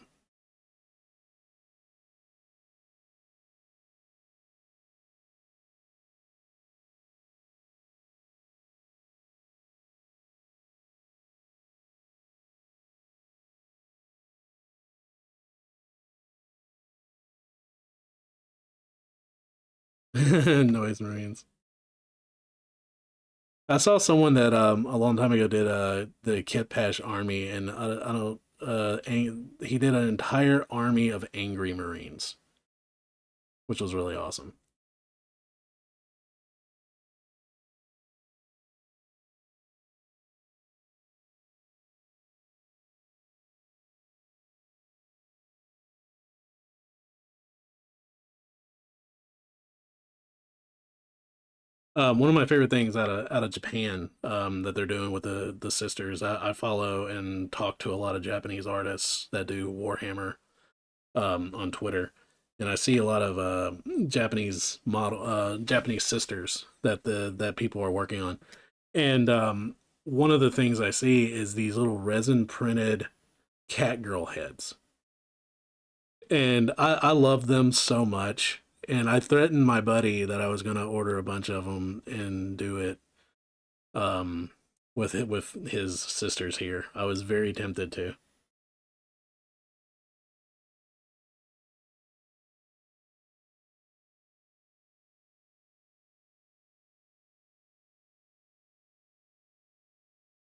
Noise Marines. I saw someone that a long time ago did the Kit Pash army, and I don't he did an entire army of angry Marines, which was really awesome. One of my favorite things out of Japan that they're doing with the sisters. I follow and talk to a lot of Japanese artists that do Warhammer on Twitter, and I see a lot of Japanese sisters that people are working on. And one of the things I see is these little resin printed catgirl heads, and I love them so much. And I threatened my buddy that I was gonna order a bunch of them and do it um, with his sisters here. I was very tempted to.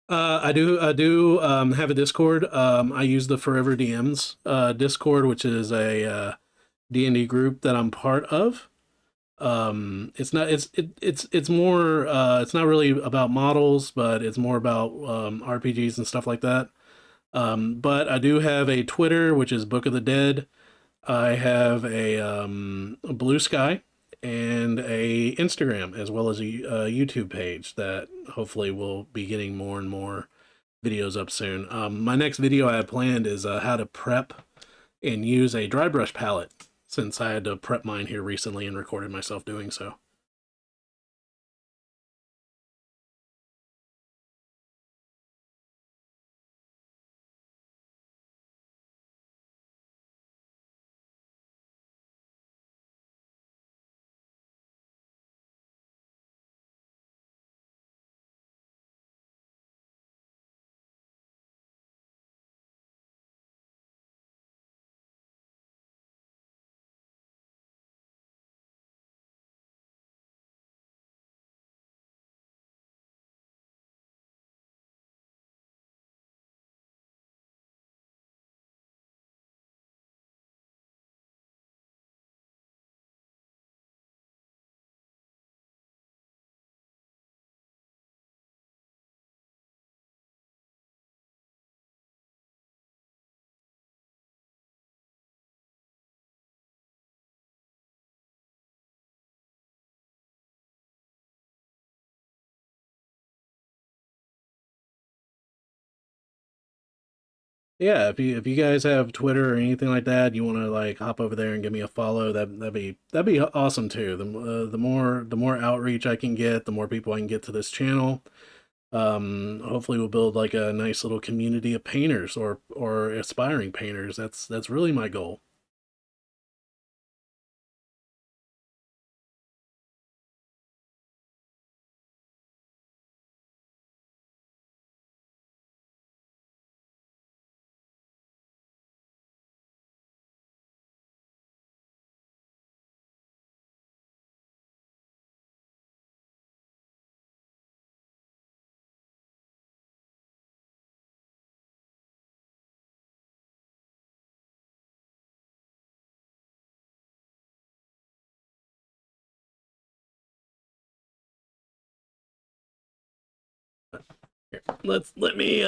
I do have a Discord. I use the Forever DMs Discord, which is a D&D group that I'm part of. It's not it's more it's not really about models, but it's more about RPGs and stuff like that. But I do have a Twitter, which is Book of the Dead. I have a Blue Sky and a Instagram, as well as a YouTube page that hopefully will be getting more and more videos up soon. My next video I have planned is how to prep and use a dry brush palette, since I had to prep mine here recently and recorded myself doing so. Yeah, if you guys have Twitter or anything like that, you want to like hop over there and give me a follow, that'd be awesome too. The more outreach I can get, the more people I can get to this channel. Hopefully we'll build like a nice little community of painters or aspiring painters. That's really my goal. Here, let me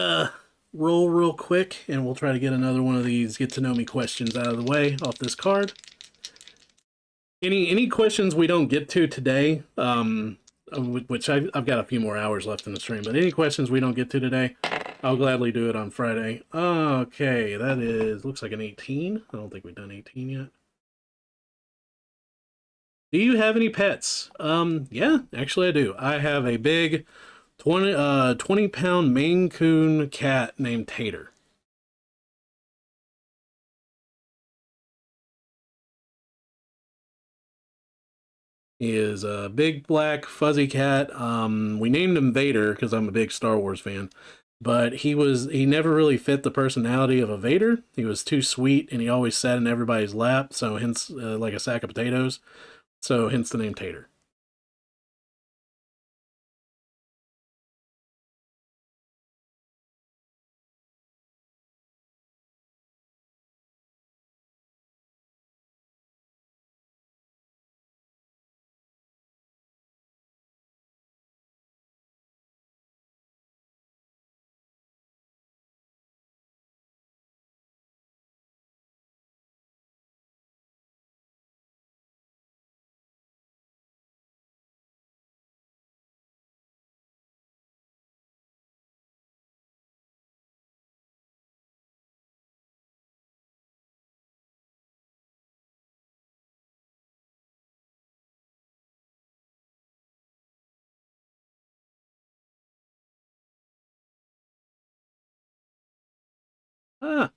roll real quick, and we'll try to get another one of these get to know me questions out of the way off this card. Any questions we don't get to today, which I've got a few more hours left in the stream, but any questions we don't get to today, I'll gladly do it on Friday. Okay, that is looks like an 18. I don't think we've done 18 yet. Do you have any pets? Yeah, actually I do. I have a big 20 pound Maine Coon cat named Tater. He is a big black fuzzy cat. We named him Vader because I'm a big Star Wars fan, but he never really fit the personality of a Vader. He was too sweet and he always sat in everybody's lap, so hence like a sack of potatoes. So hence the name Tater. Ah,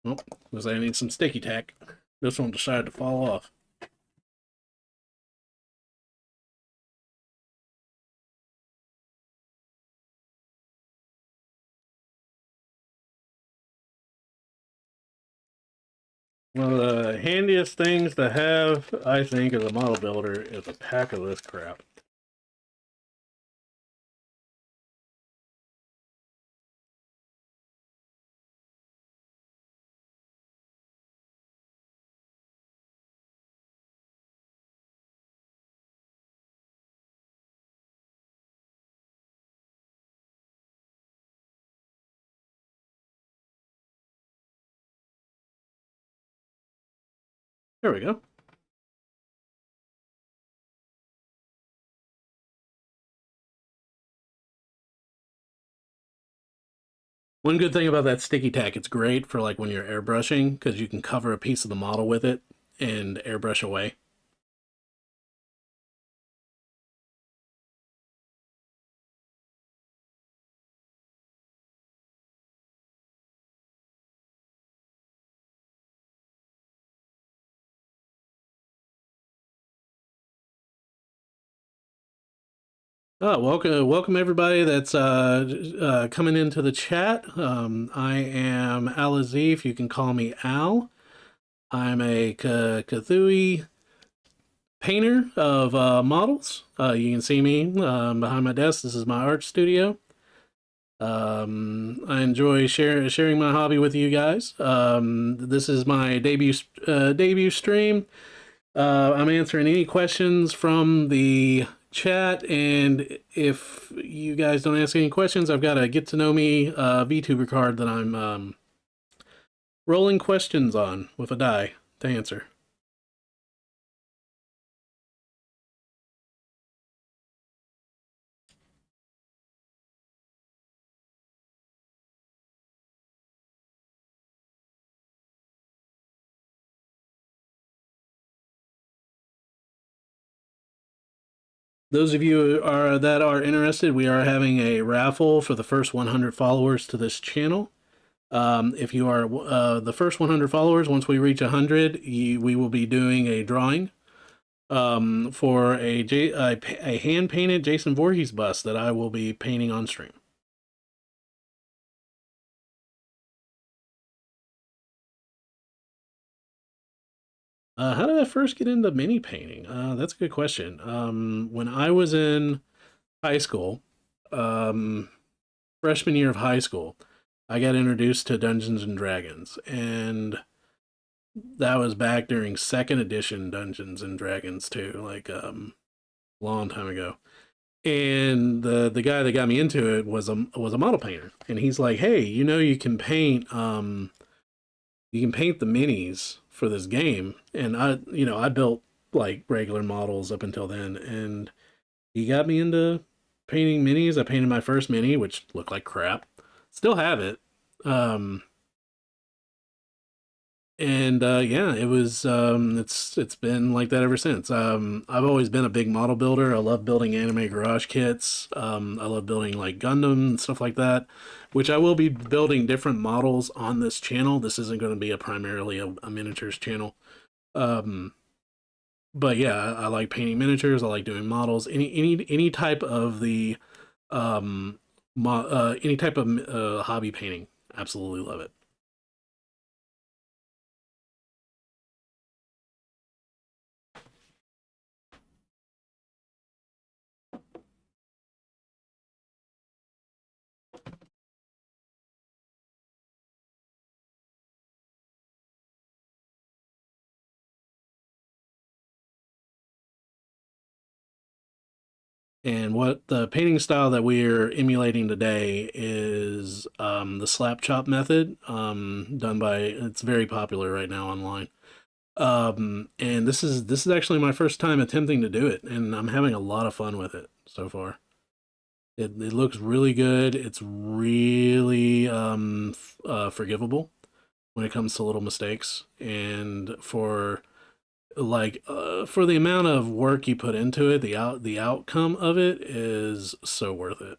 well, was I need some sticky tack. This one decided to fall off. One of the handiest things to have, I think, as a model builder is a pack of this crap. There we go. One good thing about that sticky tack, it's great for like when you're airbrushing because you can cover a piece of the model with it and airbrush away. Welcome everybody that's coming into the chat. I am Al-azif. You can call me Al. I'm a Cthulhu painter of models. You can see me behind my desk. This is my art studio. I enjoy sharing my hobby with you guys. This is my debut stream. I'm answering any questions from the chat, and if you guys don't ask any questions, I've got a get to know me VTuber card that I'm rolling questions on with a die to answer. Those of you that are interested, we are having a raffle for the first 100 followers to this channel. If you are the first 100 followers, once we reach 100, we will be doing a drawing for a hand painted Jason Voorhees bust that I will be painting on stream. How did I first get into mini painting? That's a good question. When I was in high school, um, freshman year of high school, I got introduced to Dungeons and Dragons, and that was back during second edition Dungeons and Dragons too, like long time ago. And the guy that got me into it was a model painter, and he's like, "Hey, you know, you can paint the minis for this game." And I built like regular models up until then, and he got me into painting minis. I painted my first mini, which looked like crap. Still have it. Um, and yeah, it's been like that ever since. I've always been a big model builder. I love building anime garage kits. I love building like Gundam and stuff like that, which I will be building different models on this channel. This isn't going to be a primarily a miniatures channel. Um, but yeah, I like painting miniatures. I like doing models. Any type of the any type of hobby painting. Absolutely love it. And what the painting style that we're emulating today is the slap chop method, done by, it's very popular right now online. And this is actually my first time attempting to do it, and I'm having a lot of fun with it so far. It looks really good. It's really forgivable when it comes to little mistakes, and for the amount of work you put into it, the outcome of it is so worth it.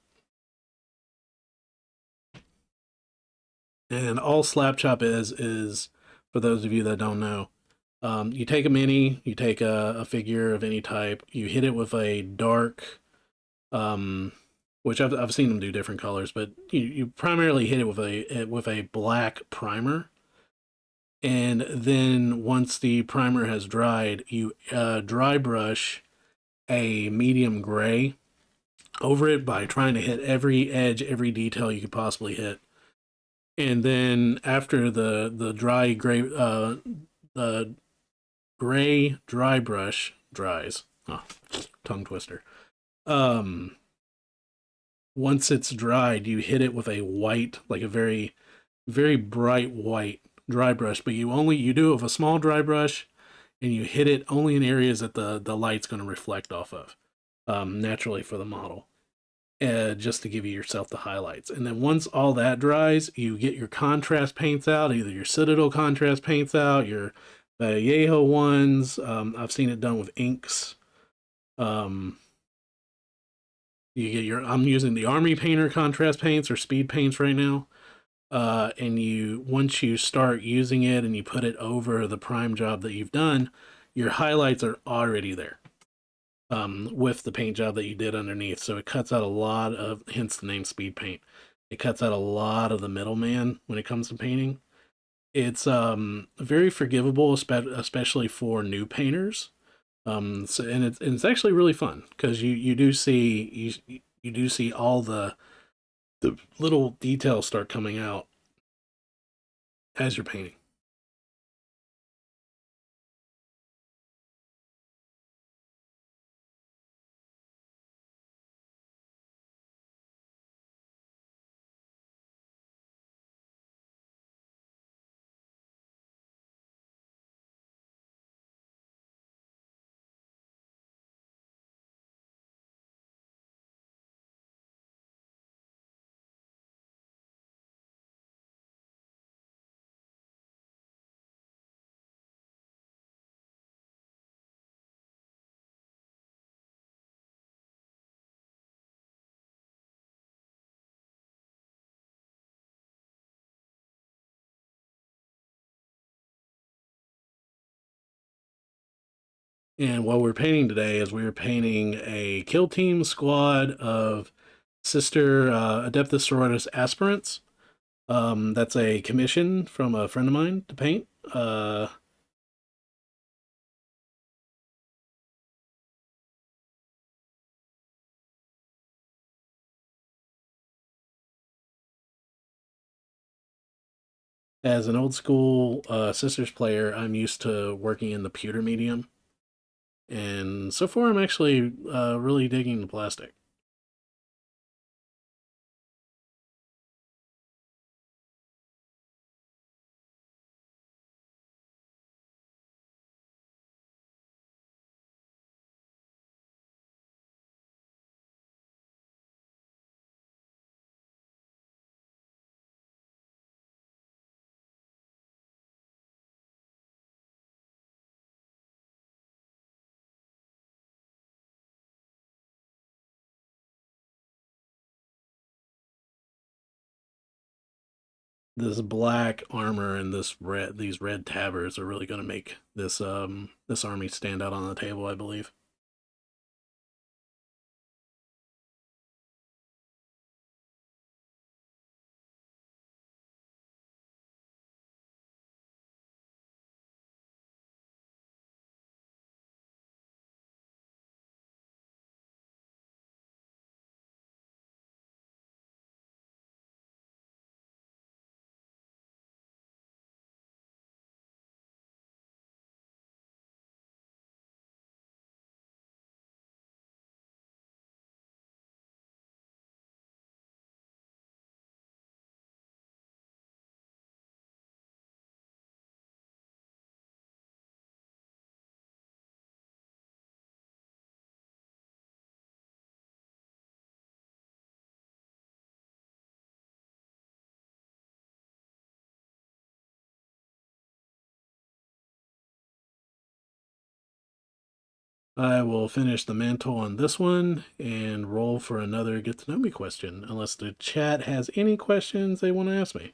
And all slap chop is for those of you that don't know, you take a mini, you take a figure of any type, you hit it with a dark, um, which I've seen them do different colors, but you primarily hit it with a black primer, and then once the primer has dried, you dry brush a medium gray over it by trying to hit every edge, every detail you could possibly hit. And then after the gray dry brush dries, oh, tongue twister. Um, Once it's dried, you hit it with a white, like a very bright white dry brush, but you do it with a small dry brush, and you hit it only in areas that the light's going to reflect off of, naturally for the model, just to give you yourself the highlights. And then once all that dries, you get your contrast paints out, either your Citadel contrast paints out, your Vallejo ones. I've seen it done with inks. Um, you get your. I'm using the Army Painter contrast paints or speed paints right now. And you once you start using it and you put it over the prime job that you've done, your highlights are already there, with the paint job that you did underneath. So it cuts out a lot of, hence the name speed paint. It cuts out a lot of the middleman when it comes to painting. It's very forgivable, especially for new painters. And it's actually really fun because you do see you do see all the little details start coming out as you're painting. And what we're painting today is we're painting a kill team squad of Sister Adeptus Sororitas aspirants. That's a commission from a friend of mine to paint. As an old school Sisters player, I'm used to working in the pewter medium, and so far I'm actually really digging the plastic. this black armor and these red tabards are really going to make this army stand out on the table, I believe. I will finish the mantle on this one and roll for another get to know me question, unless the chat has any questions they want to ask me.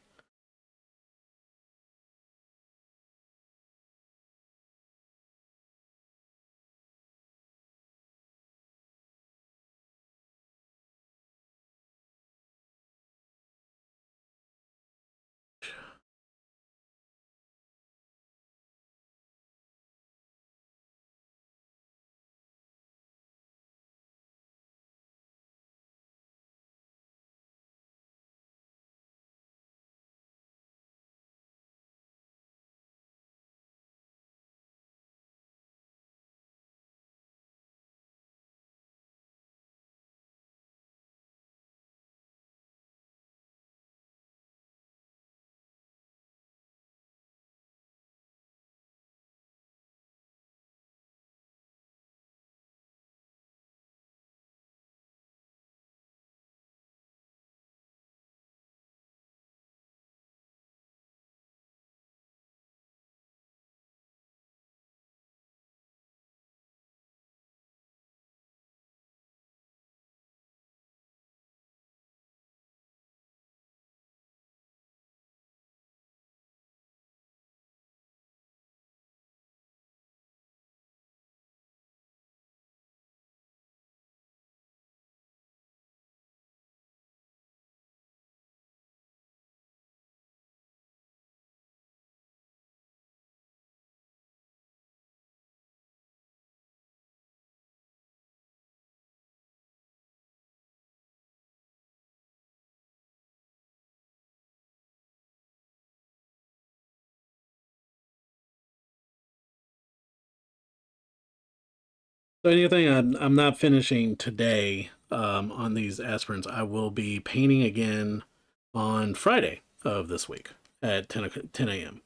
So anything I'm not finishing today on these aspirants, I will be painting again on Friday of this week at 10 a.m.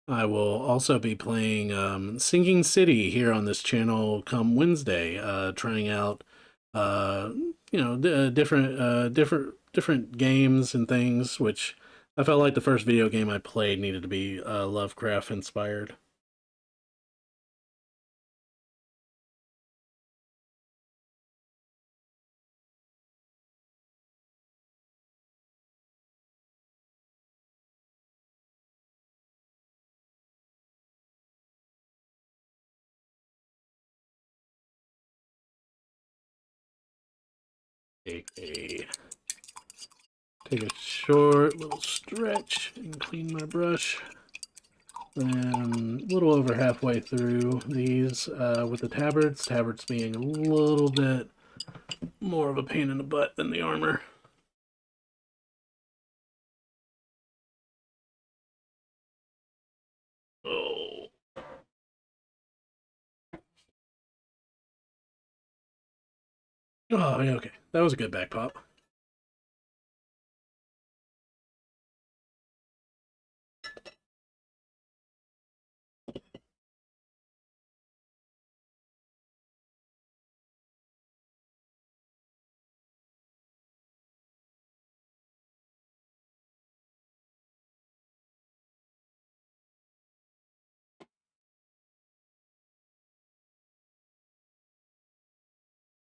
I will also be playing Sinking City here on this channel come Wednesday, trying out uh, different games and things, which I felt like the first video game I played needed to be Lovecraft inspired. Take a short little stretch and clean my brush. Then a little over halfway through these with the tabards being a little bit more of a pain in the butt than the armor. Oh. Oh, yeah, okay. That was a good back pop.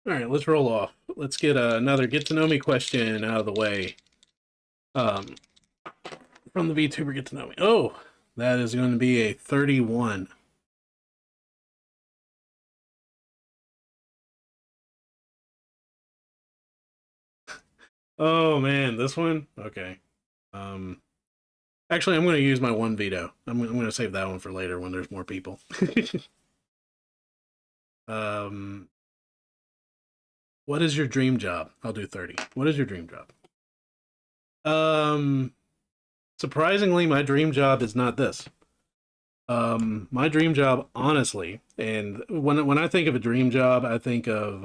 All right, let's roll off. Let's get another get to know me question out of the way. Um, from the VTuber get to know me. Oh, that is going to be a 31. Oh man, this one. Okay. Um, actually, I'm going to use my one veto. I'm going to save that one for later when there's more people. um, what is your dream job? I'll do 30. What is your dream job? Um, surprisingly, my dream job is not this. My dream job, honestly, and when I think of a dream job, I think of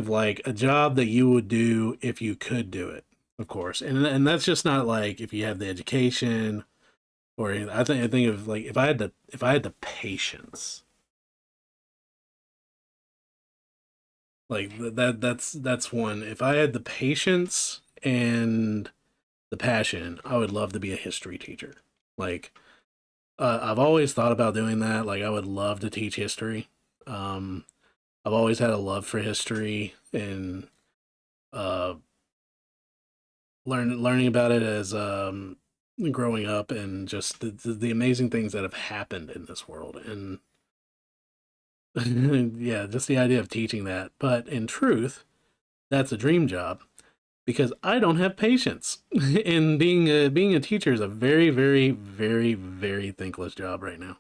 like a job that you would do if you could do it, of course, and that's just not like if you have the education or I think of like if I had the patience, like that's one. If I had the patience and the passion, I would love to be a history teacher. Like I've always thought about doing that. Like I would love to teach history. Um, I've always had a love for history and uh, learning about it as growing up and just the amazing things that have happened in this world and yeah, just the idea of teaching that. But in truth, that's a dream job because I don't have patience. And being a teacher is a very, very, very, very thankless job right now.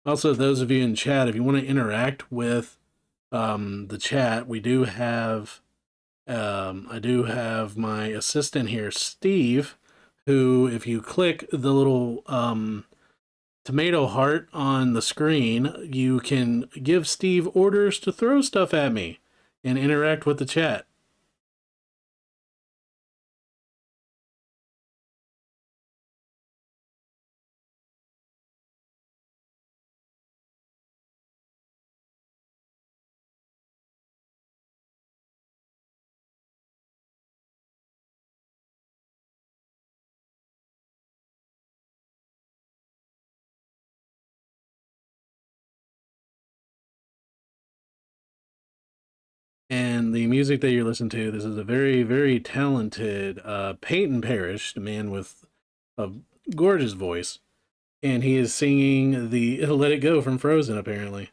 Also, those of you in chat, if you want to interact with the chat, we do have I do have my assistant here, Steve, who, if you click the little tomato heart on the screen, you can give Steve orders to throw stuff at me and interact with the chat. And the music that you're listening to, this is a very, very talented Peyton Parrish, a man with a gorgeous voice, and he is singing the "Let It Go" from Frozen, apparently.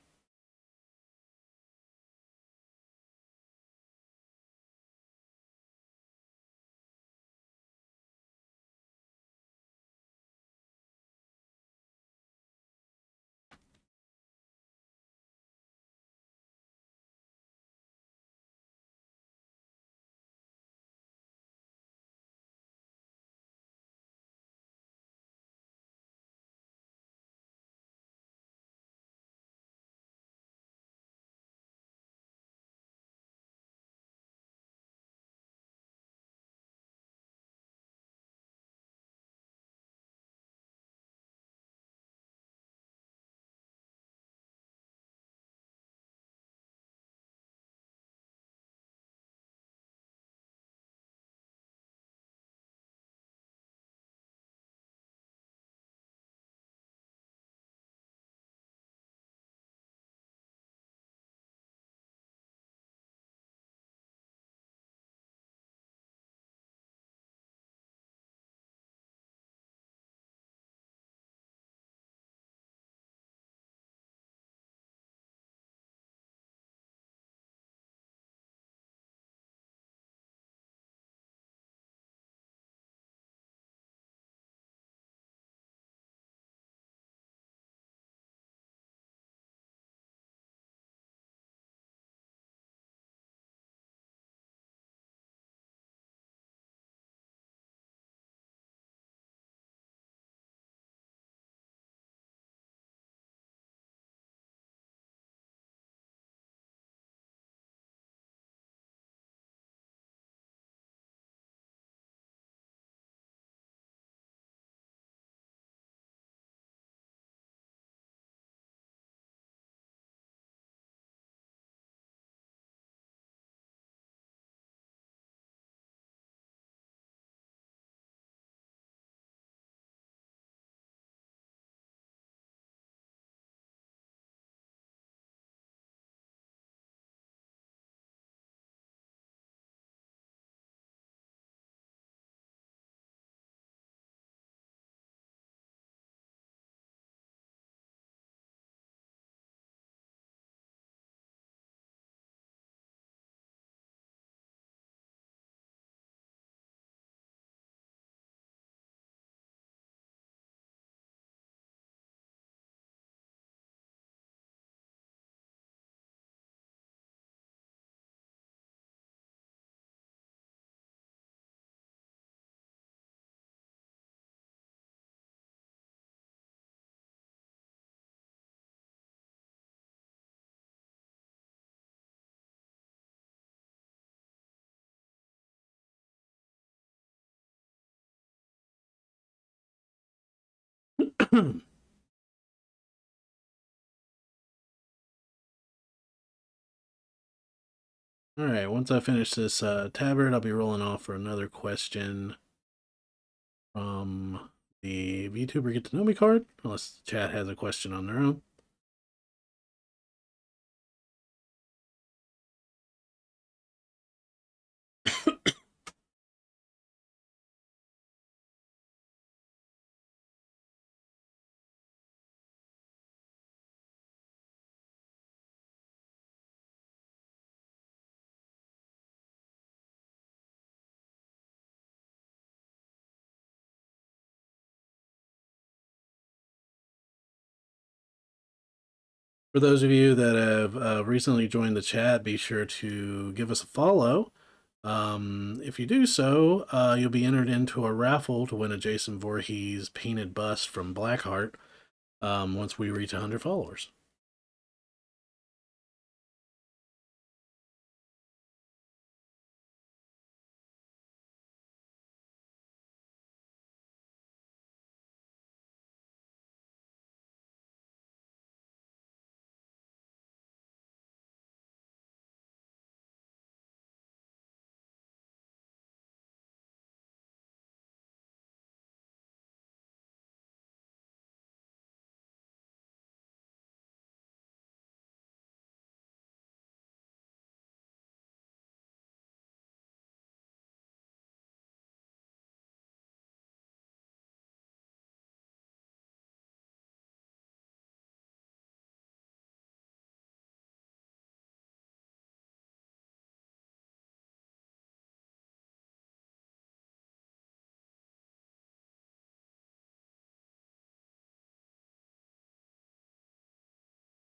All right, once I finish this tabard, I'll be rolling off for another question from the VTuber Get to Know Me card, unless the chat has a question on their own. For those of you that have recently joined the chat, be sure to give us a follow. If you do so, you'll be entered into a raffle to win a Jason Voorhees painted bust from Blackheart once we reach 100 followers.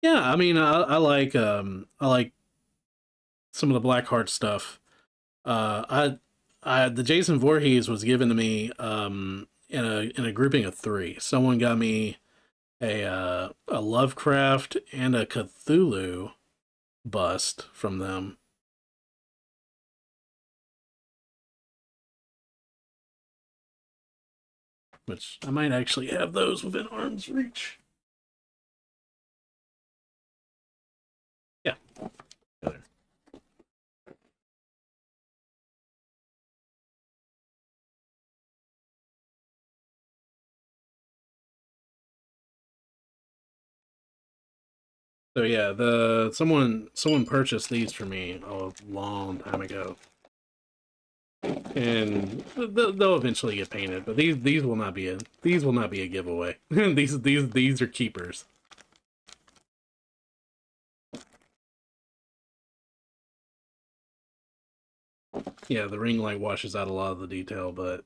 Yeah, I mean, I like some of the Blackheart stuff. The Jason Voorhees was given to me in a grouping of three. Someone got me a Lovecraft and a Cthulhu bust from them, which I might actually have those within arm's reach. Yeah. So yeah, the someone purchased these for me a long time ago, and they'll eventually get painted. But these will not be a giveaway. These are keepers. Yeah, the ring light washes out a lot of the detail, but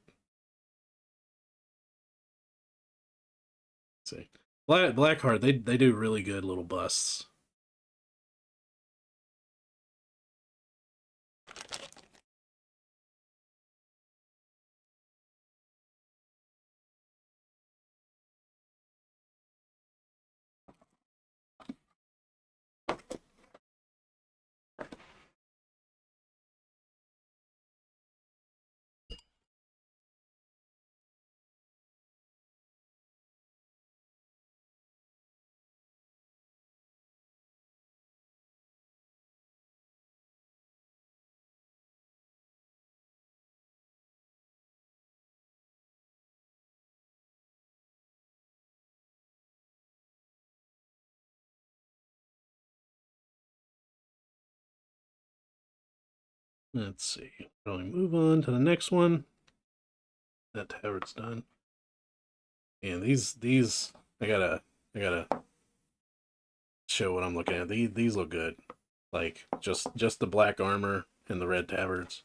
let's see, Blackheart they do really good little busts. Let's see. Probably move on to the next one. That tabard's done. And these I gotta show what I'm looking at. These look good. Like just the black armor and the red tabards.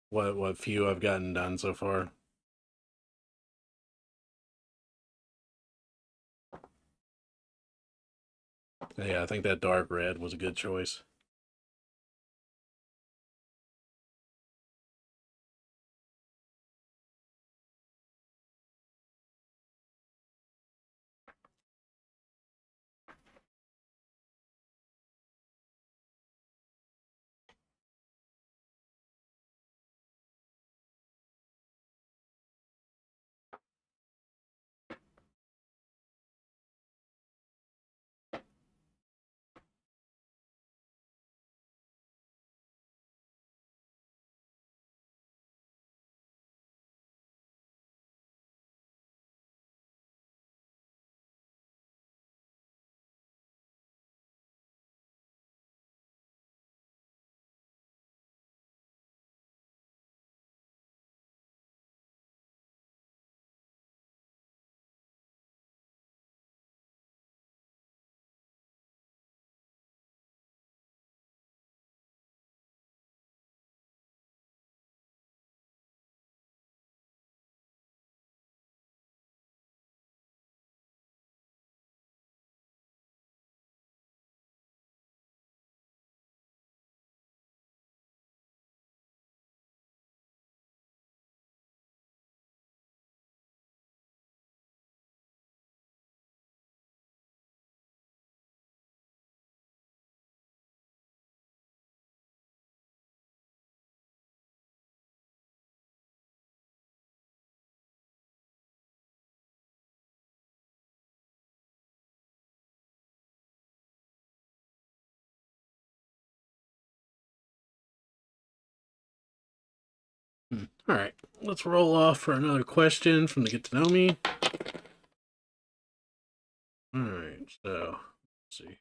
What few I've gotten done so far. Yeah, I think that dark red was a good choice. All right, let's roll off for another question from the Get to Know Me. All right, so let's see.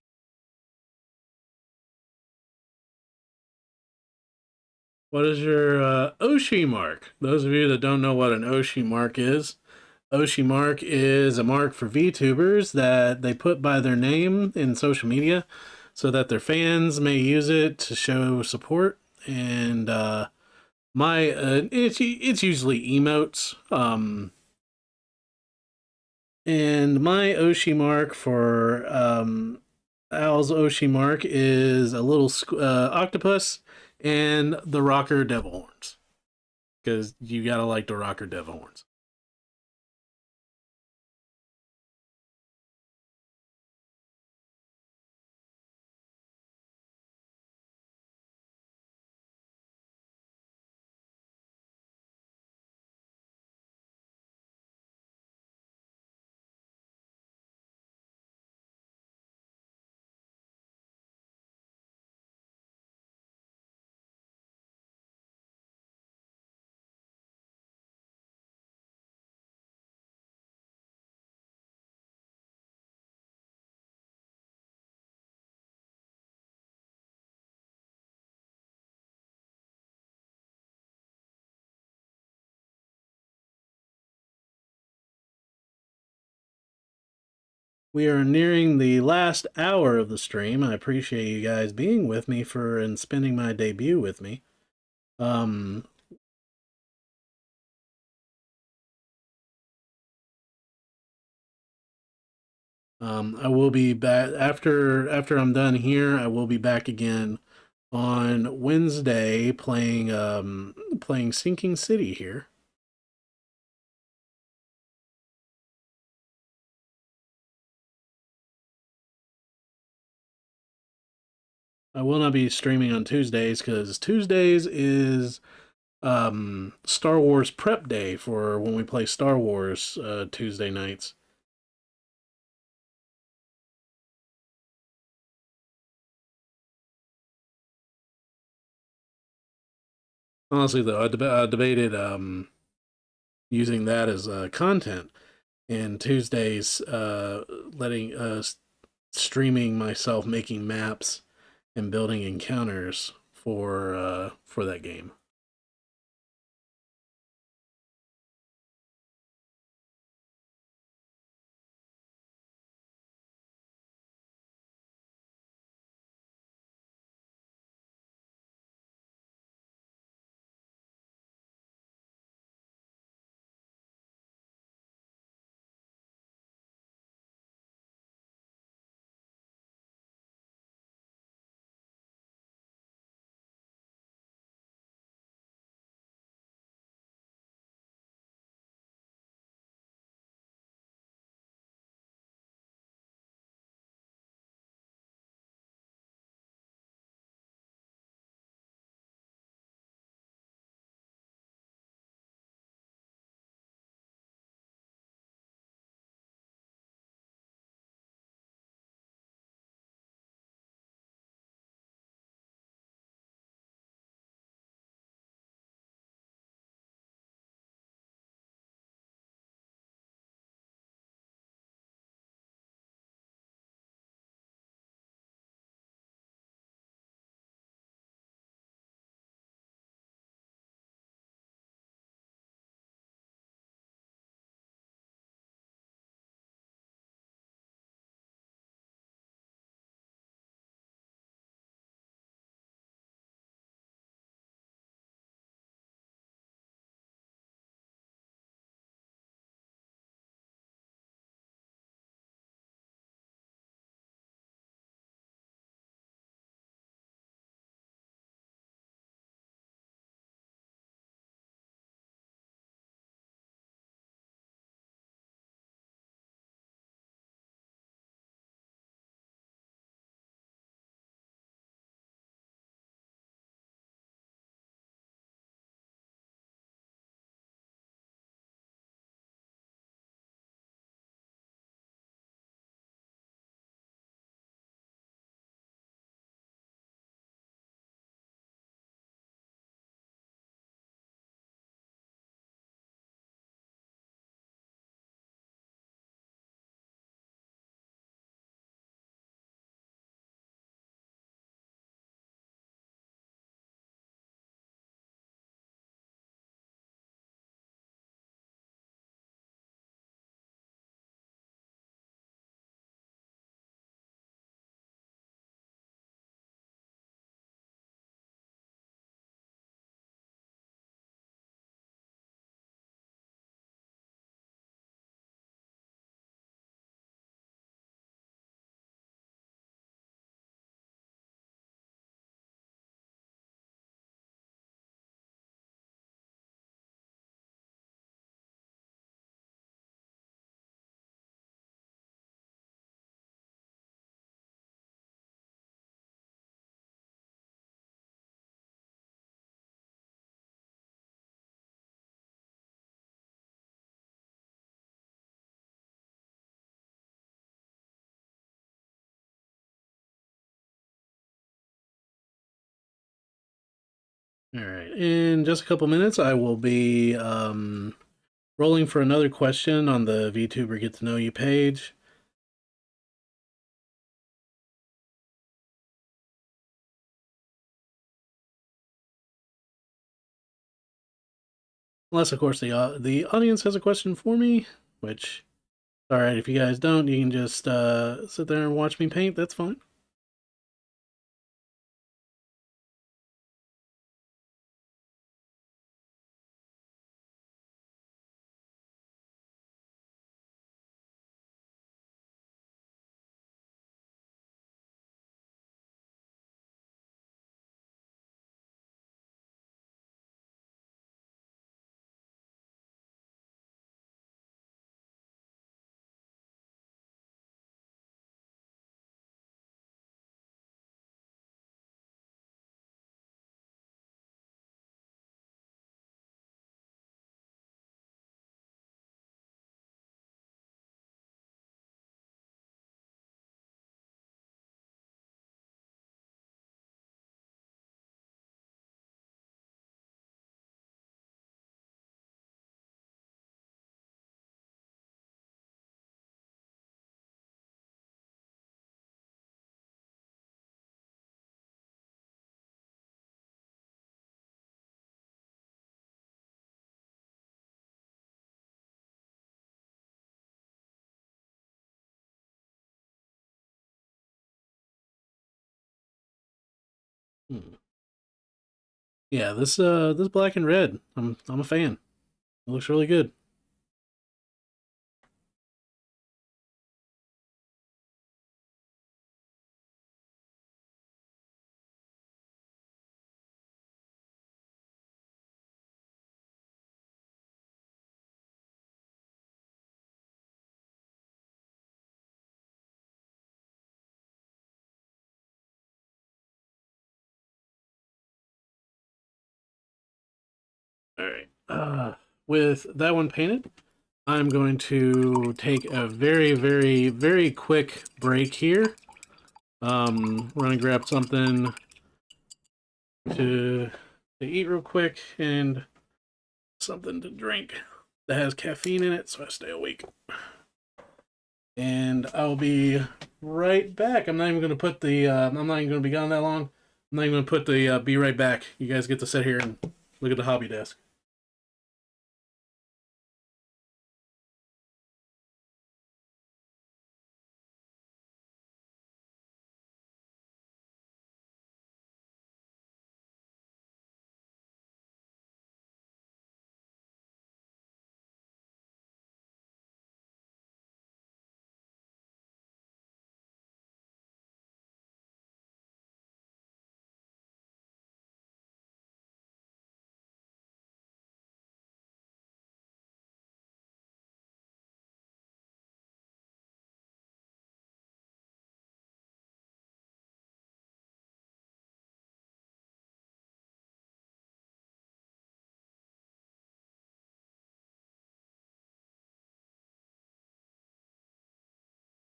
What is your Oshi mark? Those of you that don't know what an Oshi mark is, Oshi mark is a mark for VTubers that they put by their name in social media so that their fans may use it to show support. And my it's usually emotes. And my Oshi mark for Al's Oshi mark is a little octopus and the rocker devil horns because you gotta like the rocker devil horns. We are nearing the last hour of the stream. I appreciate you guys being with me for and spending my debut with me. Um, I will be back after I'm done here. I will be back again on Wednesday playing Sinking City here. I will not be streaming on Tuesdays because Tuesdays is Star Wars prep day for when we play Star Wars Tuesday nights. Honestly, though, I debated using that as content, and Tuesdays letting streaming myself making maps and building encounters for that game. All right. In just a couple minutes, I will be rolling for another question on the VTuber Get to Know You page. Unless, of course, the audience has a question for me, which, all right, if you guys don't, you can just sit there and watch me paint. That's fine. Hmm. Yeah, this black and red. I'm a fan. It looks really good. All right. With that one painted, I'm going to take a very, very, very quick break here. We're gonna grab something to eat real quick and something to drink that has caffeine in it, so I stay awake. And I'll be right back. I'm not even gonna put the. I'm not even gonna be gone that long. I'm not even gonna put the "be right back." You guys get to sit here and look at the hobby desk.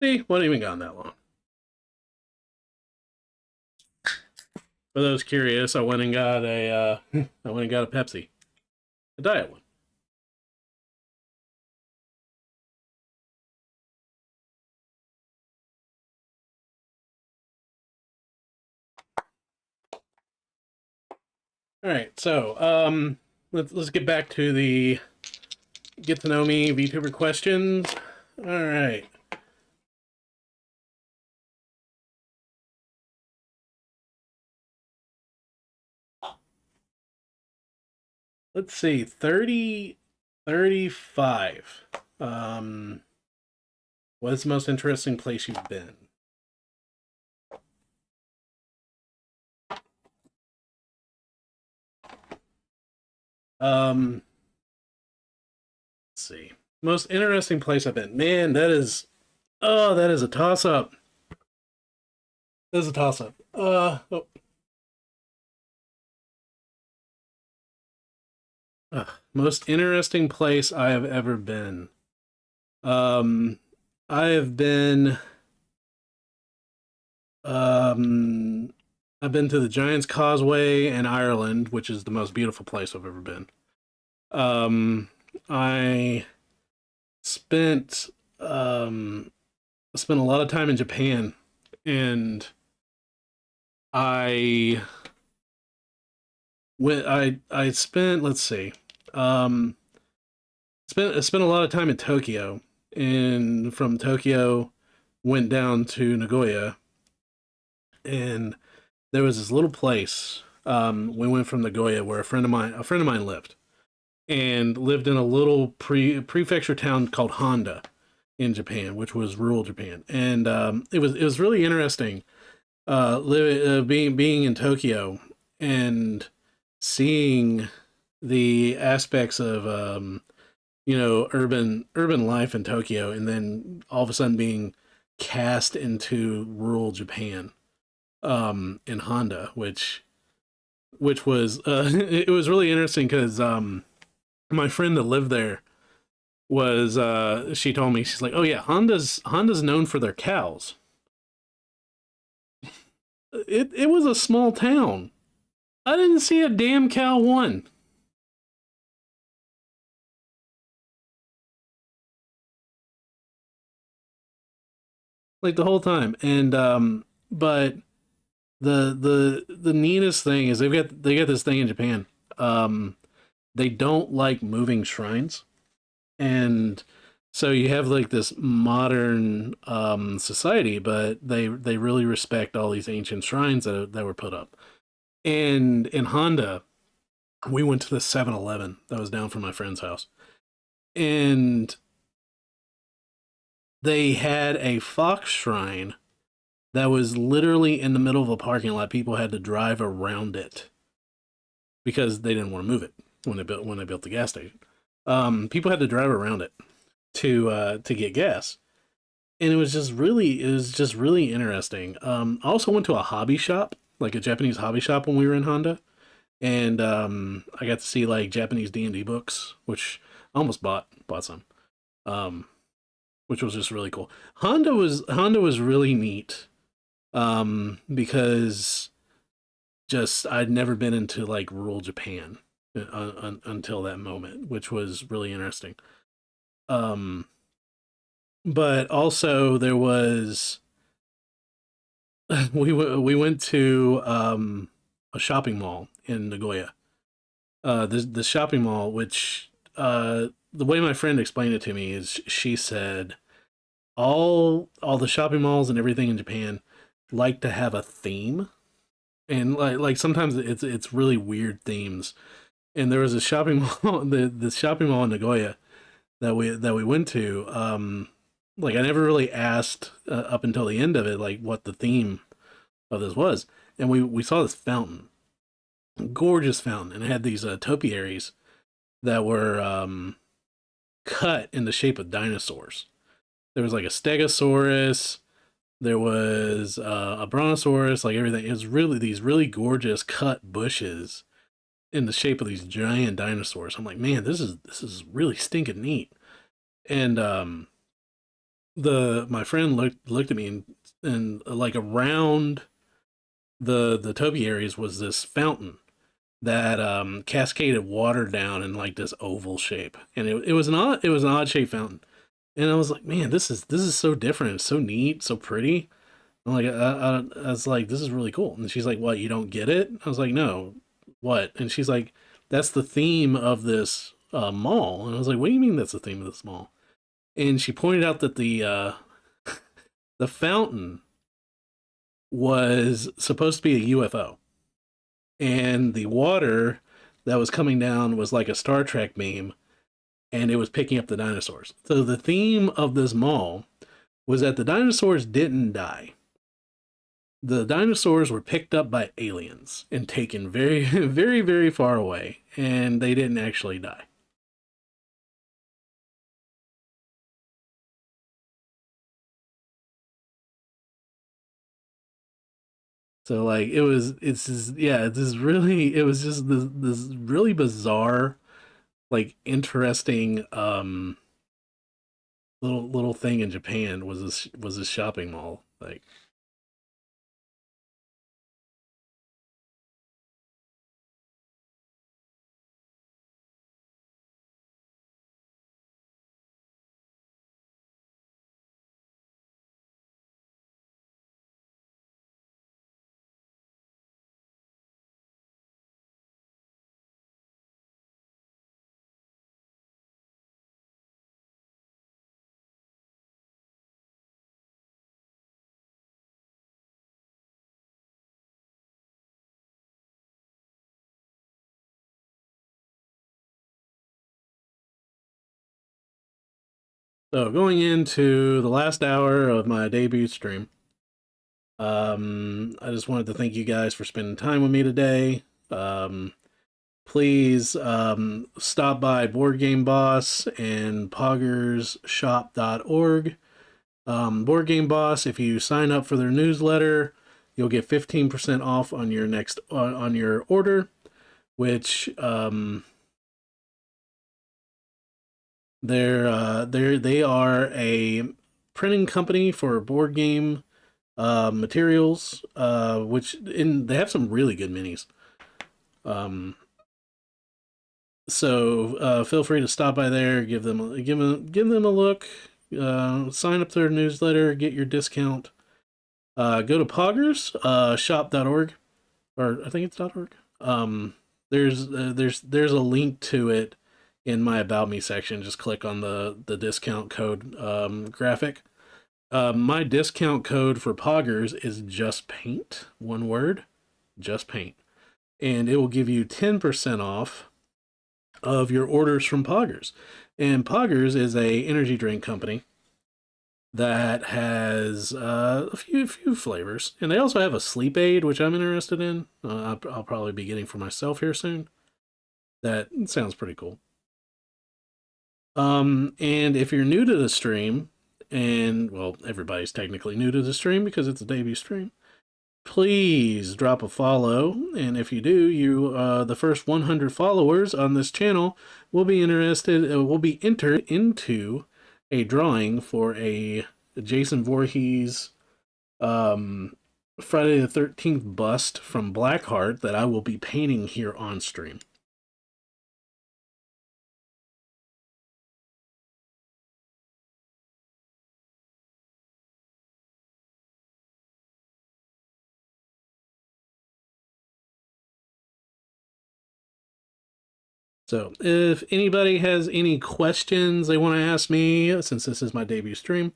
See, wasn't even gone that long. For those curious, I went and got a. I went and got a Pepsi, a diet one. All right, so let's get back to the get to know me VTuber questions. All right. Let's see. 30, 35. What's the most interesting place you've been? Um, let's see. Most interesting place I've been. Man, that is that is a toss up. That is a toss up. Oh, most interesting place I have ever been. Um, I have been um I've been to the Giant's Causeway and Ireland, which is the most beautiful place I've ever been. Um, I spent um spent a lot of time in Japan, and I I spent, let's see, um spent a lot of time in Tokyo, and from Tokyo went down to Nagoya, and there was this little place. We went from Nagoya where a friend of mine lived in a little prefecture town called Honda in Japan, which was rural Japan, and it was really interesting being in Tokyo and seeing the aspects of urban life in Tokyo, and then all of a sudden being cast into rural Japan in Honda, which was it was really interesting because my friend that lived there was she told me, she's like, oh yeah, Honda's known for their cows. It was a small town. I didn't see a damn cow one, like the whole time. And but the neatest thing is they got this thing in Japan. Um, they don't like moving shrines, and so you have like this modern society, but they really respect all these ancient shrines that were put up. And in Honda, we went to the 7-Eleven that was down from my friend's house, and they had a fox shrine that was literally in the middle of a parking lot. People had to drive around it because they didn't want to move it when they built the gas station. People had to drive around it to get gas, and it was just really interesting. I also went to a hobby shop, like a Japanese hobby shop, when we were in Honda, and I got to see like Japanese D&D books, which I almost bought some, um, which was just really cool. Honda was really neat, because just I'd never been into like rural Japan until that moment, which was really interesting. Um, but also there was we went to a shopping mall in Nagoya. The shopping mall, which the way my friend explained it to me is, she said all the shopping malls and everything in Japan like to have a theme, and like sometimes it's really weird themes. And there was a shopping mall, the shopping mall in Nagoya that we went to. Like I never really asked up until the end of it, like what the theme of this was, and we saw this fountain, gorgeous fountain, and it had these topiaries that were cut in the shape of dinosaurs. There was like a Stegosaurus, there was a Brontosaurus, like everything. It was really these really gorgeous cut bushes in the shape of these giant dinosaurs. I'm like, man, this is really stinking neat. And the my friend looked at me, and like around the topiaries was this fountain that cascaded water down in like this oval shape, and it was an odd shaped fountain. And I was like, man, this is so different. It's so neat, so pretty. I'm like, I was like, this is really cool. And she's like, what? You don't get it? I was like, no, what? And she's like, that's the theme of this mall. And I was like, what do you mean that's the theme of this mall? And she pointed out that the fountain was supposed to be a UFO, and the water that was coming down was like a Star Trek beam, and it was picking up the dinosaurs. So the theme of this mall was that the dinosaurs didn't die. The dinosaurs were picked up by aliens and taken very, very, very far away, and they didn't actually die. So like it was just this really bizarre, like interesting little thing in Japan was this shopping mall. Like So going into the last hour of my debut stream, I just wanted to thank you guys for spending time with me today. Please stop by Board Game Boss and poggershop.org. Board Game Boss, if you sign up for their newsletter, you'll get 15% off on your next on your order, which they are a printing company for board game materials, which they have some really good minis. Um, so feel free to stop by there, give them a look, sign up to their newsletter, get your discount. Go to Poggers shop.org, or I think it's .org. There's a link to it in my About Me section. Just click on the discount code graphic. My discount code for Poggers is just paint, one word, just paint, and it will give you 10% off of your orders from Poggers. And Poggers is a energy drink company that has a few flavors, and they also have a sleep aid, which I'm interested in. I'll probably be getting for myself here soon. That sounds pretty cool. And if you're new to the stream, and well, everybody's technically new to the stream because it's a debut stream, please drop a follow. And if you do, the first 100 followers on this channel will be entered into a drawing for a Jason Voorhees um, Friday the 13th bust from Blackheart that I will be painting here on stream. So if anybody has any questions they want to ask me, since this is my debut stream,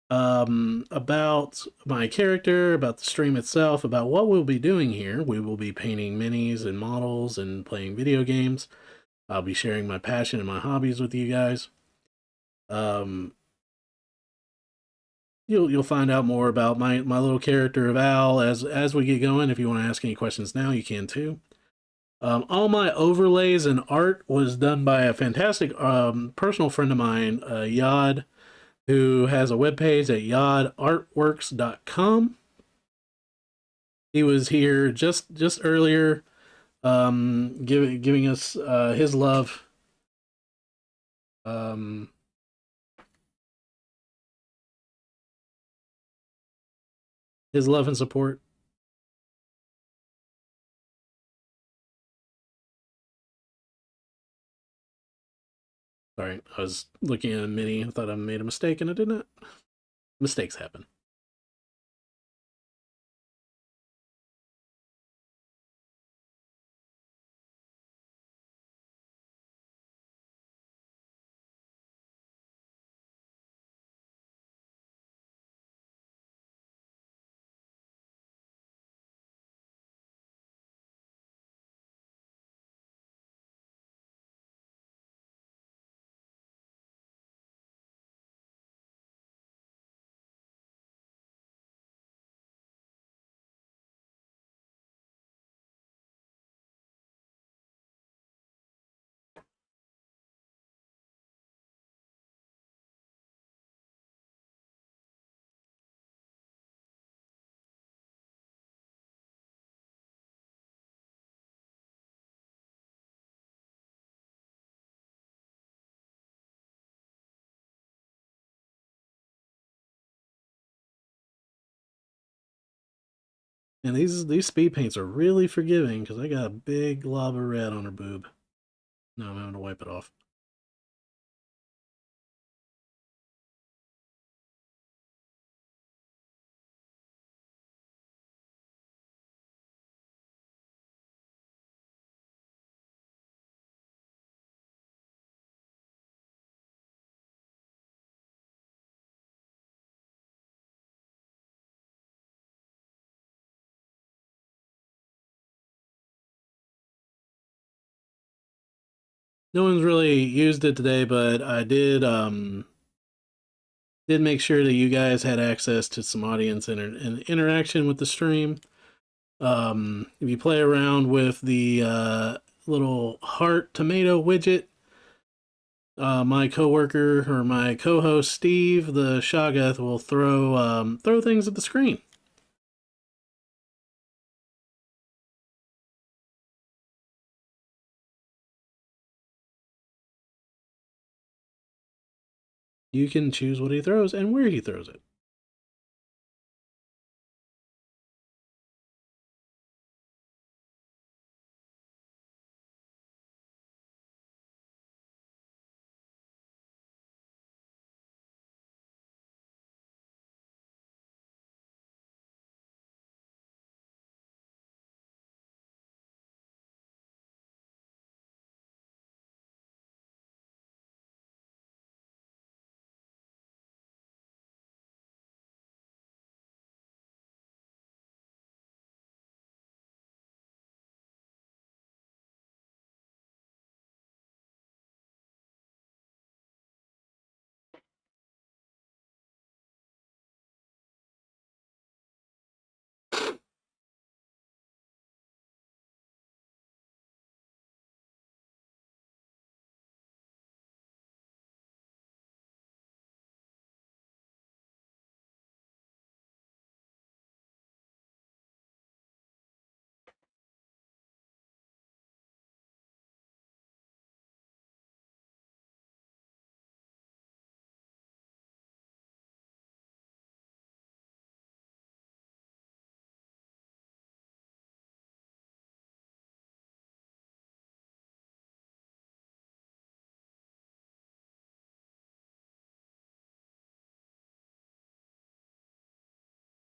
about my character, about the stream itself, about what we'll be doing here, we will be painting minis and models and playing video games. I'll be sharing my passion and my hobbies with you guys. Um, you'll find out more about my little character of Al as we get going. If you want to ask any questions now, you can too. All my overlays and art was done by a fantastic personal friend of mine, Yod, who has a webpage at yodartworks.com. He was here just earlier, giving us his love. Um, his love and support. Sorry, I was looking at a mini. I thought I made a mistake, and I did not. Mistakes happen. And these speed paints are really forgiving because I got a big glob of red on her boob. Now I'm having to wipe it off. No one's really used it today, but I did Did make sure that you guys had access to some audience and interaction with the stream. If you play around with the little heart tomato widget, my coworker or my co-host Steve, the Shoggoth, will throw things at the screen. You can choose what he throws and where he throws it.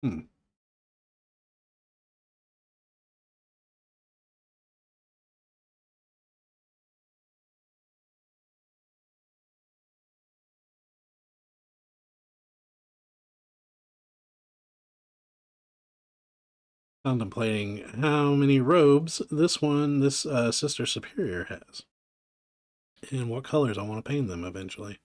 Hmm. Contemplating how many robes this Sister Superior has, and what colors I want to paint them eventually.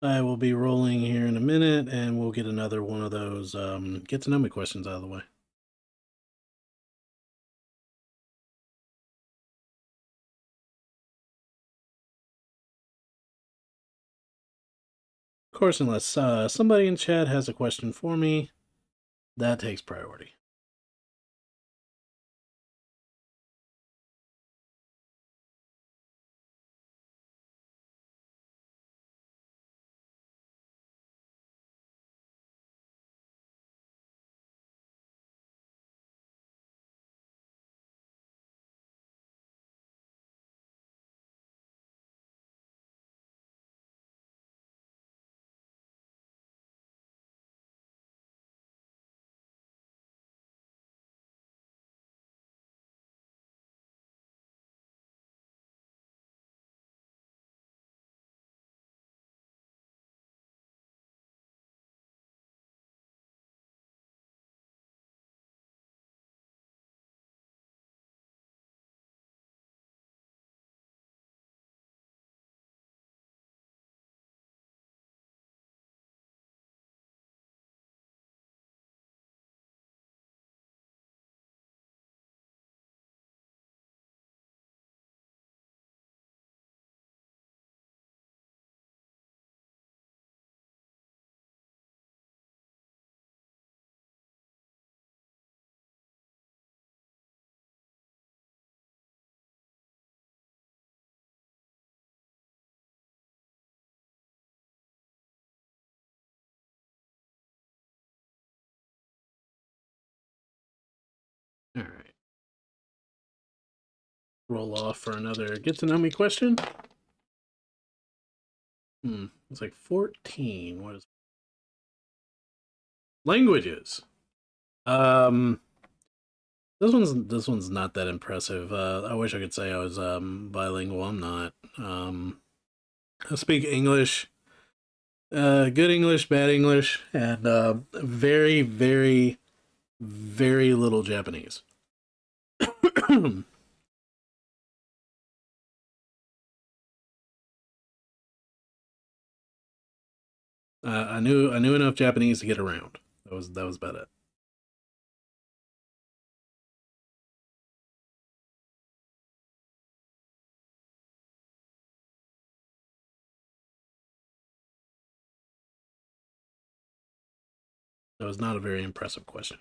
I will be rolling here in a minute, and we'll get another one of those get to know me questions out of the way. Of course, unless somebody in chat has a question for me, that takes priority. All right. Roll off for another get to know me question. It's like 14. What is languages? Um, this one's not that impressive. I wish I could say I was bilingual. I'm not. I speak English, good English, bad English, and very, very, very little Japanese. I knew enough Japanese to get around. That was about it. That was not a very impressive question.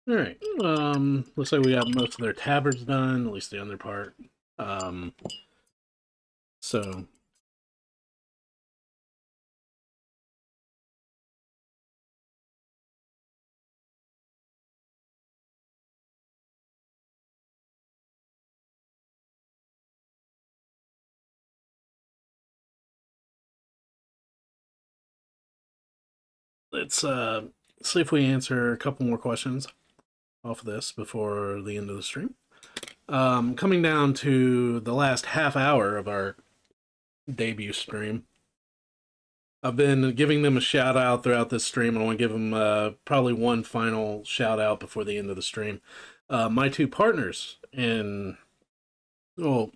All right. Looks like we got most of their tabards done, at least the under part. Um, so let's see if we answer a couple more questions off of this before the end of the stream. Coming down to the last half hour of our debut stream, I've been giving them a shout out throughout this stream. I want to give them probably one final shout out before the end of the stream. My two partners in, well,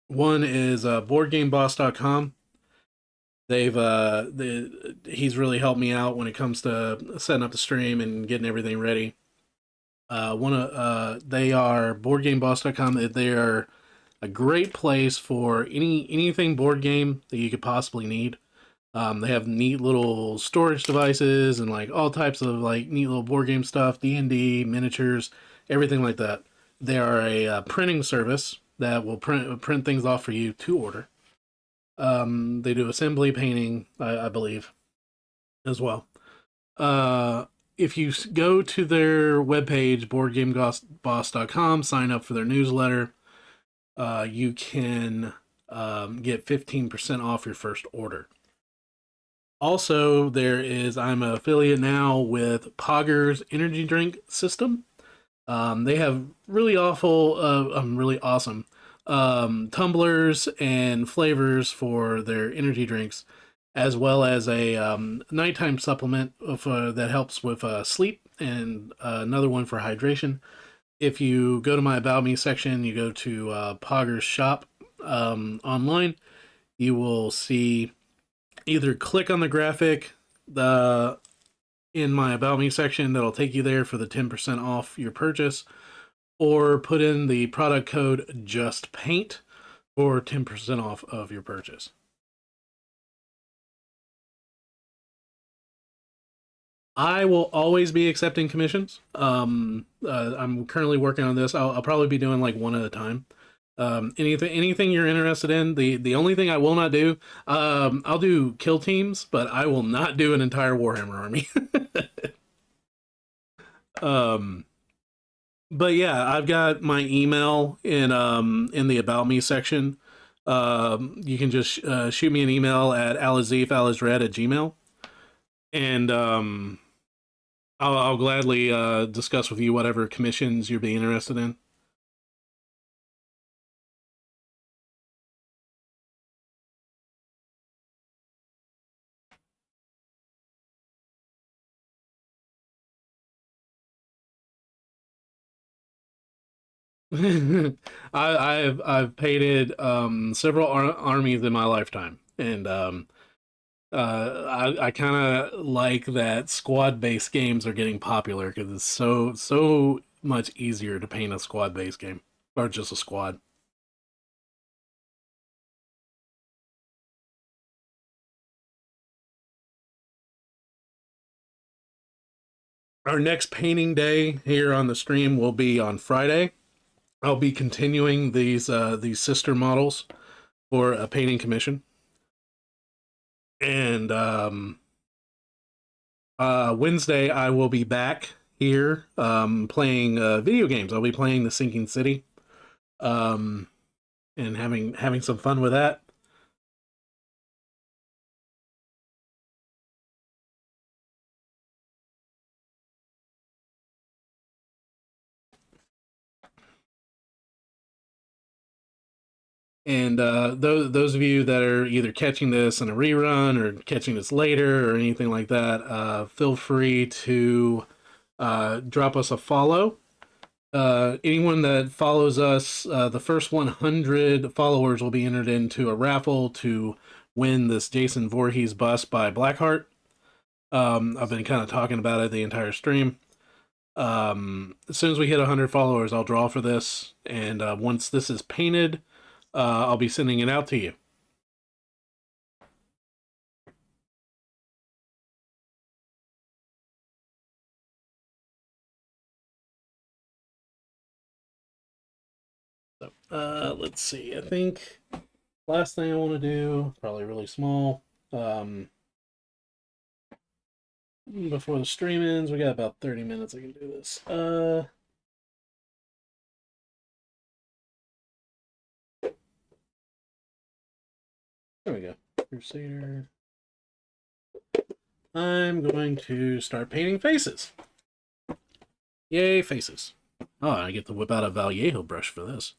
one is BoardGameBoss.com. He's really helped me out when it comes to setting up the stream and getting everything ready. They are BoardGameBoss.com. They are a great place for anything board game that you could possibly need. They have neat little storage devices and like all types of like neat little board game stuff, D&D, miniatures, everything like that. They are a printing service that will print things off for you to order. They do assembly painting, I believe, as well. If you go to their webpage, boardgameboss.com, sign up for their newsletter, you can get 15% off your first order. Also, I'm an affiliate now with Pogger's energy drink system. They have really awesome tumblers and flavors for their energy drinks, as well as a nighttime supplement that helps with sleep, and another one for hydration. If you go to my About Me section, you go to Pogger's shop online, you will see either click on the graphic in my About Me section that'll take you there for the 10% off your purchase, or put in the product code JUSTPAINT for 10% off of your purchase. I will always be accepting commissions. I'm currently working on this. I'll probably be doing like one at a time. Anything you're interested in. The only thing I will not do, I'll do kill teams, but I will not do an entire Warhammer army. um, but yeah, I've got my email in the About Me section. You can just shoot me an email at Al-azif, Al-azred at Gmail, and I'll gladly discuss with you whatever commissions you'd be interested in. I've painted several armies in my lifetime, and I kind of like that squad based games are getting popular because it's so much easier to paint a squad based game or just a squad. Our next painting day here on the stream will be on Friday. I'll be continuing these sister models for a painting commission, and Wednesday I will be back here playing video games. I'll be playing The Sinking City, um, and having some fun with that. And those of you that are either catching this in a rerun or catching this later or anything like that, feel free to drop us a follow. Anyone that follows us, the first 100 followers will be entered into a raffle to win this Jason Voorhees bust by Blackheart. I've been kind of talking about it the entire stream. As soon as we hit 100 followers, I'll draw for this, and once this is painted, I'll be sending it out to you. So, let's see. I think last thing I want to do, probably really small. Before the stream ends, we got about 30 minutes. I can do this. There we go. Crusader. I'm going to start painting faces. Yay, faces. Oh, I get to whip out a Vallejo brush for this.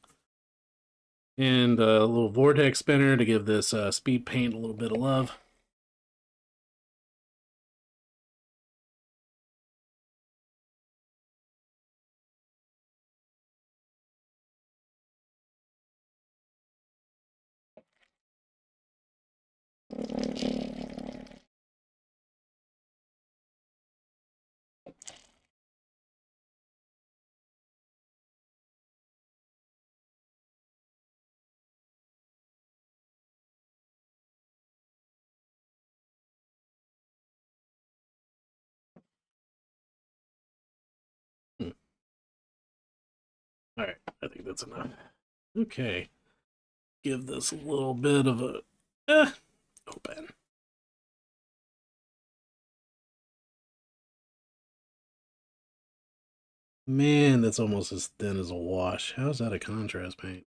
And a little vortex spinner to give this speed paint a little bit of love. Hmm. All right, I think that's enough. Okay, give this a little bit of a open. Man, that's almost as thin as a wash. How's that a contrast paint?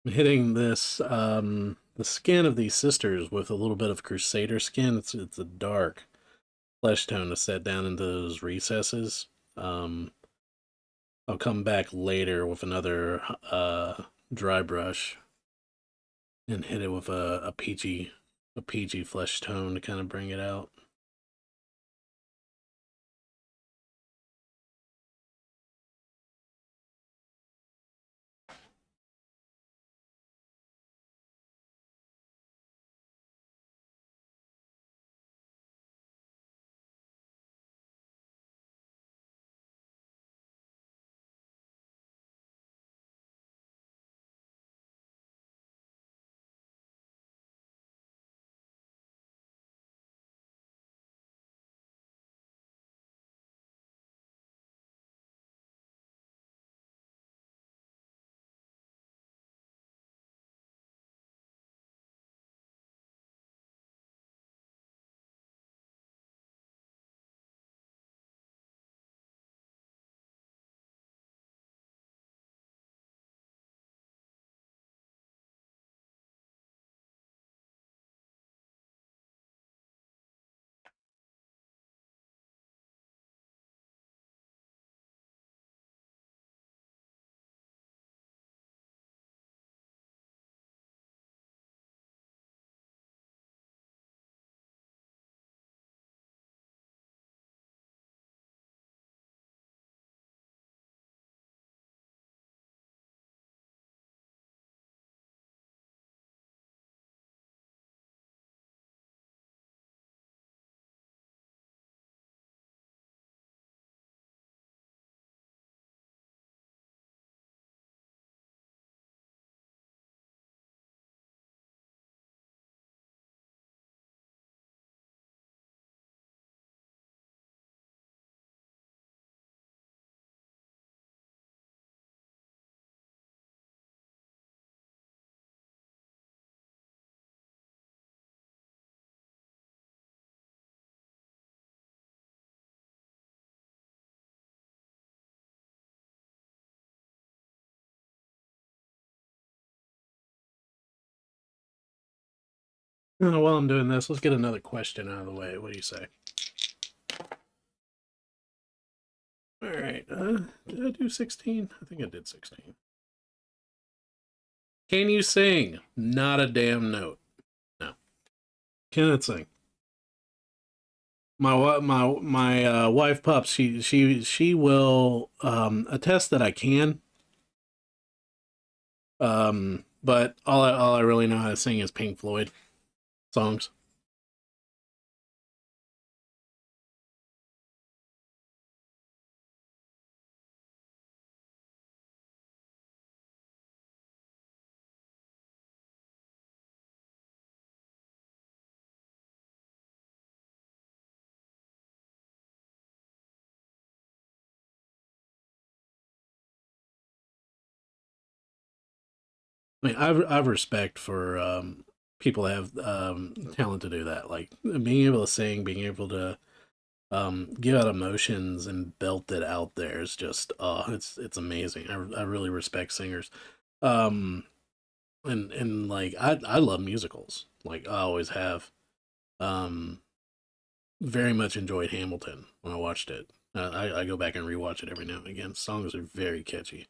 Hitting this the skin of these sisters with a little bit of Crusader skin. It's a dark flesh tone to set down into those recesses. Um, I'll come back later with another dry brush and hit it with a peachy flesh tone to kind of bring it out. While I'm doing this, let's get another question out of the way. What do you say? All right. Did I do 16? I think I did 16. Can you sing? Not a damn note. No. Cannot sing. My wife pups. She will attest that I can. But all I really know how to sing is Pink Floyd songs. I mean, I've respect for people that have talent to do that. Like being able to sing, being able to give out emotions and belt it out there is just it's amazing. I really respect singers. Um, and like I love musicals. Like I always have. Um, very much enjoyed Hamilton when I watched it. I go back and rewatch it every now and again. Songs are very catchy.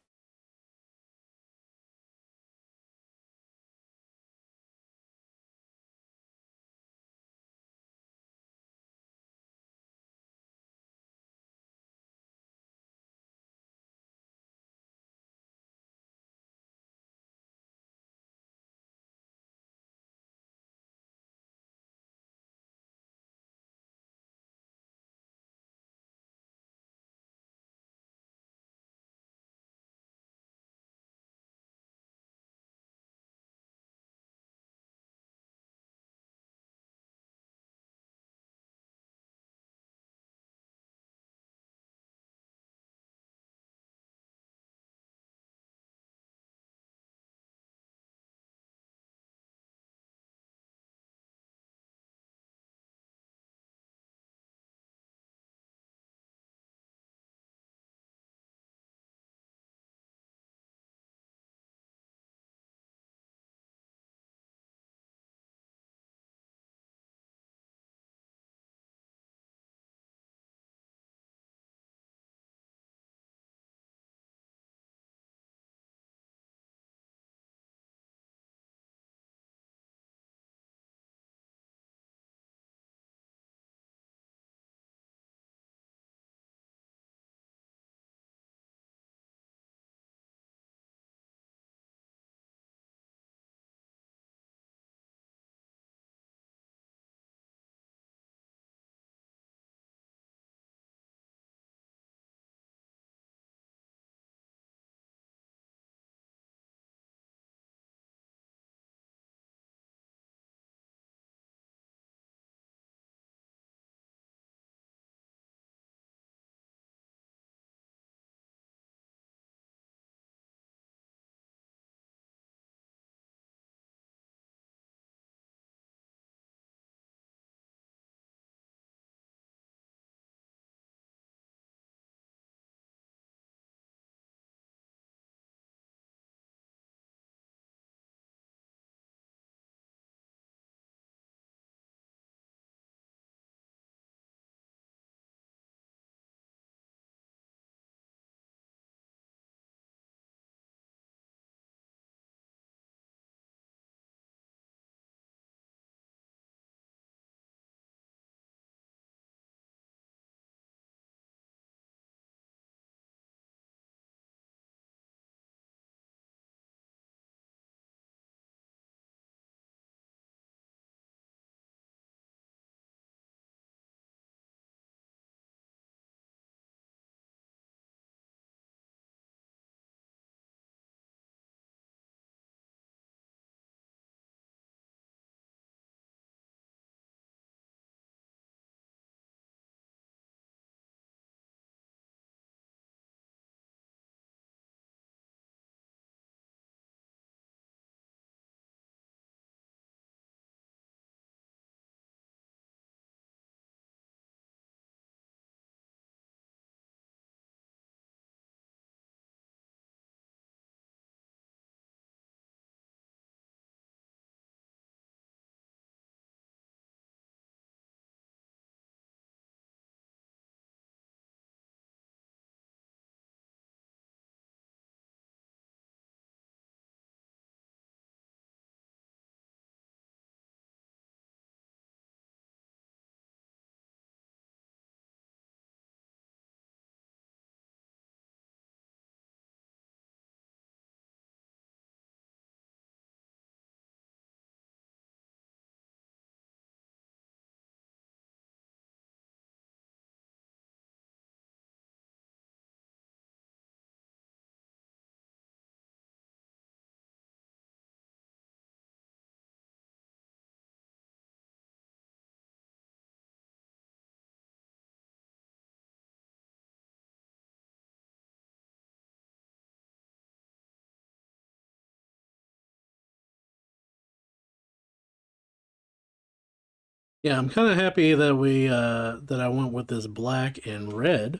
Yeah, I'm kind of happy that that I went with this black and red.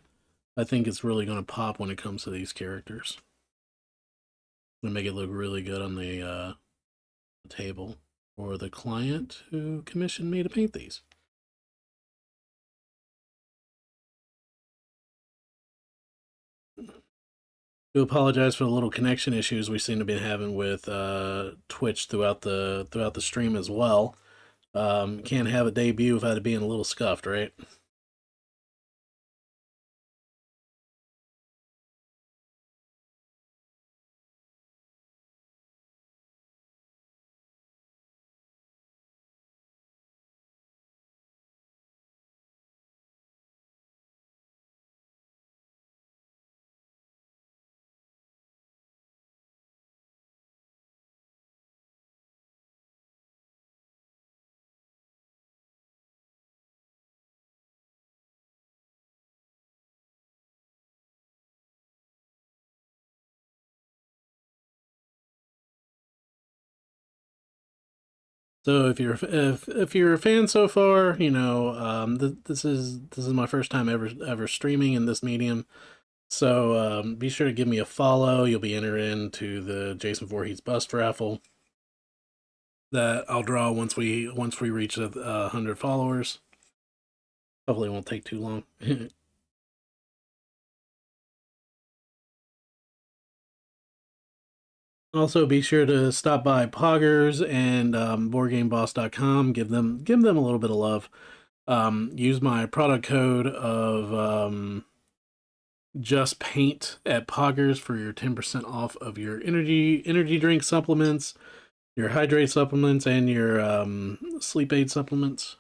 I think it's really going to pop when it comes to these characters. Gonna make it look really good on the table for the client who commissioned me to paint these. Do apologize for the little connection issues we seem to be having with Twitch throughout the stream as well. Can't have a debut without it being a little scuffed, right? So if you're a fan so far, you know this is my first time ever streaming in this medium. So be sure to give me a follow. You'll be entered into the Jason Voorhees bust raffle that I'll draw once we reach 100 followers. Hopefully, it won't take too long. Also, be sure to stop by Poggers and BoardGameBoss.com. Give them a little bit of love. Use my product code of just paint at Poggers for your 10% off of your energy drink supplements, your hydrate supplements, and your sleep aid supplements.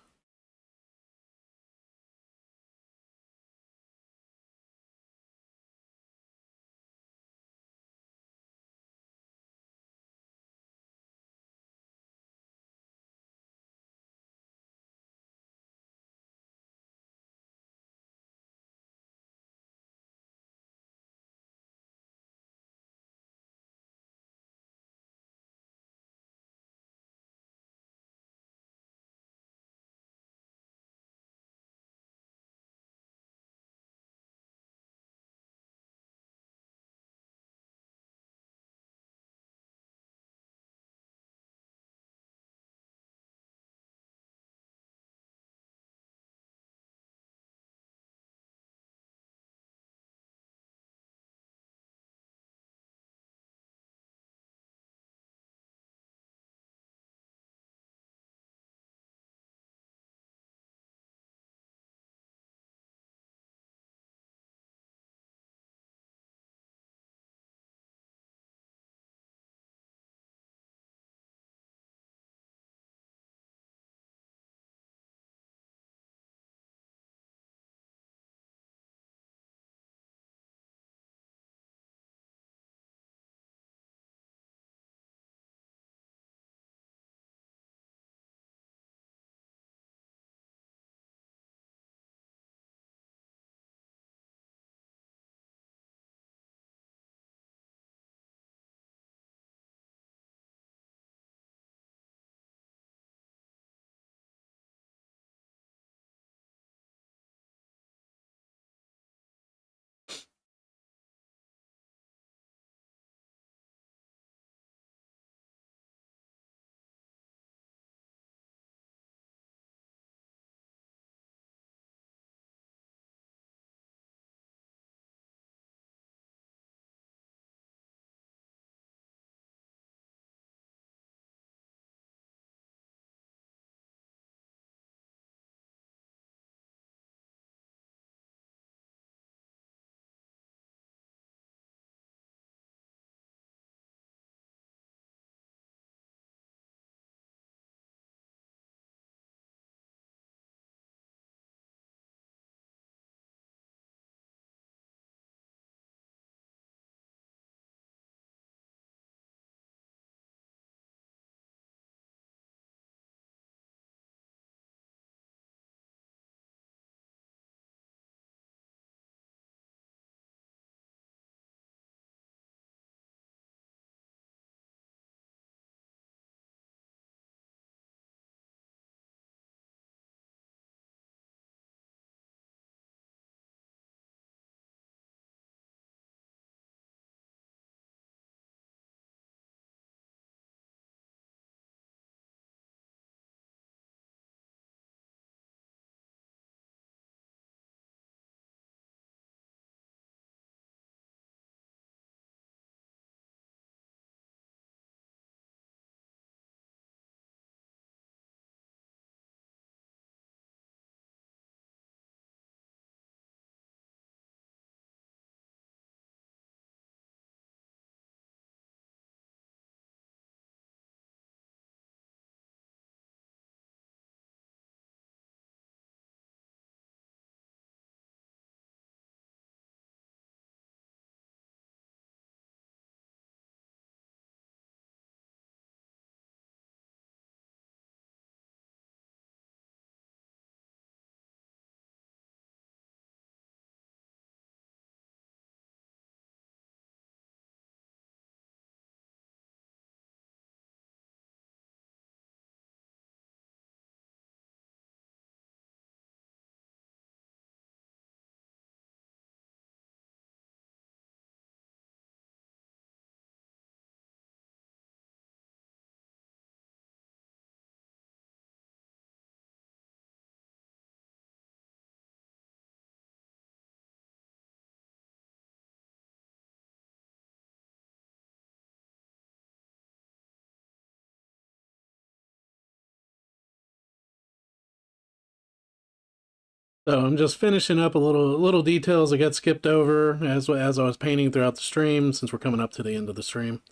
So I'm just finishing up a little details that got skipped over as I was painting throughout the stream, since we're coming up to the end of the stream.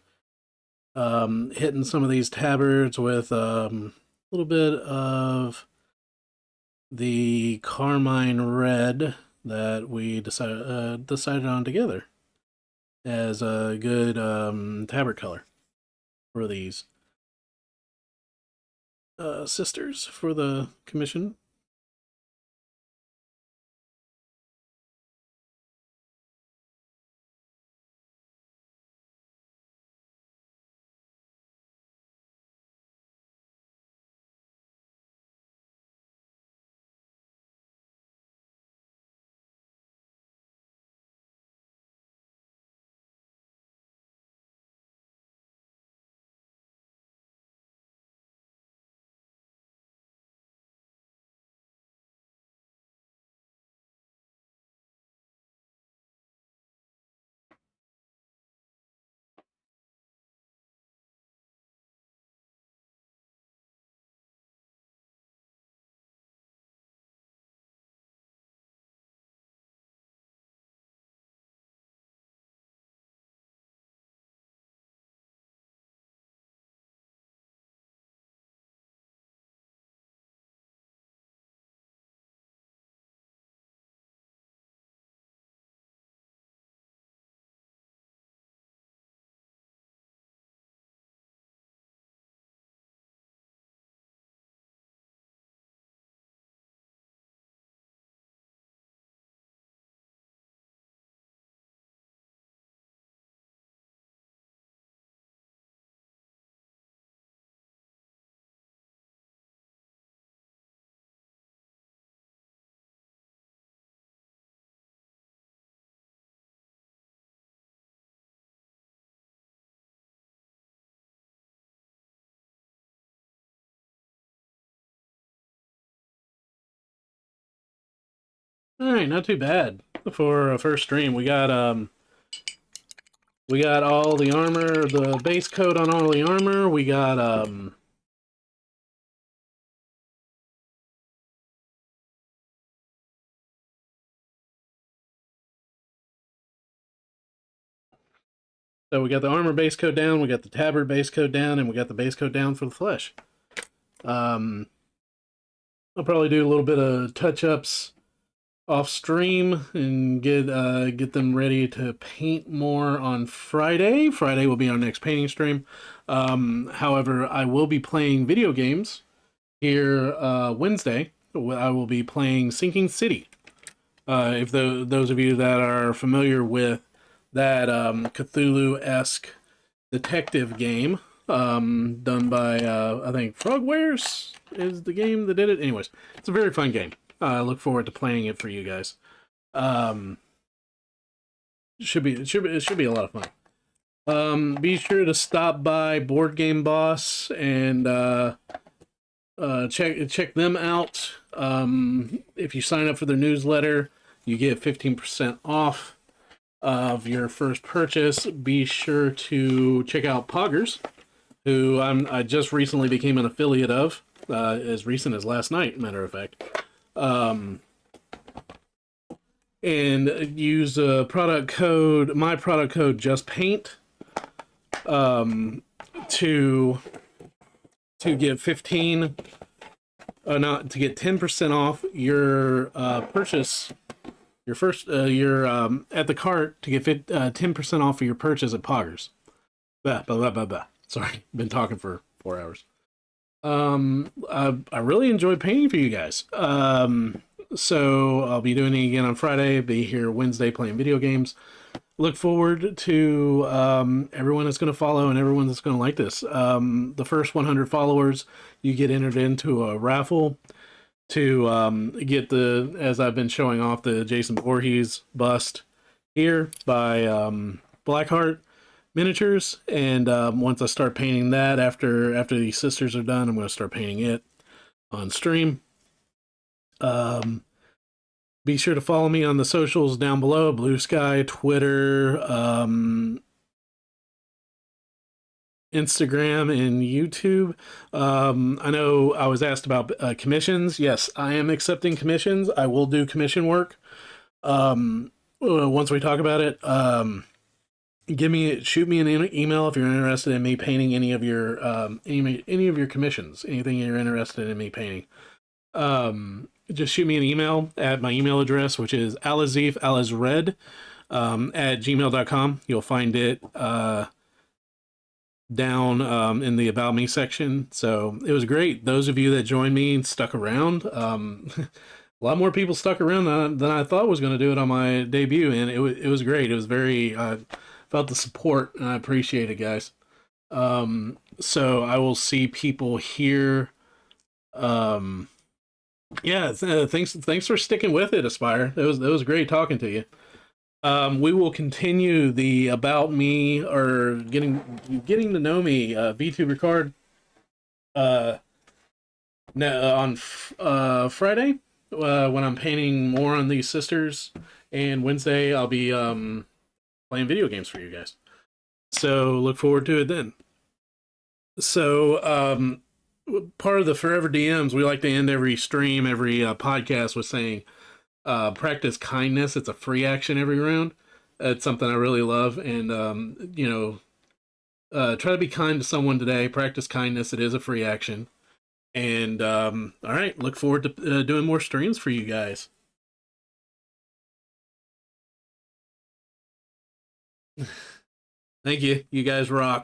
Hitting some of these tabards with a little bit of the carmine red that we decided on together as a good tabard color for these sisters for the commission. All right, not too bad for a first stream. We got all the armor, the base coat on all the armor. We got so we got the armor base coat down, we got the tabard base coat down, and we got the base coat down for the flesh. Um, I'll probably do a little bit of touch ups off stream and get them ready to paint more on Friday. Friday will be our next painting stream. However, I will be playing video games here Wednesday. I will be playing Sinking City. If those of you that are familiar with that Cthulhu-esque detective game done by I think Frogwares is the game that did it. Anyways, it's a very fun game. I look forward to playing it for you guys. Um, it should be a lot of fun. Be sure to stop by Board Game Boss and check them out. If you sign up for their newsletter, you get 15% off of your first purchase. Be sure to check out Poggers, who I just recently became an affiliate of, as recent as last night, matter of fact. And use my product code just paint, to get 15, not to get 10% off your purchase, your first your at the cart, to get 10% off of your purchase at Poggers. Blah, blah, blah, blah, blah. Sorry, been talking for 4 hours. I really enjoyed painting for you guys. So I'll be doing it again on Friday. Be here Wednesday playing video games. Look forward to everyone that's going to follow and everyone that's going to like this. The first 100 followers, you get entered into a raffle to get the, as I've been showing off, the Jason Voorhees bust here by Blackheart Miniatures. And once I start painting that, after these sisters are done, I'm going to start painting it on stream. Be sure to follow me on the socials down below: Blue Sky, Twitter, Instagram and YouTube. I know I was asked about commissions. Yes, I am accepting commissions. I will do commission work. Once we talk about it, shoot me an email if you're interested in me painting any of your commissions, anything you're interested in me painting. Just shoot me an email at my email address, which is Al-azif, red, at gmail.com. You'll find it down in the About Me section. So it was great. Those of you that joined me and stuck around, a lot more people stuck around than I thought was going to do it on my debut, and it was great. It was very, felt the support, and I appreciate it, guys. So I will see people here. Yeah, thanks for sticking with it, Aspire. It was great talking to you. We will continue the About Me or getting to know me VTube record uh, on Friday when I'm painting more on these sisters, and Wednesday I'll be playing video games for you guys. So look forward to it then. So part of the Forever DMs, we like to end every stream, every podcast with saying practice kindness. It's a free action every round. It's something I really love, and try to be kind to someone today. Practice kindness. It is a free action, and all right. Look forward to doing more streams for you guys. Thank you. You guys rock.